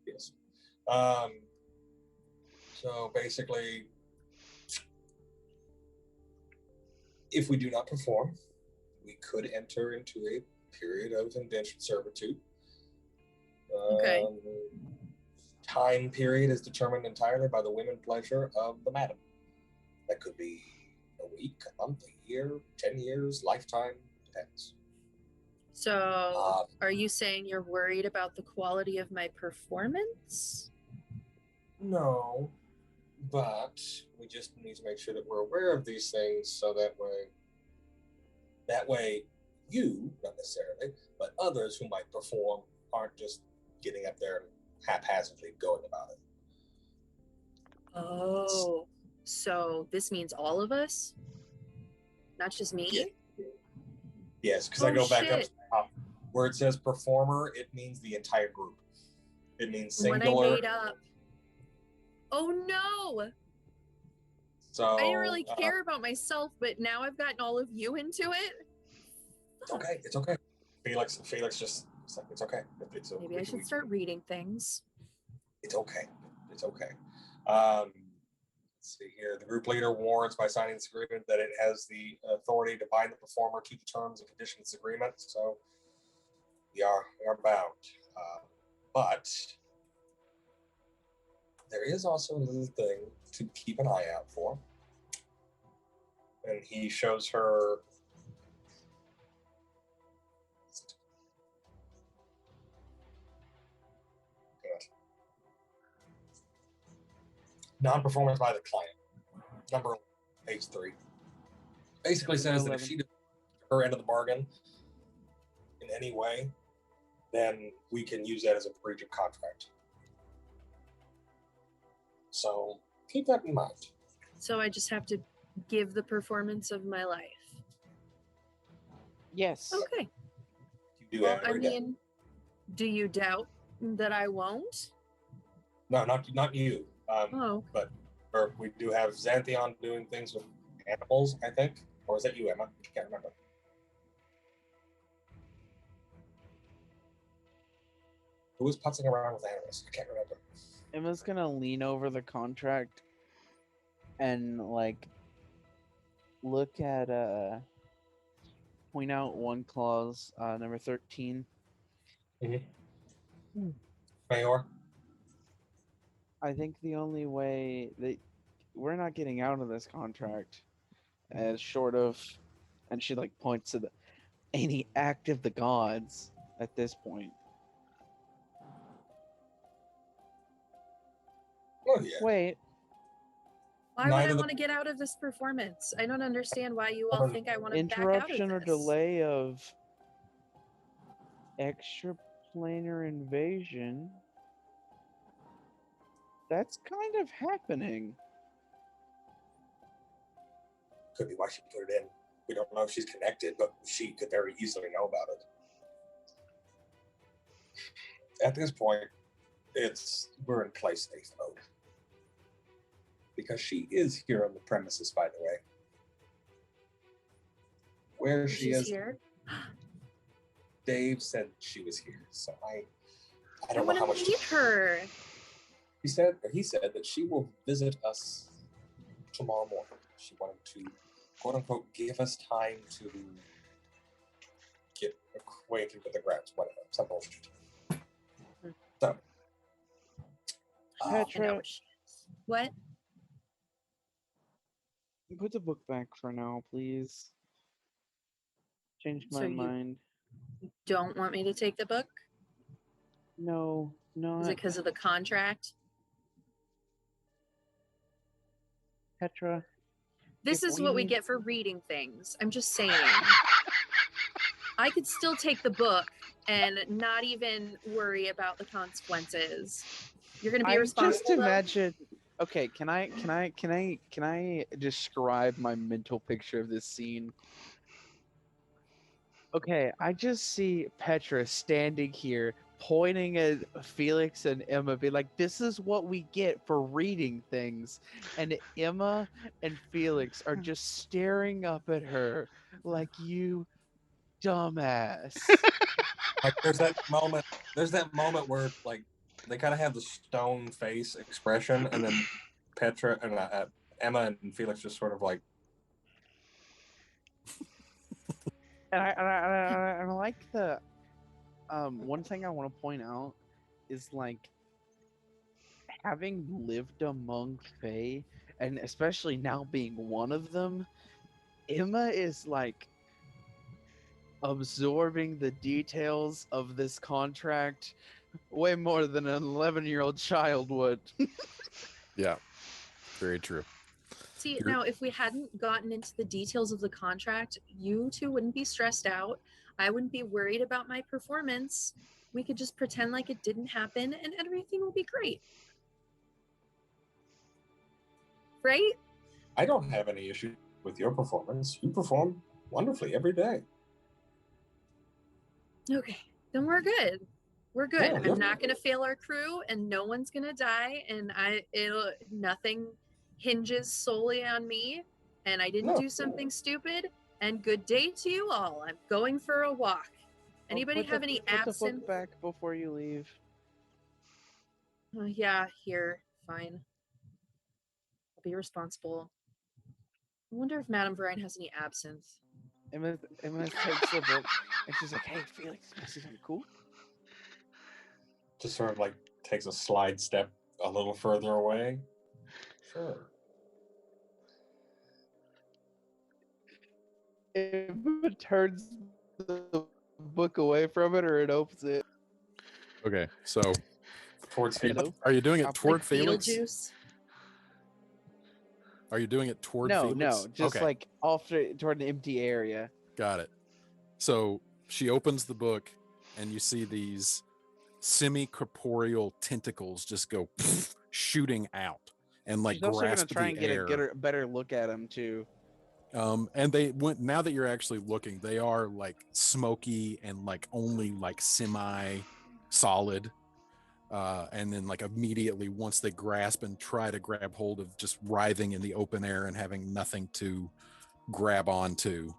Yes. So basically, if we do not perform, we could enter into a period of indentured servitude. Okay. Time period is determined entirely by the whim and pleasure of the madam. That could be a week, a month, a year, 10 years, lifetime, depends. So, are you saying you're worried about the quality of my performance? No, but we just need to make sure that we're aware of these things so that way you, not necessarily, but others who might perform aren't just getting up there and haphazardly going about it. Oh, so this means all of us? Not just me? Yeah. Yes, because I go back up to the top. Where it says performer, it means the entire group. It means singular. When I made up Oh no! So I didn't really care about myself, but now I've gotten all of you into it. It's okay. It's okay. Felix just it's okay. Maybe I should start reading things. It's okay. It's okay. Let's see here. The group leader warns by signing this agreement that it has the authority to bind the performer to the terms and conditions of the agreement. So we are bound. But there is also a little thing to keep an eye out for. And he shows her non-performance by the client. Number page 3. Basically says that if she does her end of the bargain in any way, then we can use that as a breach of contract. So keep that in mind. So I just have to give the performance of my life. Yes. Okay. You do Well, I every day. mean, do you doubt that I won't? No, not you. Oh. But we do have Xantheon doing things with animals, I think. Or is that you, Emma? I can't remember. Who was putzing around with animals? I can't remember. Emma's gonna lean over the contract and like look at point out one clause, number 13. Mayor? I think the only way that we're not getting out of this contract as short of, and she like points to any act of the gods at this point. Oh yeah. Wait. Why would I want to get out of this performance? I don't understand why you all think I want to back out of Interruption or this. delay of extraplanar invasion. That's kind of happening. Could be why she put it in. We don't know if she's connected, but she could very easily know about it. At this point, we're in play safe mode. Because she is here on the premises, by the way. Where she is here? Dave said she was here, so I don't know how much meet her. He said that she will visit us tomorrow morning. She wanted to, quote unquote, give us time to get acquainted with the grounds, whatever, some bullshit. So, Petra, what? Put the book back for now, please. Change my mind. Don't want me to take the book? No, not. Is it because of the contract? Petra. This is what we get for reading things. I'm just saying. I could still take the book and not even worry about the consequences. You're going to be responsible. Just imagine. Okay, can I describe my mental picture of this scene? Okay, I just see Petra standing here pointing at Felix and Emma, be like, this is what we get for reading things. And Emma and Felix are just staring up at her like, you dumbass. like there's that moment where like they kind of have the stone face expression, and then Petra and Emma and Felix just sort of like. And I like the one thing I want to point out is like having lived among Fae, and especially now being one of them, Emma is like absorbing the details of this contract way more than an 11-year-old child would. Yeah, very true. See, now, if we hadn't gotten into the details of the contract, you two wouldn't be stressed out. I wouldn't be worried about my performance. We could just pretend like it didn't happen and everything will be great. Right? I don't have any issue with your performance. You perform wonderfully every day. Okay, then we're good. We're good. Yeah, I'm not gonna fail our crew, and no one's gonna die. And nothing hinges solely on me. And I didn't No. do something stupid. And good day to you all. I'm going for a walk. Anybody have any Put the absinthe? book back before you leave. Yeah, here. Fine. I'll be responsible. I wonder if Madame Verine has any absinthe. Emma takes the book and she's like, "Hey, Felix, you see something cool?" Just sort of like takes a slide step a little further away. Sure. Emma turns the book away from it, or it opens it. Okay, so Towards Hello? Felix. are you doing it Like toward Felix? Beetlejuice. Are you doing it toward No, Felix? no, just okay. like off toward an empty area. Got it. So she opens the book, and you see these semi-corporeal tentacles just go shooting out and like She's also gonna grasp try the and get air. a better look at him too. And they went. Now that you're actually looking, they are like smoky and like only like semi-solid. And then like immediately once they grasp and try to grab hold of, just writhing in the open air and having nothing to grab onto,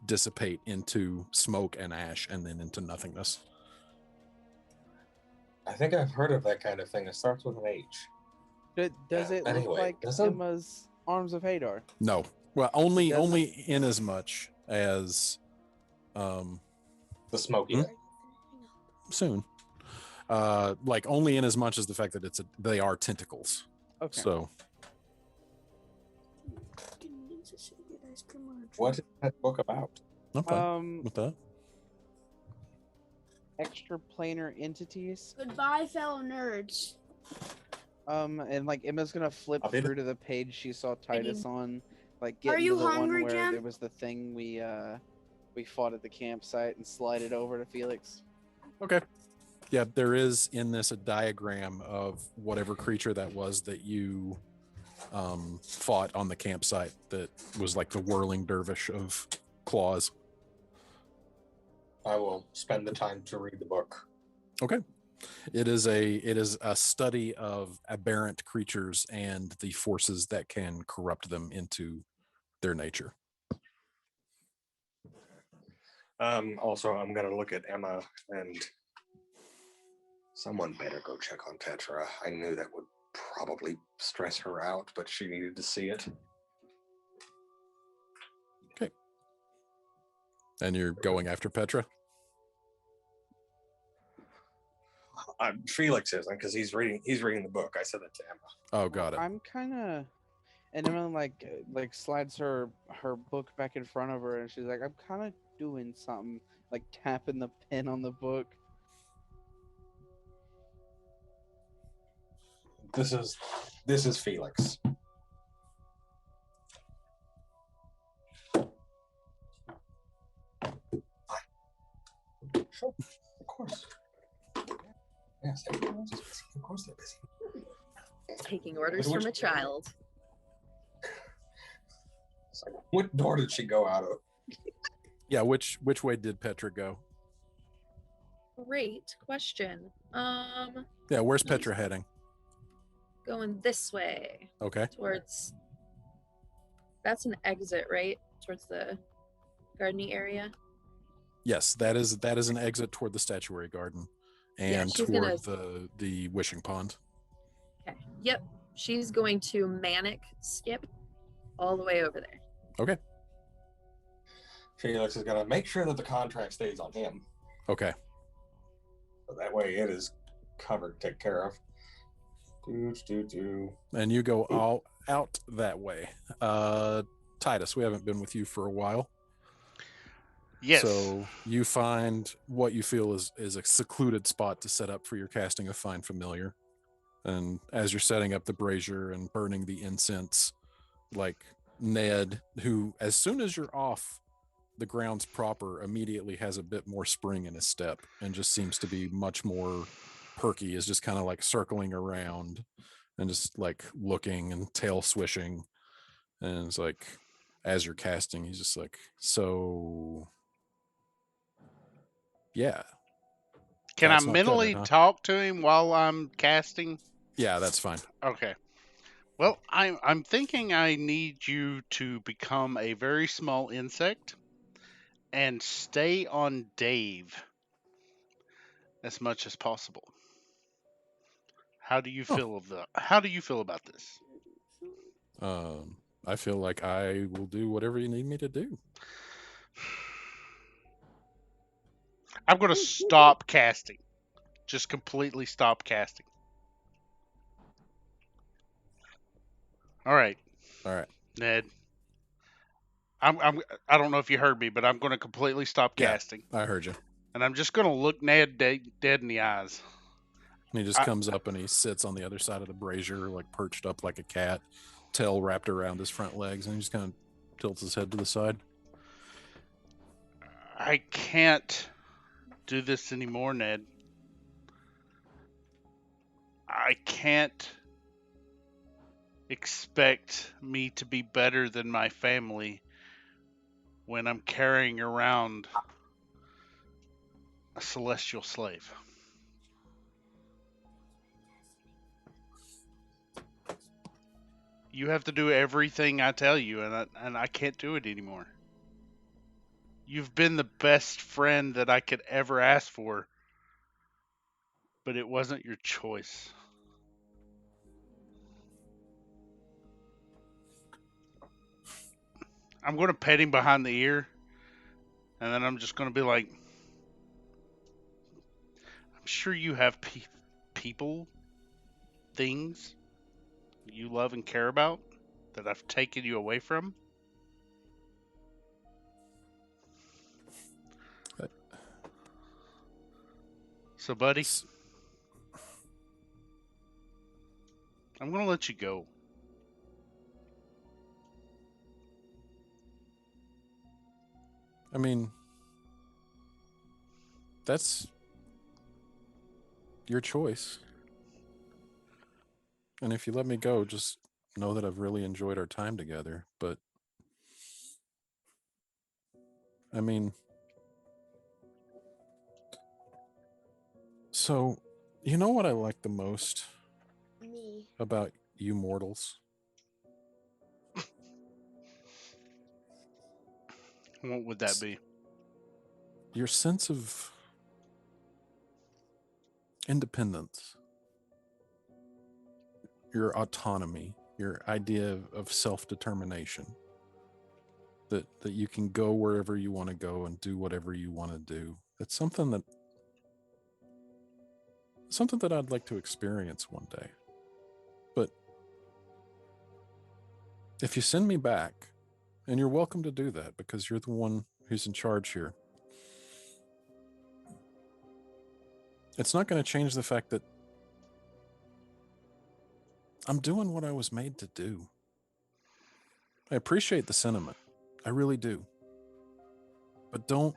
dissipate into smoke and ash and then into nothingness. I think I've heard of that kind of thing. It starts with an H. Does it look Anyway, like doesn't- Emma's Arms of Hadar? No. Well, only doesn't? in as much as The smoky. Hmm? soon. Like only in as much as the fact that they are tentacles. Okay. So What is that book about? okay. With that. Extraplanar entities. Goodbye, fellow nerds. And like Emma's gonna flip I'll be through to the page she saw Titus on, like Are get you into the hungry, one where Jim? there was the thing we fought at the campsite, and slide it over to Felix. Okay. Yeah, there is in this a diagram of whatever creature that was that you fought on the campsite that was like the whirling dervish of claws. I will spend the time to read the book. Okay. It is a study of aberrant creatures and the forces that can corrupt them into their nature. Also, I'm gonna look at Emma, and someone better go check on Petra. I knew that would probably stress her out, but she needed to see it. Okay. And you're going after Petra? Felix isn't, because he's reading the book. I said that to Emma. Oh, got it. I'm kind of, and Emma like slides her book back in front of her, and she's like, "I'm kind of doing something," like tapping the pen on the book. This is Felix. Sure, of course. Yes, everyone else is busy. Of course they're busy. Taking orders from a child. It's like, what door did she go out of? Yeah, which way did Petra go? Great question. Yeah, where's Petra heading? Going this way Okay. towards. That's an exit, right? Towards the gardeny area. Yes, that is an exit toward the statuary garden and she's toward the wishing pond. Okay. Yep. She's going to manic skip all the way over there. Okay. Felix is gonna make sure that the contract stays on him. Okay. So that way it is covered, taken care of. And you go all out that way. Titus, we haven't been with you for a while. Yes. So you find what you feel is a secluded spot to set up for your casting of Find Familiar. And as you're setting up the brazier and burning the incense, like Ned, who as soon as you're off the grounds proper, immediately has a bit more spring in his step and just seems to be much more perky, is just kind of like circling around and just like looking and tail swishing. And it's like, as you're casting, he's just like, so yeah. Can I Cat's not cutting mentally it, huh? talk to him while I'm casting? Yeah, that's fine. Okay. Well, I'm thinking I need you to become a very small insect and stay on Dave as much as possible. How do you Oh. feel of that? How do you feel about this? I feel like I will do whatever you need me to do. I'm going to stop casting. Just completely stop casting. All right, All right. Ned. I don't know if you heard me, but I'm going to completely stop Yeah, casting, I heard you. and I'm just going to look Ned dead in the eyes. And he just I- comes up and he sits on the other side of the brazier, like perched up like a cat, tail wrapped around his front legs, and he just kind of tilts his head to the side. I can't do this anymore, Ned. I can't expect me to be better than my family when I'm carrying around a celestial slave. You have to do everything I tell you, and I can't do it anymore. You've been the best friend that I could ever ask for, but it wasn't your choice. I'm going to pet him behind the ear, and then I'm just going to be like, I'm sure you have people, things you love and care about that I've taken you away from. So, buddy, I'm going to let you go. I mean, that's your choice. And if you let me go, just know that I've really enjoyed our time together. But, I mean, so, you know what I like the most Me. about you mortals? What would that be? Your sense of independence, your autonomy, your idea of self-determination. That you can go wherever you want to go and do whatever you want to do. It's something that I'd like to experience one day. But if you send me back, and you're welcome to do that because you're the one who's in charge here, it's not going to change the fact that I'm doing what I was made to do. I appreciate the sentiment. I really do. But don't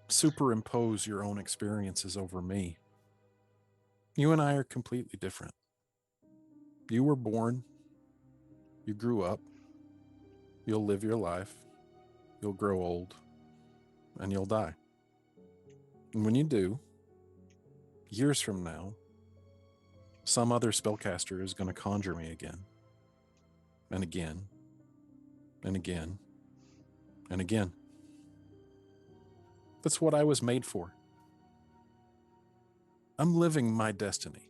superimpose your own experiences over me. You and I are completely different. You were born, you grew up, you'll live your life, you'll grow old, and you'll die. And when you do, years from now, some other spellcaster is going to conjure me again, and again, and again, and again. That's what I was made for. I'm living my destiny.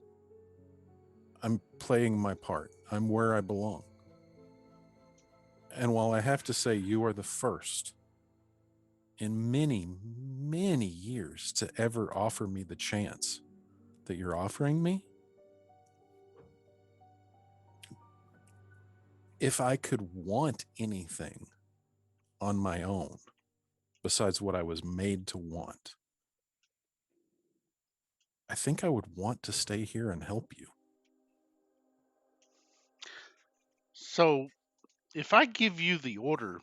I'm playing my part. I'm where I belong. And while I have to say you are the first in many, many years to ever offer me the chance that you're offering me, if I could want anything on my own besides what I was made to want, I think I would want to stay here and help you. So, if I give you the order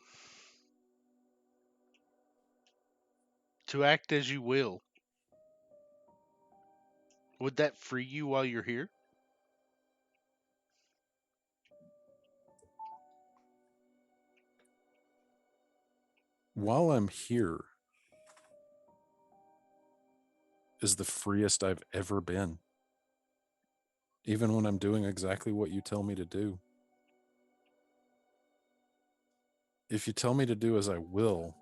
to act as you will, would that free you while you're here? While I'm here, is the freest I've ever been. Even when I'm doing exactly what you tell me to do. If you tell me to do as I will,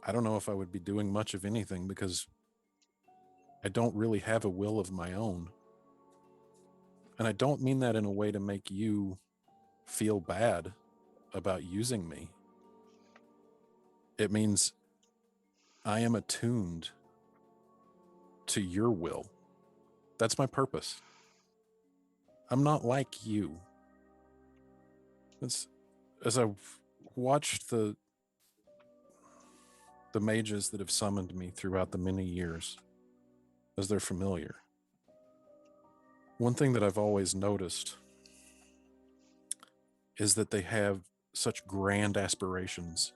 I don't know if I would be doing much of anything because I don't really have a will of my own. And I don't mean that in a way to make you feel bad about using me. It means I am attuned to your will. That's my purpose. I'm not like you. As I've watched the mages that have summoned me throughout the many years, as they're familiar, one thing that I've always noticed is that they have such grand aspirations,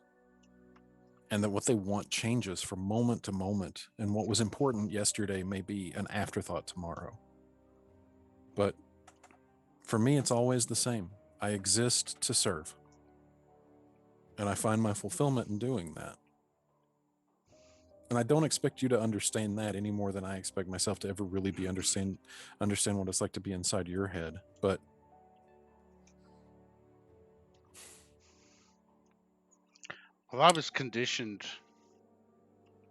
and that what they want changes from moment to moment, and what was important yesterday may be an afterthought tomorrow. But for me, it's always the same. I exist to serve, and I find my fulfillment in doing that. And I don't expect you to understand that any more than I expect myself to ever really be understand what it's like to be inside your head. But Well, I was conditioned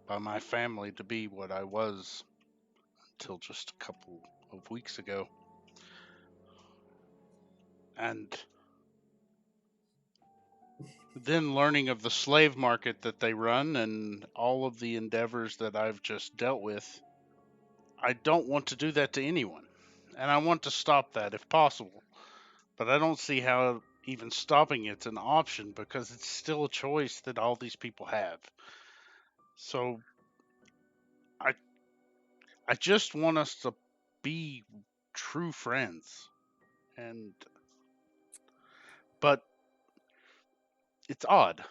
by my family to be what I was until just a couple of weeks ago. And then learning of the slave market that they run and all of the endeavors that I've just dealt with, I don't want to do that to anyone. And I want to stop that if possible. But I don't see how even stopping it's an option because it's still a choice that all these people have. So I I just want us to be true friends. And but it's odd.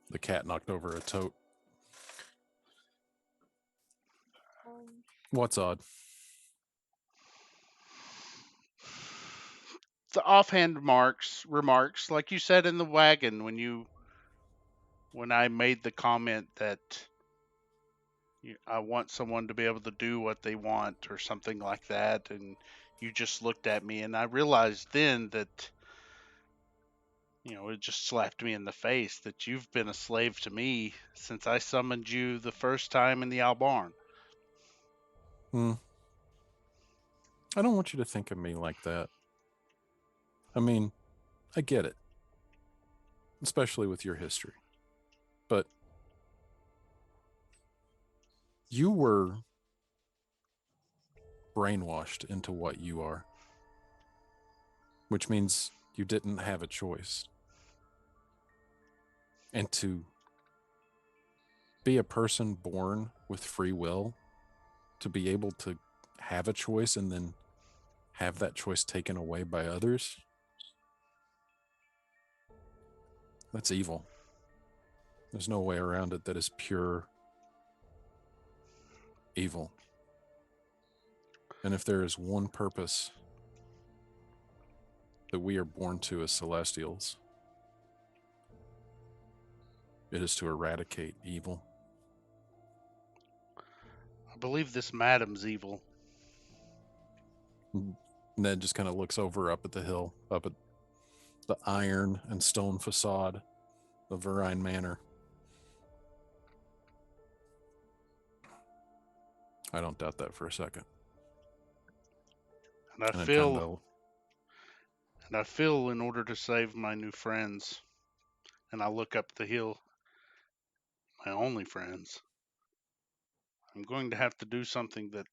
the cat knocked over a tote. What's odd? The offhand remarks like you said in the wagon when I made the comment that I want someone to be able to do what they want or something like that, and you just looked at me, and I realized then that it just slapped me in the face that you've been a slave to me since I summoned you the first time in the Albarn. I don't want you to think of me like that. I mean, I get it, especially with your history. But you were brainwashed into what you are, which means you didn't have a choice. And to be a person born with free will, to be able to have a choice and then have that choice taken away by others, that's evil. There's no way around it. That is pure evil. And if there is one purpose that we are born to as Celestials, it is to eradicate evil. I believe this madam's evil. Ned just kind of looks over up at the hill, up at the iron and stone facade of Verine Manor. I don't doubt that for a second. And I feel in order to save my new friends, and I look up the hill, my only friends, I'm going to have to do something that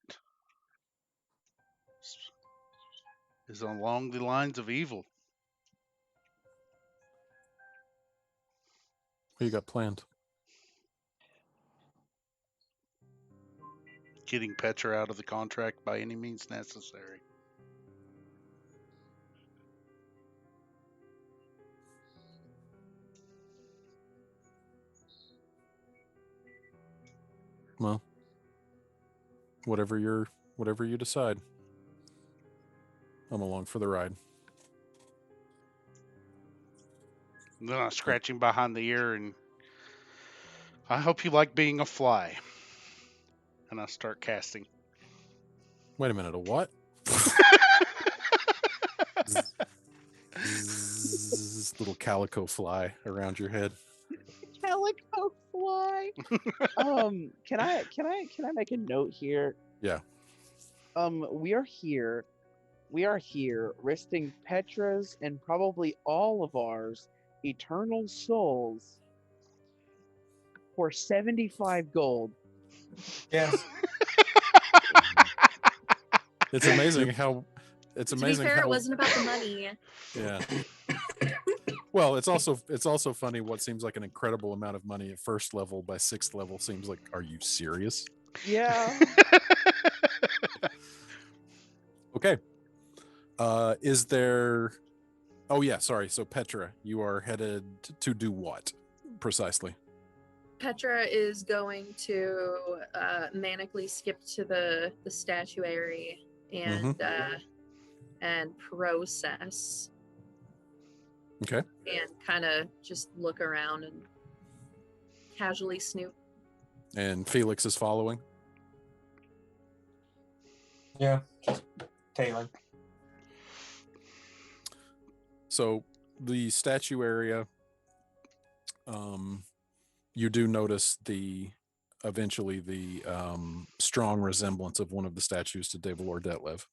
is along the lines of evil. What you got planned? Getting Petra out of the contract by any means necessary. Well, whatever you decide, I'm along for the ride. And then I scratch him behind the ear and I hope you like being a fly. And I start casting. Wait a minute, a what? Zzz, little calico fly around your head. Calico fly. Can I make a note here? Yeah. We are here, risking Petra's and probably all of ours eternal souls for 75 gold. Yes. It's amazing how. It's To be amazing fair, how. it wasn't about the money. Yeah. Well, it's also funny what seems like an incredible amount of money at first level by sixth level seems like, are you serious? Yeah. Okay. Is there? Oh yeah, sorry. So Petra, you are headed to do what precisely? Petra is going to manically skip to the statuary and process. Okay. And kind of just look around and casually snoop. And Felix is following. Yeah. Just tailing. So the statue area, you do notice eventually the strong resemblance of one of the statues to Devalor Detlev.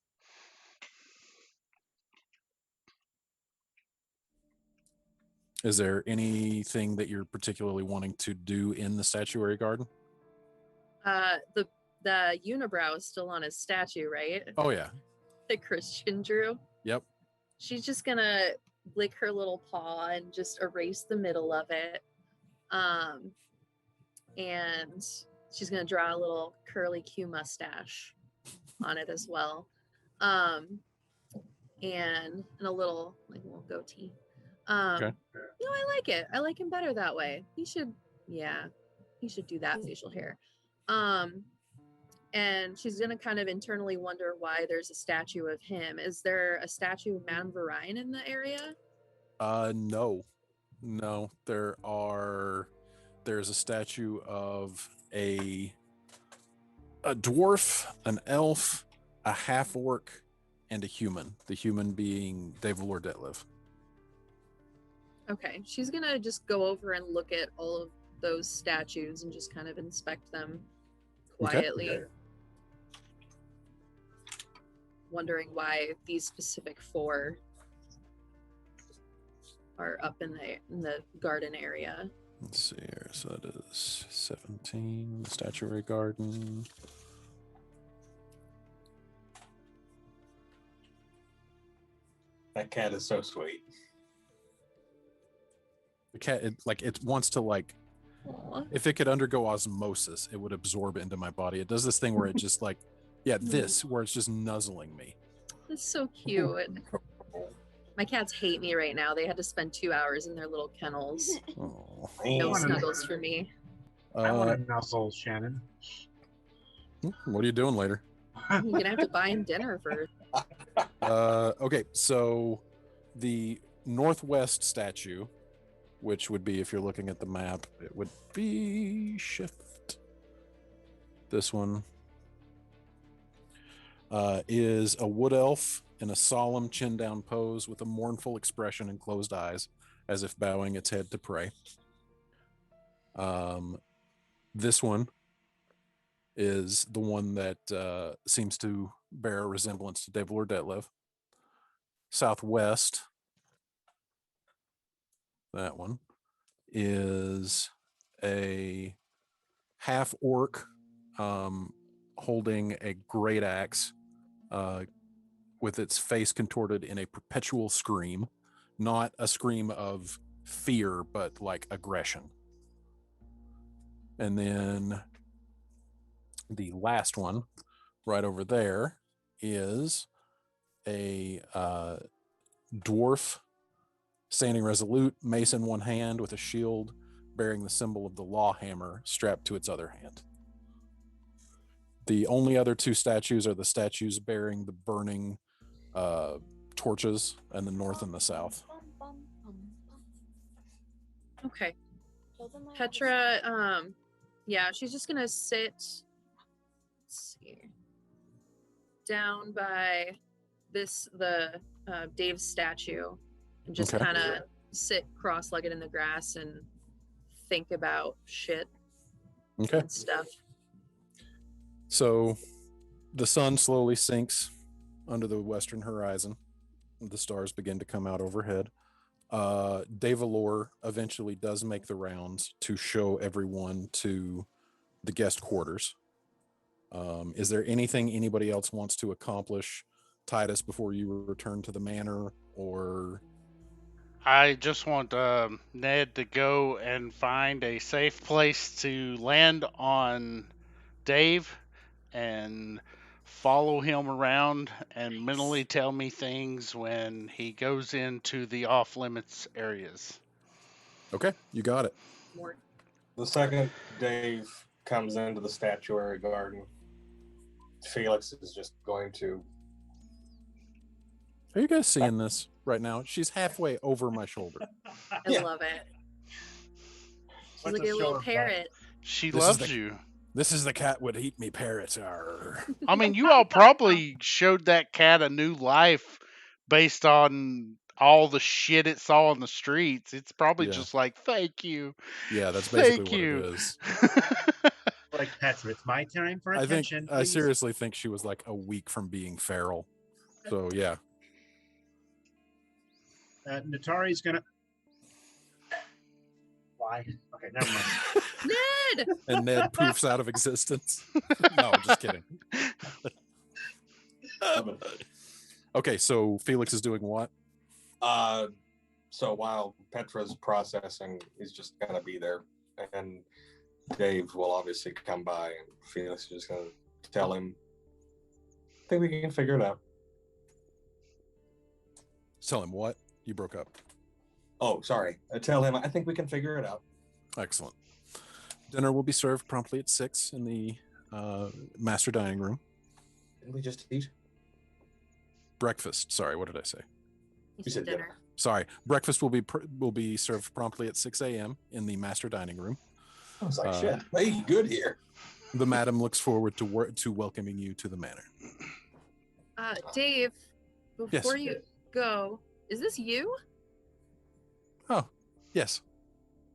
Is there anything that you're particularly wanting to do in the statuary garden? The unibrow is still on his statue, right? Oh yeah. That Christian drew. Yep. She's just gonna lick her little paw and just erase the middle of it. And she's gonna draw a little curly Q mustache on it as well. And a little goatee. Okay. I like it. I like him better that way. He should do that facial hair. And she's gonna kind of internally wonder why there's a statue of him. Is there a statue of Madame Verine in the area? No. There's a statue of a dwarf, an elf, a half orc, and a human. The human being Devalor Detlev. Okay, she's gonna just go over and look at all of those statues and just kind of inspect them quietly. Okay. Wondering why these specific 4 are up in the garden area. Let's see here. So that is 17, the statuary garden. That cat is so sweet. The cat, it wants to Aww. if it could undergo osmosis, it would absorb into my body. It does this thing where it just where it's just nuzzling me. That's so cute. My cats hate me right now. They had to spend 2 hours in their little kennels. Oh. No snuggles for me. I want to nuzzle Shannon. What are you doing later? I'm gonna have to buy him dinner first. Okay, so the northwest statue, which would be, if you're looking at the map, it would be shift. This one is a wood elf in a solemn chin down pose with a mournful expression and closed eyes, as if bowing its head to pray. This one is the one that seems to bear a resemblance to Devalor Detlev. Southwest, that one, is a half orc holding a great axe with its face contorted in a perpetual scream, not a scream of fear, but like aggression. And then the last one right over there is a dwarf standing resolute, mace in one hand with a shield bearing the symbol of the law hammer strapped to its other hand. The only other 2 statues are the statues bearing the burning torches in the north and the south. Okay. Petra Yeah, she's just gonna sit. Let's see. Down by the Dave's statue, and just Okay. kind of sit cross-legged in the grass and think about shit Okay. and stuff. So the sun slowly sinks under the western horizon. The stars begin to come out overhead. Davalore eventually does make the rounds to show everyone to the guest quarters. Is there anything anybody else wants to accomplish, Titus, before you return to the manor, or? I just want Ned to go and find a safe place to land on Dave and follow him around and mentally tell me things when he goes into the off limits areas. Okay, you got it. More. The second Dave comes into the statuary garden, Felix is just going to. Are you guys seeing this right now? She's halfway over my shoulder. I love it. She's What's like a a show little of parrot. She This is loves the- you. This is the cat would eat me parrots. Arr. I mean, you all probably showed that cat a new life based on all the shit it saw on the streets. It's probably Yeah. just like, thank you. Yeah, that's basically Thank what you. it is. Like Petra, it's my time for I attention. I please. seriously think she was like a week from being feral. So yeah. Natari's gonna. Why? Okay, never mind. Ned! And Ned poofs out of existence. No, just kidding. Okay, so Felix is doing what? So while Petra's processing, he's just gonna be there, and Dave will obviously come by, and Felix is just gonna tell him, "I think we can figure it out." Tell him what? You broke up. Oh, sorry. Tell him, "I think we can figure it out." Excellent. Dinner will be served promptly at 6 in the master dining room. Didn't we just eat? Breakfast. Sorry, what did I say? You said said dinner. dinner. Sorry. Breakfast will be served promptly at 6 a.m. in the master dining room. I was like, shit, hey, good here. The madam looks forward to welcoming you to the manor. Dave, before Yes. you go, is this you? Oh, yes.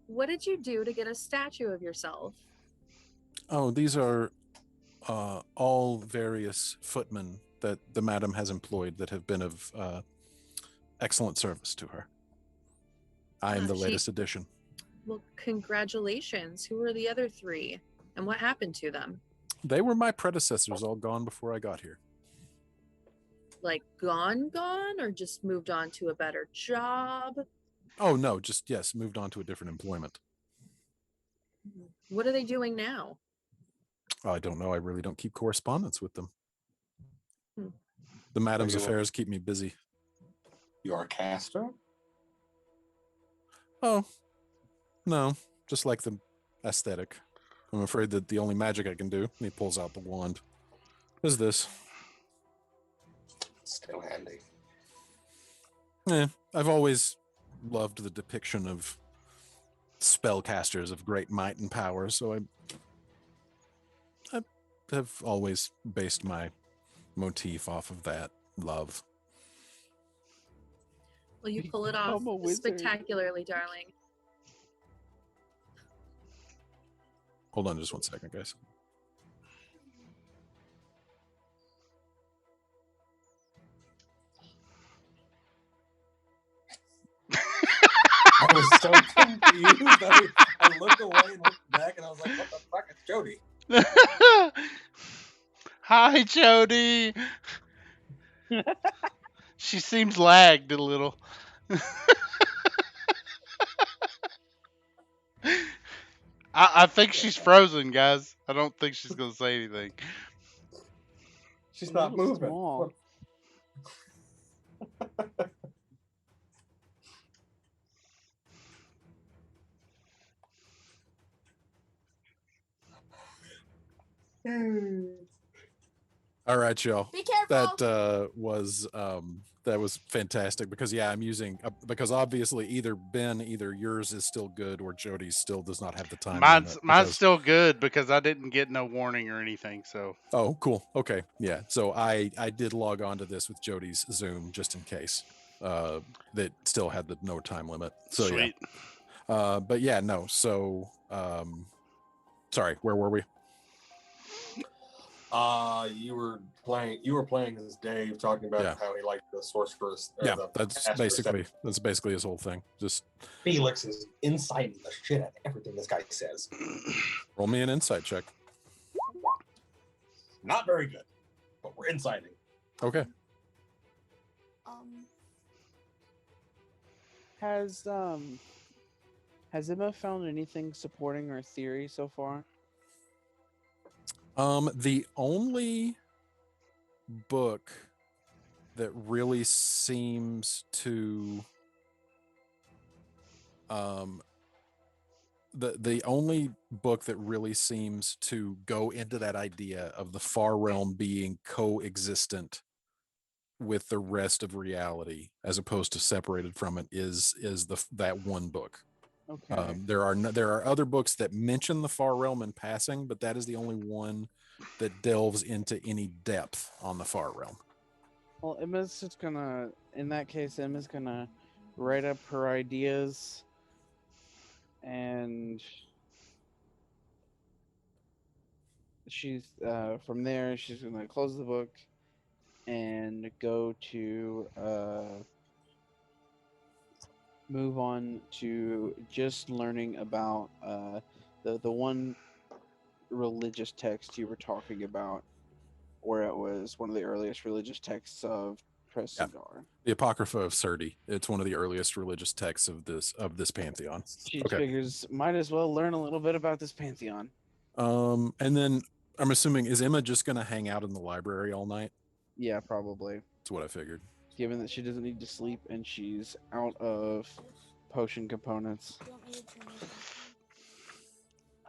What did you do to get a statue of yourself? Oh, these are all various footmen that the madam has employed that have been of excellent service to her. I am the latest addition. Well, congratulations. Who were the other three? And what happened to them? They were my predecessors, all gone before I got here. Like gone, or just moved on to a better job? Oh, no, just, yes, moved on to a different employment. What are they doing now? I don't know. I really don't keep correspondence with them. Hmm. The madam's Are you- affairs keep me busy. You are a caster? Oh, no, just like the aesthetic. I'm afraid that the only magic I can do, and he pulls out the wand, is this. Still handy. I've always loved the depiction of spellcasters of great might and power, so I have always based my motif off of that love. Well, you pull it off I'm a wizard. spectacularly, darling. Hold on just one second, guys. I was so confused. I looked away and looked back, and I was like, what the fuck? It's Jody. Hi, Jody. She seems lagged a little. I think she's frozen, guys. I don't think she's gonna say anything. She's A not little moving. small. All right, y'all. Be careful. That was That was fantastic because I'm using because obviously either yours is still good or Jody's still does not have the time limit. Mine's still good because I didn't get no warning or anything. So Oh, cool. Okay, yeah. So I did log on to this with Jody's Zoom just in case. That still had the no time limit. So sweet. yeah. But yeah, no. So sorry, where were we? You were playing as Dave, talking about how he liked the sorceress. Yeah, that's basically his whole thing. Just Felix is inciting the shit out of everything this guy says. roll me an insight check. Not very good, but we're inciting. Okay. Has Emma found anything supporting her theory so far? The only book that really seems to the only book that really seems to go into that idea of the far realm being coexistent with the rest of reality as opposed to separated from it is that one book. Okay. There are other books that mention the far realm in passing, but that is the only one that delves into any depth on the far realm. Well, Emma's just gonna, in that case, Emma's gonna write up her ideas, and she's from there. She's gonna close the book and go to move on to just learning about the one religious text you were talking about, where it was one of the earliest religious texts of Tresigar. The Apocrypha of Surdi. It's one of the earliest religious texts of this pantheon. She figures might as well learn a little bit about this pantheon. And then I'm assuming, is Emma just going to hang out in the library all night? Yeah, probably. That's what I figured. Given that she doesn't need to sleep and she's out of potion components.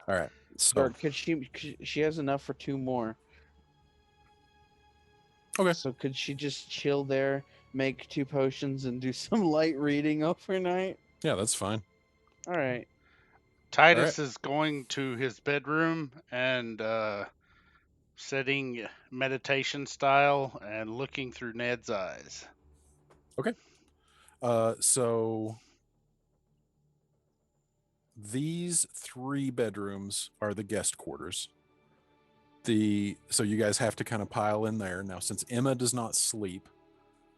All right. So or could she has enough for 2 more. Okay. So could she just chill there, make 2 potions, and do some light reading overnight? Yeah, that's fine. All right. Titus is going to his bedroom and sitting meditation style and looking through Ned's eyes. Okay. So these 3 bedrooms are the guest quarters. So you guys have to kind of pile in there. Now, since Emma does not sleep,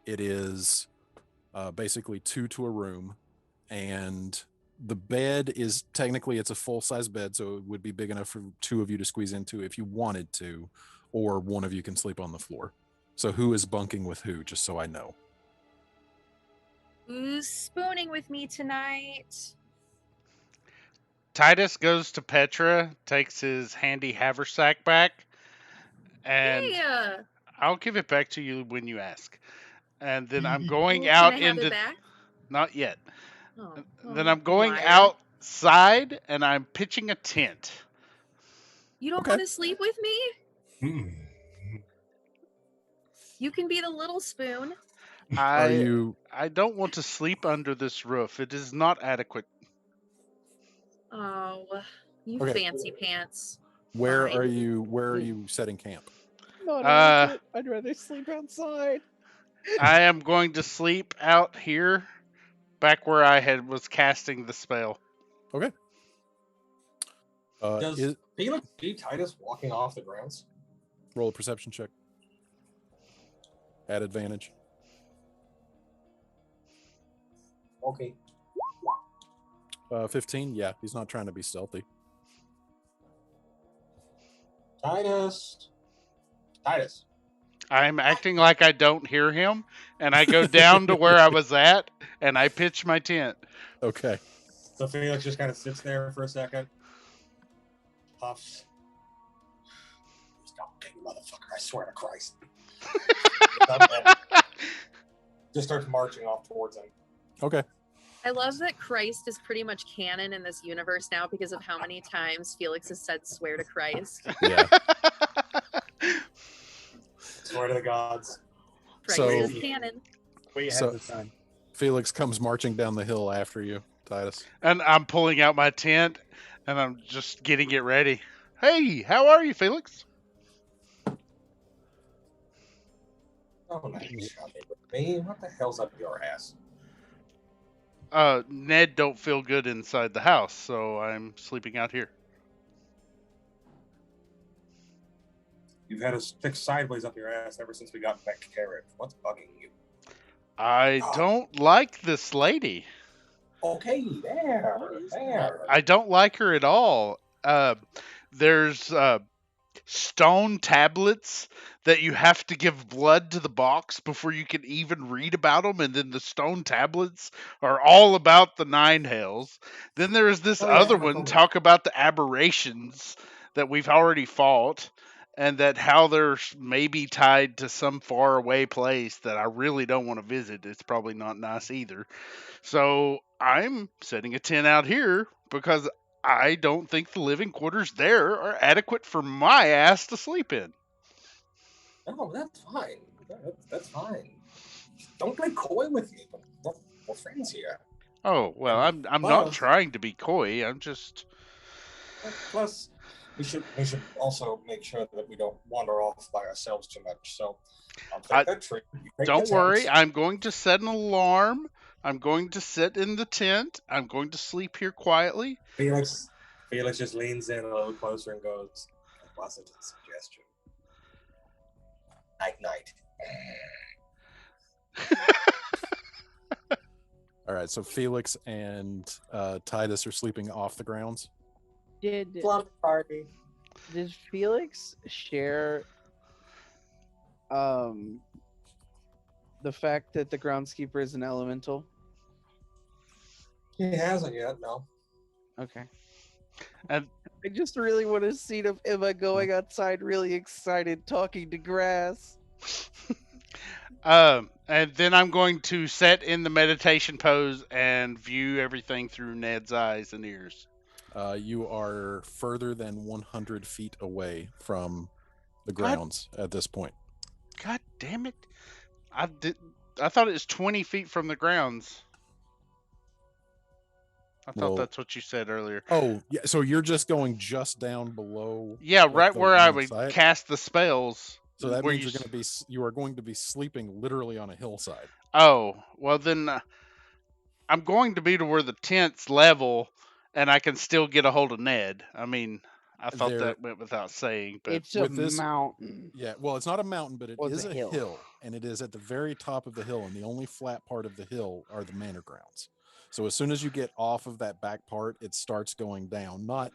it is basically 2 to a room, and the bed is technically it's a full-size bed, so it would be big enough for 2 of you to squeeze into if you wanted to, or one of you can sleep on the floor. So who is bunking with who, just so I know? Who's spooning with me tonight? Titus goes to Petra, takes his handy haversack back, and Yeah. I'll give it back to you when you ask. And then I'm going Can out I have into it back? not yet. Oh, Then I'm going liar. outside and I'm pitching a tent. You don't want to sleep with me? You can be the little spoon. I don't want to sleep under this roof. It is not adequate. Oh, you Okay. fancy pants. Where Fine. are you setting camp? Not adequate. I'd rather sleep outside. I am going to sleep out here, back where I was casting the spell. Okay. Does Felix see Titus walking off the grounds? Roll a perception check. At advantage. Okay. 15. Yeah, he's not trying to be stealthy. Titus. I'm acting like I don't hear him, and I go down to where I was at, and I pitch my tent. Okay. So Felix just kind of sits there for a second. Puffs. Stop, you motherfucker, I swear to Christ. Just starts marching off towards him. Okay. I love that Christ is pretty much canon in this universe now because of how many times Felix has said swear to Christ. Yeah. Swear to the gods. Christ is canon. Way ahead So- of the sun. Felix comes marching down the hill after you, Titus. And I'm pulling out my tent and I'm just getting it ready. Hey, how are you, Felix? Oh, nice shopping with me. What the hell's up your ass? Ned don't feel good inside the house, so I'm sleeping out here. You've had us fixed sideways up your ass ever since we got back to carriage. What's bugging you? I Oh. don't like this lady. Okay, there. I don't like her at all. There's stone tablets that you have to give blood to the box before you can even read about them, and then the stone tablets are all about the nine hells. Then there's this Oh, yeah, other Emma one told me. talk about the aberrations that we've already fought, and that how they're maybe tied to some far away place that I really don't want to visit. It's probably not nice either. So I'm setting a tent out here because I don't think the living quarters there are adequate for my ass to sleep in. No, that's fine. That's fine. Don't play coy with me. We're friends here. Oh well, I'm not Plus- trying to be coy. I'm just Plus, we should also make sure that we don't wander off by ourselves too much. So I'll take that tree. You take don't the worry. tent. I'm going to set an alarm. I'm going to sit in the tent. I'm going to sleep here quietly. Felix just leans in a little closer and goes, "A positive suggestion. Night. All right, so Felix and Titus are sleeping off the grounds. Did Party. Felix share the fact that the groundskeeper is an elemental? He hasn't yet, no. Okay. And I just really want to see of Emma going outside, really excited, talking to grass. And then I'm going to set in the meditation pose and view everything through Ned's eyes and ears. You are further than 100 feet away from the grounds at this point. God damn it! I thought it was 20 feet from the grounds. I thought Well- that's what you said earlier. Oh, yeah. So you're just going just down below. Yeah, like, right the where line I of would sight? cast the spells. So that where means you you're going to be you are going to be sleeping literally on a hillside. Oh, well then I'm going to be to where the tent's level and I can still get a hold of Ned. I mean, I thought There- that went without saying, but It's a with this- mountain. Yeah, well, it's not a mountain, but it Well, it's is a a hill. hill, and it is at the very top of the hill, and the only flat part of the hill are the manor grounds. So as soon as you get off of that back part, it starts going down, not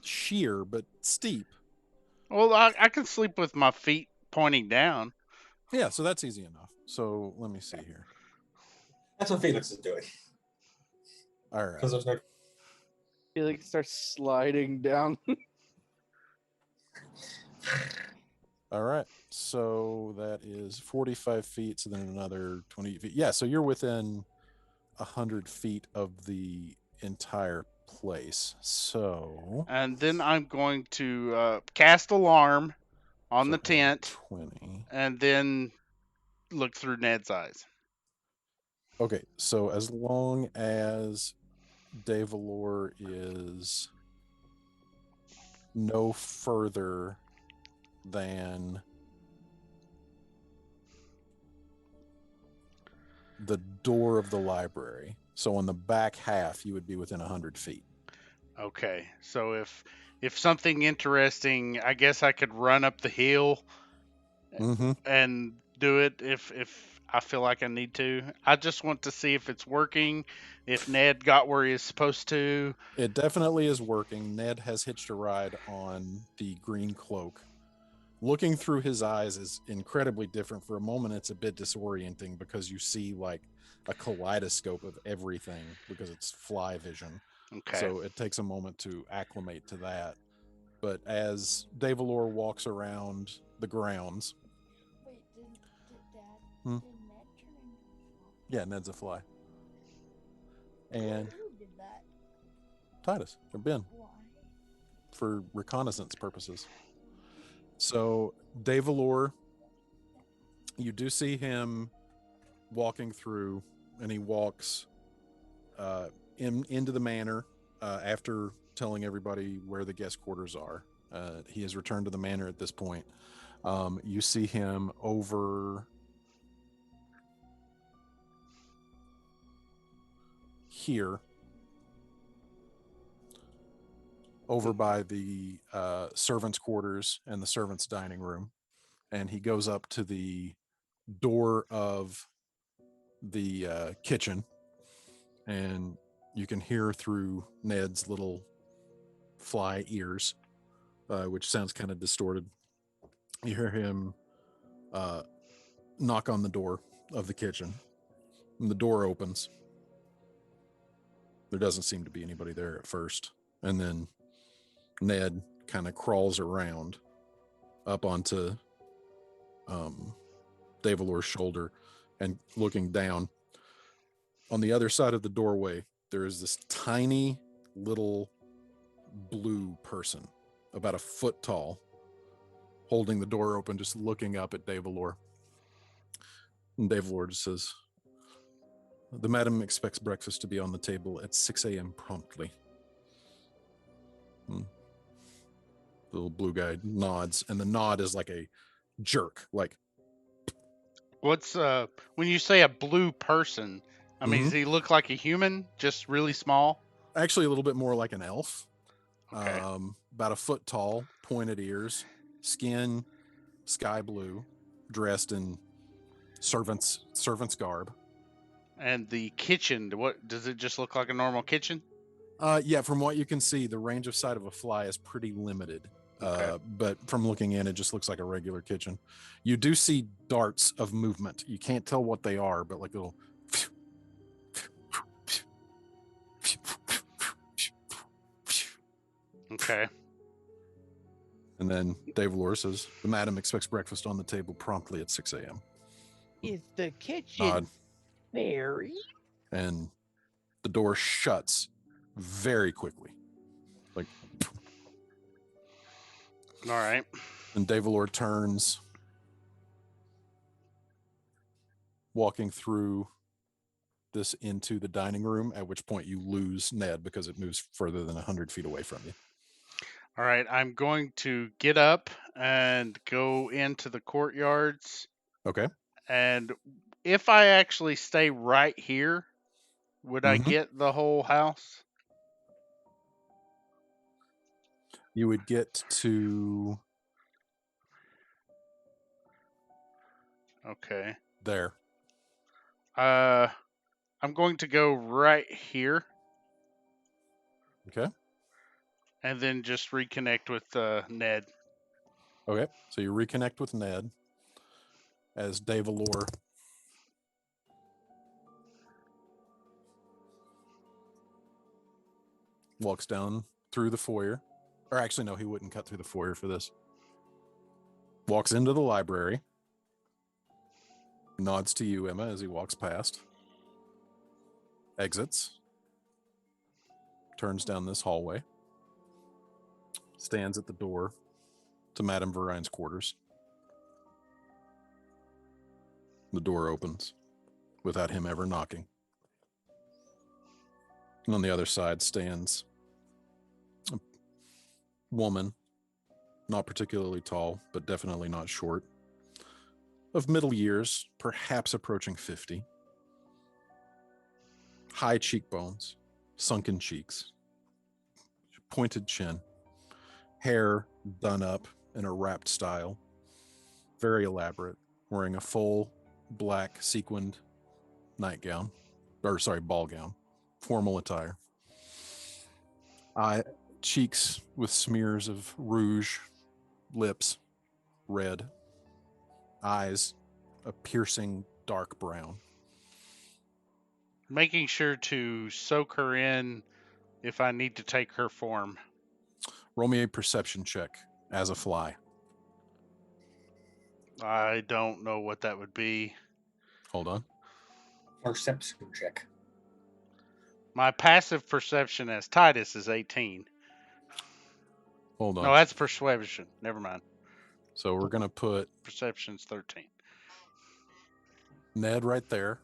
sheer, but steep. well, I can sleep with my feet pointing down. Yeah, so that's easy enough. So let me see here. That's what Felix is doing. All right. Because there's no. Felix starts sliding down. All right. So that is 45 feet. So then another 20 feet. Yeah. So you're within 100 feet of the entire place. So. And then I'm going to cast alarm on so the tent 20. and then look through Ned's eyes. Okay. So as long as Davalor is no further than the door of the library. So on the back half, you would be within 100 feet. Okay, so if something interesting, I guess I could run up the hill Mm-hmm. and do it if I feel like I need to. I just want to see if it's working, if Ned got where he is supposed to. It definitely is working. Ned has hitched a ride on the green cloak. Looking through his eyes is incredibly different. For a moment, it's a bit disorienting because you see like a kaleidoscope of everything because it's fly vision. Okay. So it takes a moment to acclimate to that. But as Davalor walks around the grounds, Wait, did Dad? Hmm? Did Ned turn into yeah, Ned's a fly. And Who did that? Titus or Ben Why? for reconnaissance purposes. So Davalor, you do see him walking through, and he walks into the manor after telling everybody where the guest quarters are. He has returned to the manor at this point. You see him over here, over by the servants' quarters and the servants' dining room, and he goes up to the door of the kitchen, and you can hear through Ned's little fly ears, which sounds kind of distorted. You hear him knock on the door of the kitchen, and the door opens. There doesn't seem to be anybody there at first, and then Ned kind of crawls around up onto Davalor's shoulder, and looking down. On the other side of the doorway, there is this tiny little blue person, about a foot tall, holding the door open, just looking up at Davalor. And Davalor just says, "The madam expects breakfast to be on the table at 6 a.m. promptly." The little blue guy nods, and the nod is like a jerk, like, What's when you say a blue person? I mean, does he look like a human, just really small? actually a little bit more like an elf. Okay. About a foot tall, pointed ears, skin sky blue, dressed in servant's garb. And the kitchen, what does it just look like a normal kitchen? Yeah, from what you can see, the range of sight of a fly is pretty limited. Okay. But from looking in, it just looks like a regular kitchen. You do see darts of movement. You can't tell what they are, but like little. Okay. And then Davalor says, "The madam expects breakfast on the table promptly at 6 a.m. Is the kitchen Nod. very? And the door shuts very quickly. Like, All right. and Davalor turns, walking through this into the dining room, at which point you lose Ned because it moves further than 100 feet away from you. All right. I'm going to get up and go into the courtyards. Okay. And if I actually stay right here, would I Mhm. get the whole house? You would get to Okay. there. I'm going to go right here Okay. and then just reconnect with Ned. Okay. So you reconnect with Ned as Davalor walks down through the foyer. Or actually, no, he wouldn't cut through the foyer for this. Walks into the library. Nods to you, Emma, as he walks past. Exits. Turns down this hallway. Stands at the door to Madame Verine's quarters. The door opens without him ever knocking. And on the other side stands a woman, not particularly tall, but definitely not short, of middle years, perhaps approaching 50. High cheekbones, sunken cheeks, pointed chin, hair done up in a wrapped style, very elaborate, wearing a full black sequined nightgown, ball gown, formal attire. Cheeks with smears of rouge, lips red, eyes a piercing dark brown. Making sure to soak her in if I need to take her form. Roll me a perception check as a fly. I don't know what that would be. Hold on. Perception check. My passive perception as Titus is 18. Hold on. No, that's persuasion. Never mind. So we're going to put Perception's 13. Ned right there,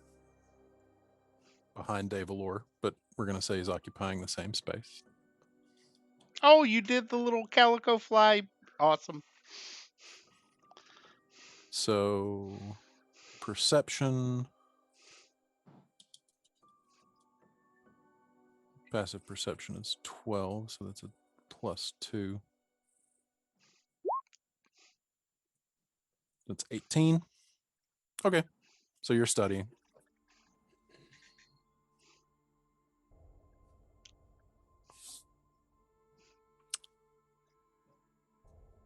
behind Davalor, but we're going to say he's occupying the same space. Oh, you did the little calico fly. Awesome. So, perception. Passive perception is 12, so that's a +2. That's 18. Okay, so you're studying.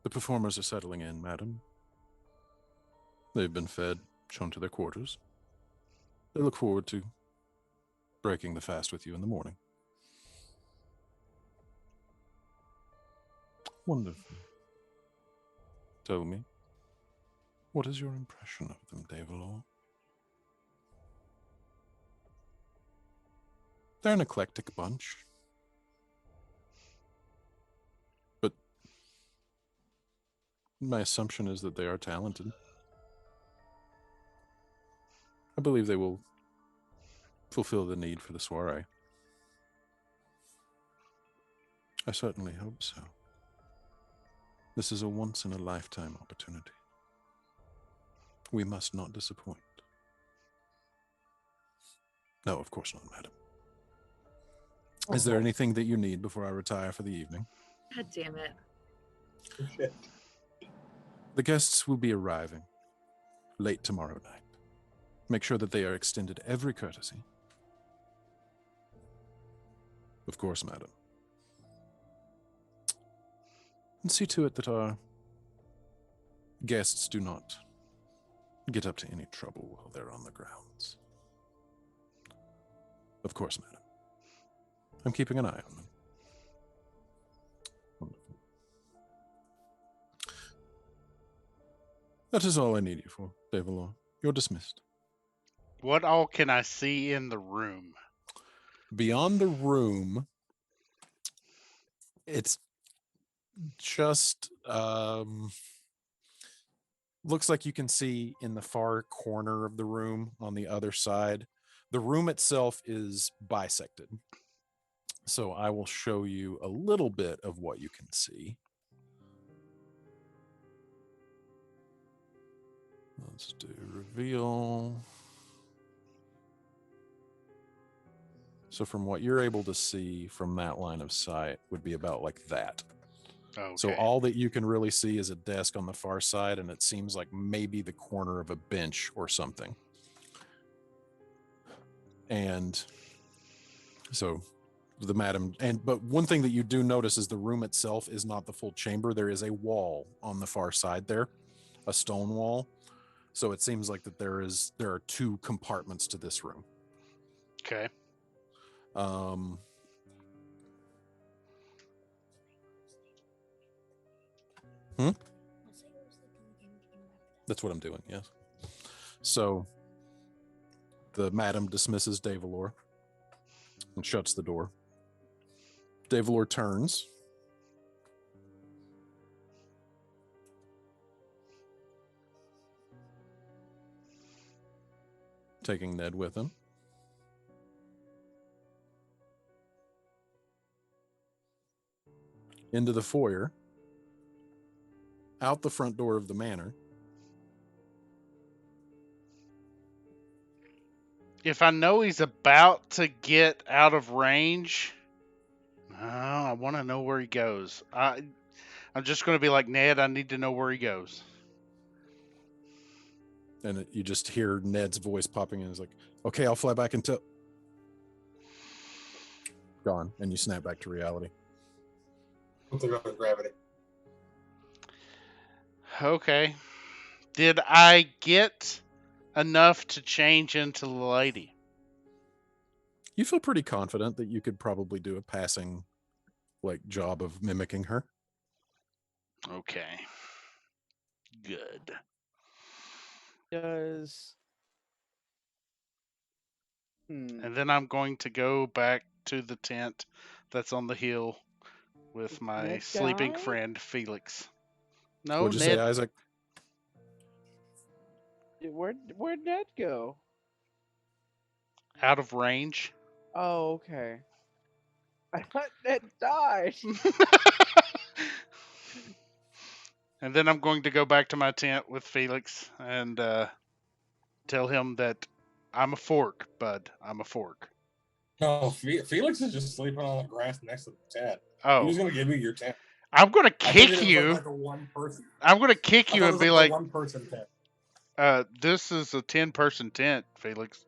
The performers are settling in, madam. They've been fed, shown to their quarters. They look forward to breaking the fast with you in the morning. Wonderful. Tell me, what is your impression of them, Davalor? They're an eclectic bunch. But my assumption is that they are talented. I believe they will fulfill the need for the soiree. I certainly hope so. This is a once-in-a-lifetime opportunity. We must not disappoint. No, of course not, madam. Is there anything that you need before I retire for the evening? God damn it. Shit. The guests will be arriving late tomorrow night. Make sure that they are extended every courtesy. Of course, madam. And see to it that our guests do not get up to any trouble while they're on the grounds. Of course, madam. I'm keeping an eye on them. Wonderful. That is all I need you for, Davalor. You're dismissed. What all can I see in the room? Beyond the room, it's just looks like you can see in the far corner of the room on the other side. The room itself is bisected. So I will show you a little bit of what you can see. Let's do reveal. So from what you're able to see from that line of sight would be about like that. Okay. So all that you can really see is a desk on the far side, and it seems like maybe the corner of a bench or something. And so the madam, but one thing that you do notice is the room itself is not the full chamber. There is a wall on the far side there, a stone wall. So it seems like that there are two compartments to this room. Okay. That's what I'm doing, yes. So the madam dismisses Davalor and shuts the door. Davalor turns. Taking Ned with him. Into the foyer. Out the front door of the manor. If I know he's about to get out of range, I want to know where he goes. I'm just going to be like, Ned, I need to know where he goes. And you just hear Ned's voice popping in. It's like, okay, I'll fly back until... Gone. And you snap back to reality. Something wrong with gravity. Okay. Did I get enough to change into the lady? You feel pretty confident that you could probably do a passing job of mimicking her. Okay. Good. Does And then I'm going to go back to the tent that's on the hill with my Ned sleeping die? friend Felix. No, What'd you say, Ned. Isaac? Where'd Ned go? Out of range. Oh, okay. I thought Ned died. And then I'm going to go back to my tent with Felix and tell him that I'm a fork, bud. I'm a fork. No, Felix is just sleeping on the grass next to the tent. He Oh, was gonna give you your tent. I'm going to I figured kick it was you. like a one person. I'm going to kick I you thought it and was be like like, a one person tent. this is a 10-person tent, Felix.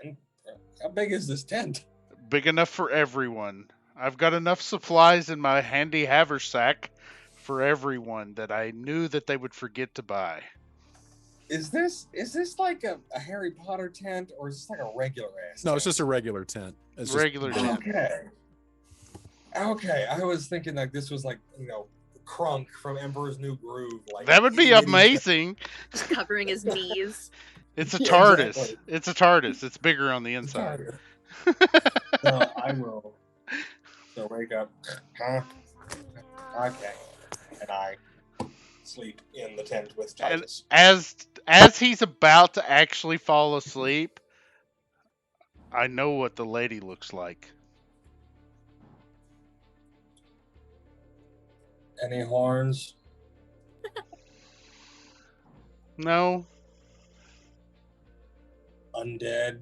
Tent? How big is this tent? Big enough for everyone. I've got enough supplies in my handy haversack for everyone that I knew that they would forget to buy. Is this like a Harry Potter tent or is this like a regular ass? No, tent? it's just a regular tent. It's just Regular big. tent. Okay. I was thinking like this was like Crunk from Emperor's New Groove. Like That would be itty bitty amazing. Just covering his knees. It's a Yeah, TARDIS. exactly. It's a TARDIS. It's bigger on the tent. inside. So I will. So wake up. Huh? Okay. And I sleep in the tent with And Titus. as he's about to actually fall asleep, I know what the lady looks like. Any horns? No, Undead?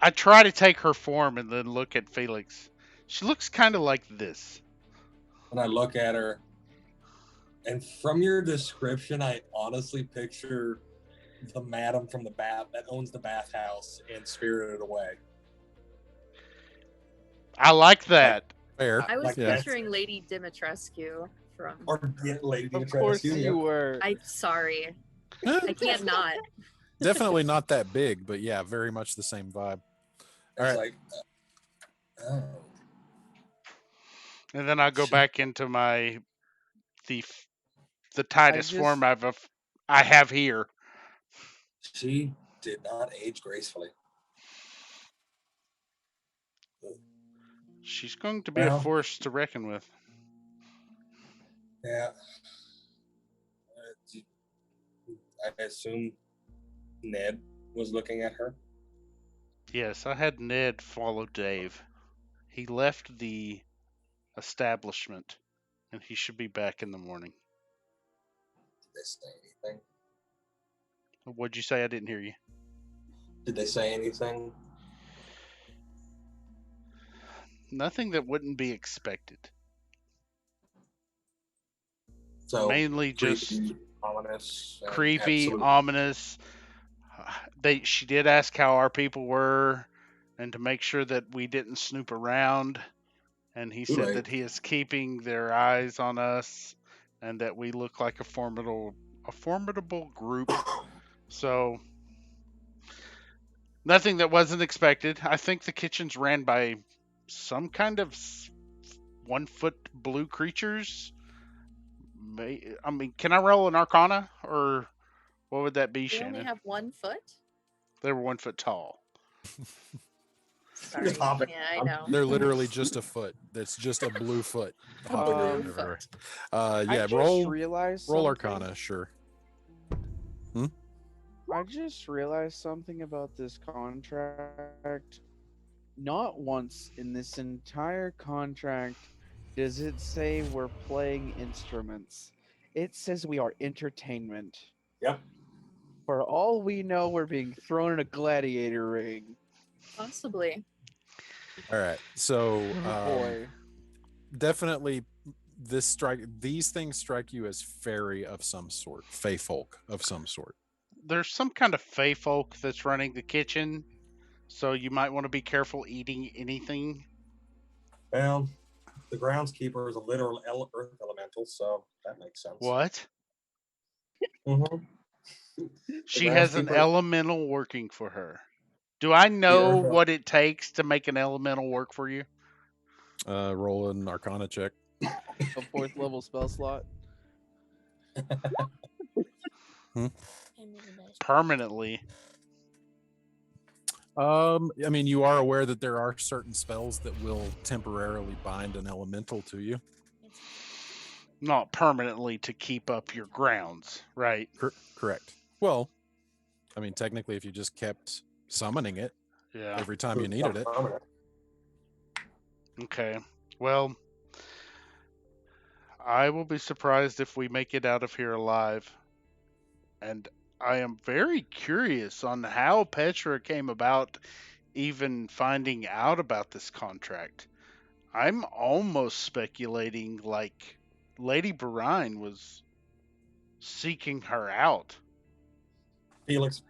I try to take her form and then look at Felix. She looks kind of like this. And I look at her, and from your description, I honestly picture the madam from the bath that owns the bathhouse in Spirited Away. I like that. Fair. I was Like Yeah. picturing Lady Dimitrescu from. Or Lady Of course Dimitrescu, you yeah. were. I'm sorry. I can't not. Definitely not that big, but yeah, very much the same vibe. It's All right. like, oh. And then I go back into my the Titus form I have here. She did not age gracefully. She's going to be a Well. force to reckon with. Yeah. I assume Ned was looking at her. Yes, I had Ned follow Dave. He left the establishment, and he should be back in the morning. Did they say anything? What'd you say? I didn't hear you. Did they say anything? Nothing that wouldn't be expected. So Mainly just creepy, ominous, and creepy, absolute- ominous. She did ask how our people were, and to make sure that we didn't snoop around. And he said Right. that he is keeping their eyes on us, and that we look like a formidable group. So nothing that wasn't expected. I think the kitchen's ran by some kind of 1-foot blue creatures. I mean, can I roll an Arcana, or what would that be, We Shannon? only have 1 foot. They were 1 foot tall. Sorry. hopping. Yeah, I know. They're literally just a foot. That's just a blue foot. hopping blue around foot. everywhere. I Yeah, just roll realized roll something. Arcana, sure. I just realized something about this contract. Not once in this entire contract does it say we're playing instruments. It says we are entertainment. Yep. For all we know, we're being thrown in a gladiator ring. Possibly. All right. So Boy. definitely these things strike you as fairy of some sort, fey folk of some sort. There's some kind of fey folk that's running the kitchen, so you might want to be careful eating anything. Well, the groundskeeper is a literal earth elemental, so that makes sense. What? Mm-hmm. She has an groundskeeper- elemental working for her. Do I know earth- what it takes to make an elemental work for you? Roll an Arcana check. A 4th level spell slot. Permanently. I mean, you are aware that there are certain spells that will temporarily bind an elemental to you. not permanently to keep up your grounds, right? Correct. Well, I mean, technically, if you just kept summoning it Yeah. every time you needed it. Okay. Well, I will be surprised if we make it out of here alive. And I am very curious on how Petra came about even finding out about this contract. I'm almost speculating like Lady Brine was seeking her out. Felix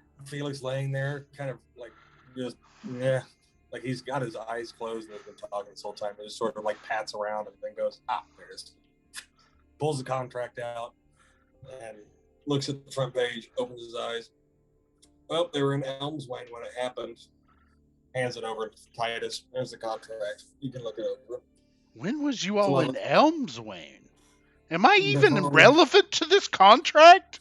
laying there, kind of like just like he's got his eyes closed and has been talking this whole time. He just sort of like pats around and then goes, there it is. Pulls the contract out and looks at the front page, opens his eyes. Well, they were in Elmswain when it happened. Hands it over to Titus. There's the contract. You can look it over. When was you all in Elmswain? Am I even relevant to this contract?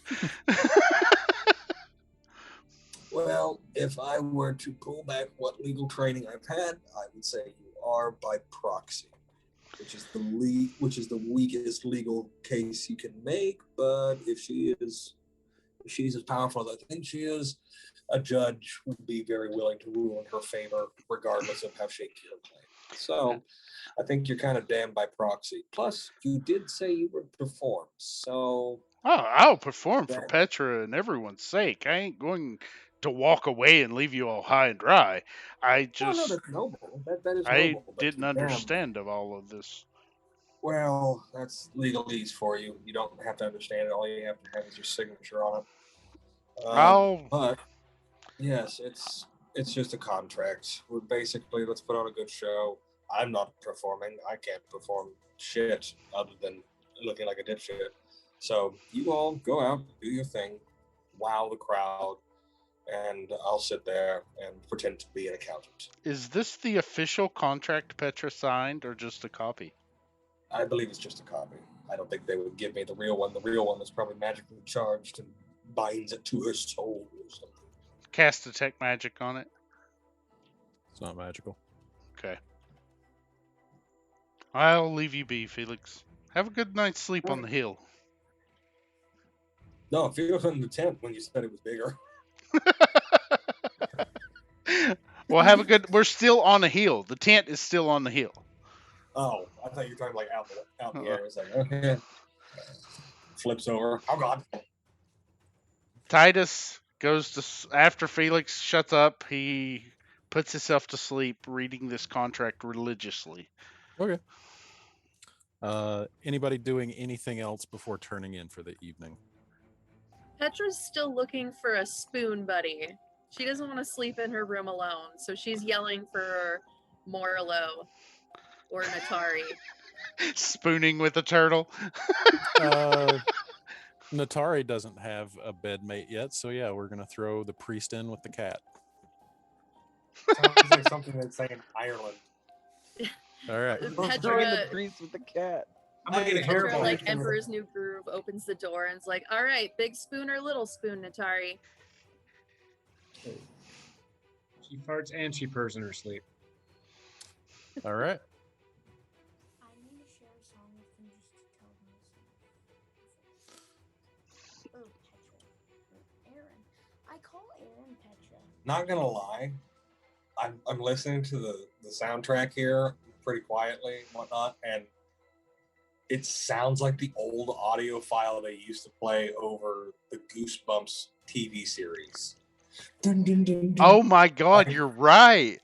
Well, if I were to pull back what legal training I've had, I would say you are by proxy, which is the weakest legal case you can make. But if she's as powerful as I think she is, a judge would be very willing to rule in her favor, regardless of how shaky her claim. So, I think you're kind of damned by proxy. Plus, you did say you would perform, so. Oh, I'll perform for Petra and everyone's sake. I ain't going to walk away and leave you all high and dry. I just. Oh, no, that's noble. That is I noble. didn't understand of all of this. Well, that's legalese for you. You don't have to understand it. All you have to have is your signature on it. But yes, it's just a contract. We're basically, let's put on a good show. I'm not performing. I can't perform shit other than looking like a dipshit. So you all go out, do your thing, wow the crowd, and I'll sit there and pretend to be an accountant. Is this the official contract Petra signed or just a copy? I believe it's just a copy. I don't think they would give me the real one. The real one is probably magically charged and binds it to her soul or something. Cast detect magic on it? It's not magical. Okay. I'll leave you be, Felix. Have a good night's sleep on the hill. No, Felix was in the tent when you said it was bigger. Well, have a good. We're still on the hill. The tent is still on the hill. Oh, I thought you were talking like out in the air. It's like, okay. Flips over. Oh, God. Titus goes to, after Felix shuts up, he puts himself to sleep reading this contract religiously. Okay. Anybody doing anything else before turning in for the evening? Petra's still looking for a spoon buddy. She doesn't want to sleep in her room alone, so she's yelling for Morlo or Natari. Spooning with a turtle. Natari doesn't have a bedmate yet, so yeah, we're gonna throw the priest in with the cat. Sounds like something they'd say in Ireland. All right. Petra, the priest with the cat. Petra, like Emperor's New Groove, opens the door and is like, "All right, big spoon or little spoon, Natari?" She farts and she purrs in her sleep. All right. I need to share a song with them just to tell them. Or Petra. Or Aaron. I call Aaron Petra. Not gonna lie, I'm listening to the soundtrack here pretty quietly and whatnot, and it sounds like the old audio file they used to play over the Goosebumps TV series. Dun, dun, dun, dun. Oh my God, you're right.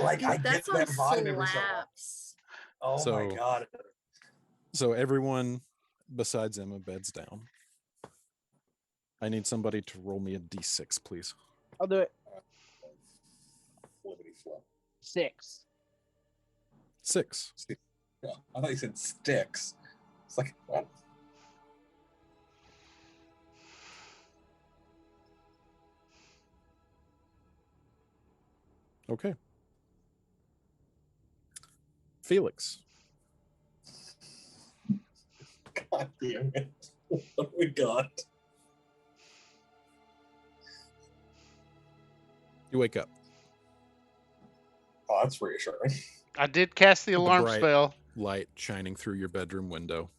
Like, Dude, I that get song that vibe every so slaps. Oh my God. So everyone besides Emma beds down. I need somebody to roll me a d6, please. I'll do it. 6. 6. Yeah, I thought you said sticks. It's like, what? Okay. Felix. God damn it. What do we got? You wake up. Oh, that's reassuring. I did cast the alarm bright spell. Light shining through your bedroom window.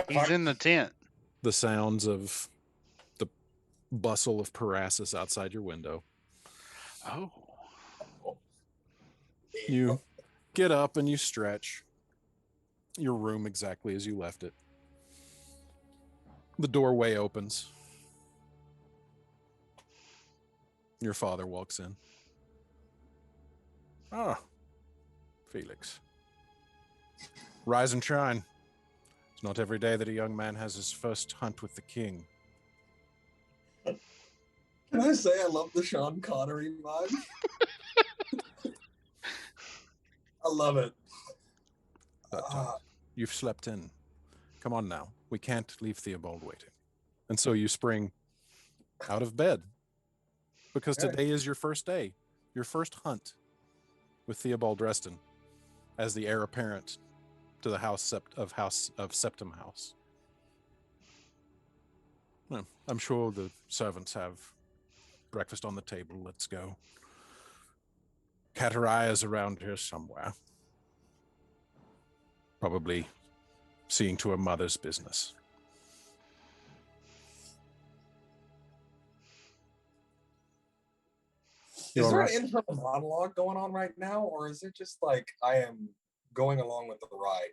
He's in the tent. The sounds of the bustle of Parasus outside your window. Oh. You get up and you stretch. Your room exactly as you left it. The doorway opens. Your father walks in. Ah, Felix. Rise and shine. It's not every day that a young man has his first hunt with the king. Can I say I love the Sean Connery vibe? I love it. You've slept in. Come on now. We can't leave Theobald waiting. And so you spring out of bed. Because today is your first day. Your first hunt with Theobald Reston as the heir apparent to the house of Septim House. Well, I'm sure the servants have breakfast on the table. Let's go. Katariah around here somewhere. Probably seeing to her mother's business. Is there an internal monologue going on right now, or is it just like I am going along with the ride?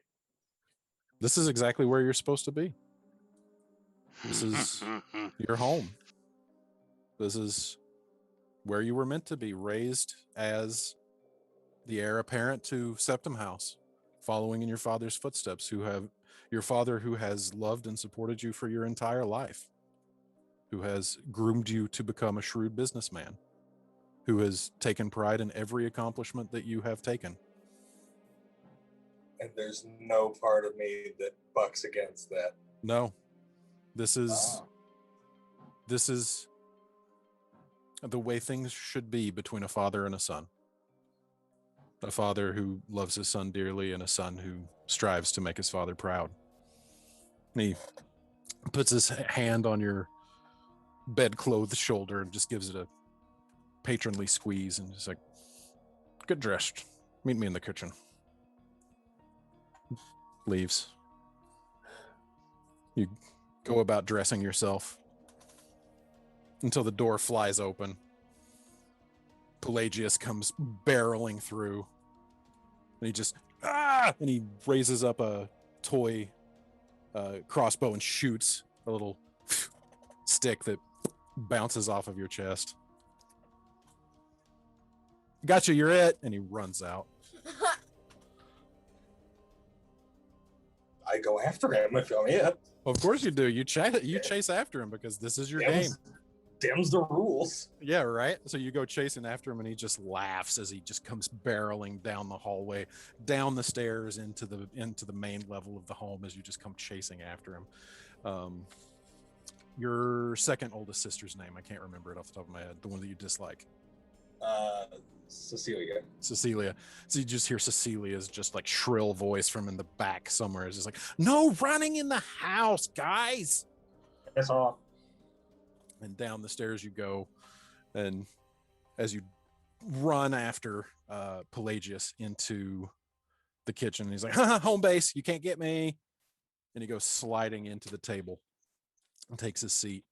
This is exactly where you're supposed to be. This is your home. This is where you were meant to be, raised as the heir apparent to Septim House, following in your father's footsteps, your father who has loved and supported you for your entire life, who has groomed you to become a shrewd businessman, who has taken pride in every accomplishment that you have taken. And there's no part of me that bucks against that. No. This is the way things should be between a father and a son. A father who loves his son dearly and a son who strives to make his father proud. And he puts his hand on your bedclothed shoulder and just gives it a patronly squeeze and just like, get dressed. Meet me in the kitchen. Leaves. You go about dressing yourself until the door flies open. Pelagius comes barreling through and he just and he raises up a toy crossbow and shoots a little stick that bounces off of your chest. Gotcha, you're it. And he runs out. I go after him if I'm it. Of course you do. You chase after him because this is your game. Them's the rules. Yeah, right? So you go chasing after him and he just laughs as he just comes barreling down the hallway, down the stairs into the main level of the home as you just come chasing after him. Your second oldest sister's name, I can't remember it off the top of my head, the one that you dislike. Cecilia. So you just hear Cecilia's just like shrill voice from in the back somewhere. It's just like, no running in the house, guys. That's all. And down the stairs you go, and as you run after Pelagius into the kitchen, he's like, home base, you can't get me. And he goes sliding into the table and takes his seat.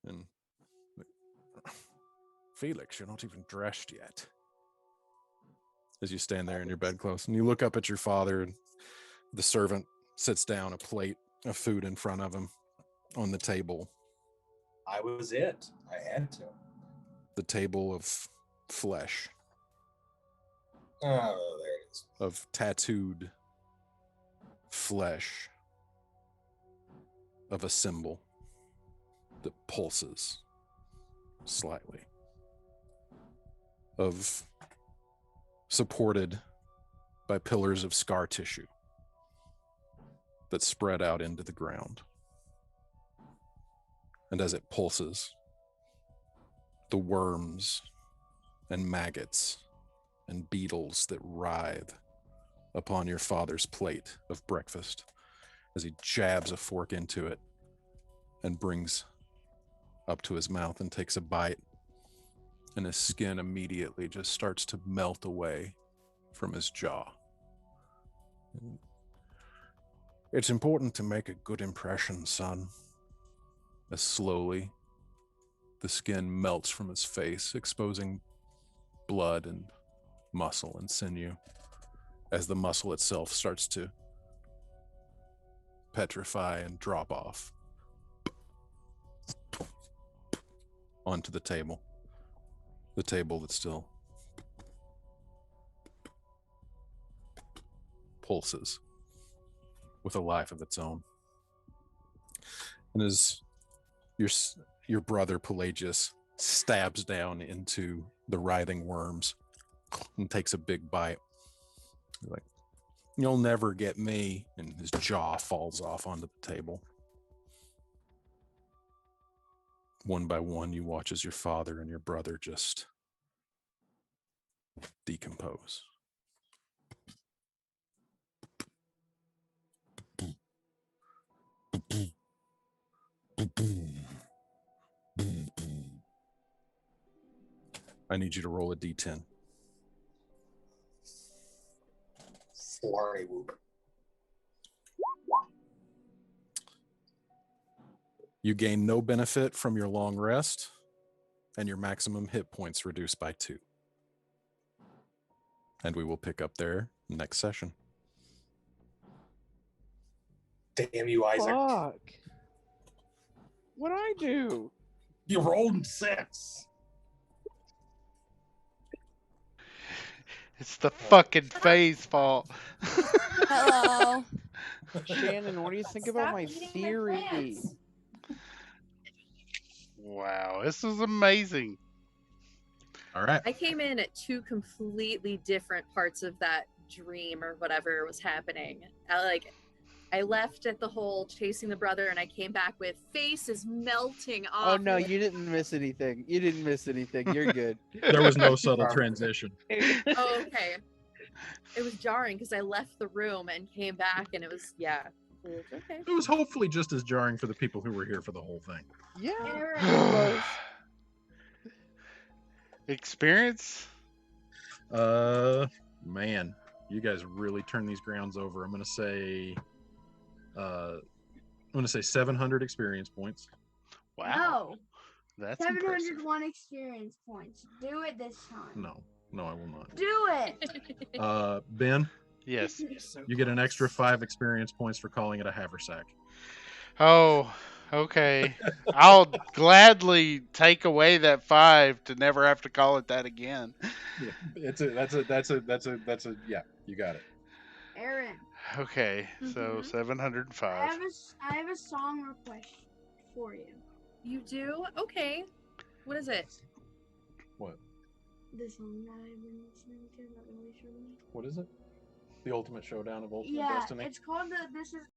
And Felix, you're not even dressed yet. As you stand there in your bedclothes, and you look up at your father, and the servant sits down, a plate of food in front of him on the table. I was it. I had to. The table of flesh. Oh, there it is. Of tattooed flesh. Of a symbol that pulses slightly. Of supported by pillars of scar tissue that spread out into the ground. And as it pulses, the worms and maggots and beetles that writhe upon your father's plate of breakfast as he jabs a fork into it and brings up to his mouth and takes a bite, and his skin immediately just starts to melt away from his jaw. It's important to make a good impression, son. As slowly, the skin melts from his face, exposing blood and muscle and sinew, as the muscle itself starts to petrify and drop off onto the table that still pulses with a life of its own. And as your brother Pelagius stabs down into the writhing worms and takes a big bite, you're like, "You'll never get me," and his jaw falls off onto the table. One by one, you watch as your father and your brother just decompose. I need you to roll a d10. Flarry whoop. You gain no benefit from your long rest, and your maximum hit points reduced by 2. And we will pick up there next session. Damn you, Isaac. Fuck. What'd I do? You rolled 6. It's the fucking Faye's fault. Hello. Shannon, what do you think about Stop my eating my theory? plants. Wow, this is amazing. All right. I came in at 2 completely different parts of that dream or whatever was happening. I left at the whole chasing the brother, and I came back with face is melting off. Oh no, you didn't miss anything. You didn't miss anything. You're good. There was no subtle transition. Oh, okay. It was jarring because I left the room and came back, and it was okay. It was hopefully just as jarring for the people who were here for the whole thing. Yeah. Aaron. Experience? Man, you guys really turn these grounds over. I'm gonna say 700 experience points. Wow. No. That's impressive. 701 experience points. Do it this time. No, I will not. Do it. Ben, Yes. you get an extra 5 experience points for calling it a haversack. Oh, okay. I'll gladly take away that 5 to never have to call it that again. Yeah, that's a yeah, you got it. Aaron. Okay, so Mhm. 705. I have a song request for you. You do? Okay. What is it? What? The song that I've been listening to that really showed me. What is it? The Ultimate Showdown of Ultimate Yeah, Destiny? it's called This Is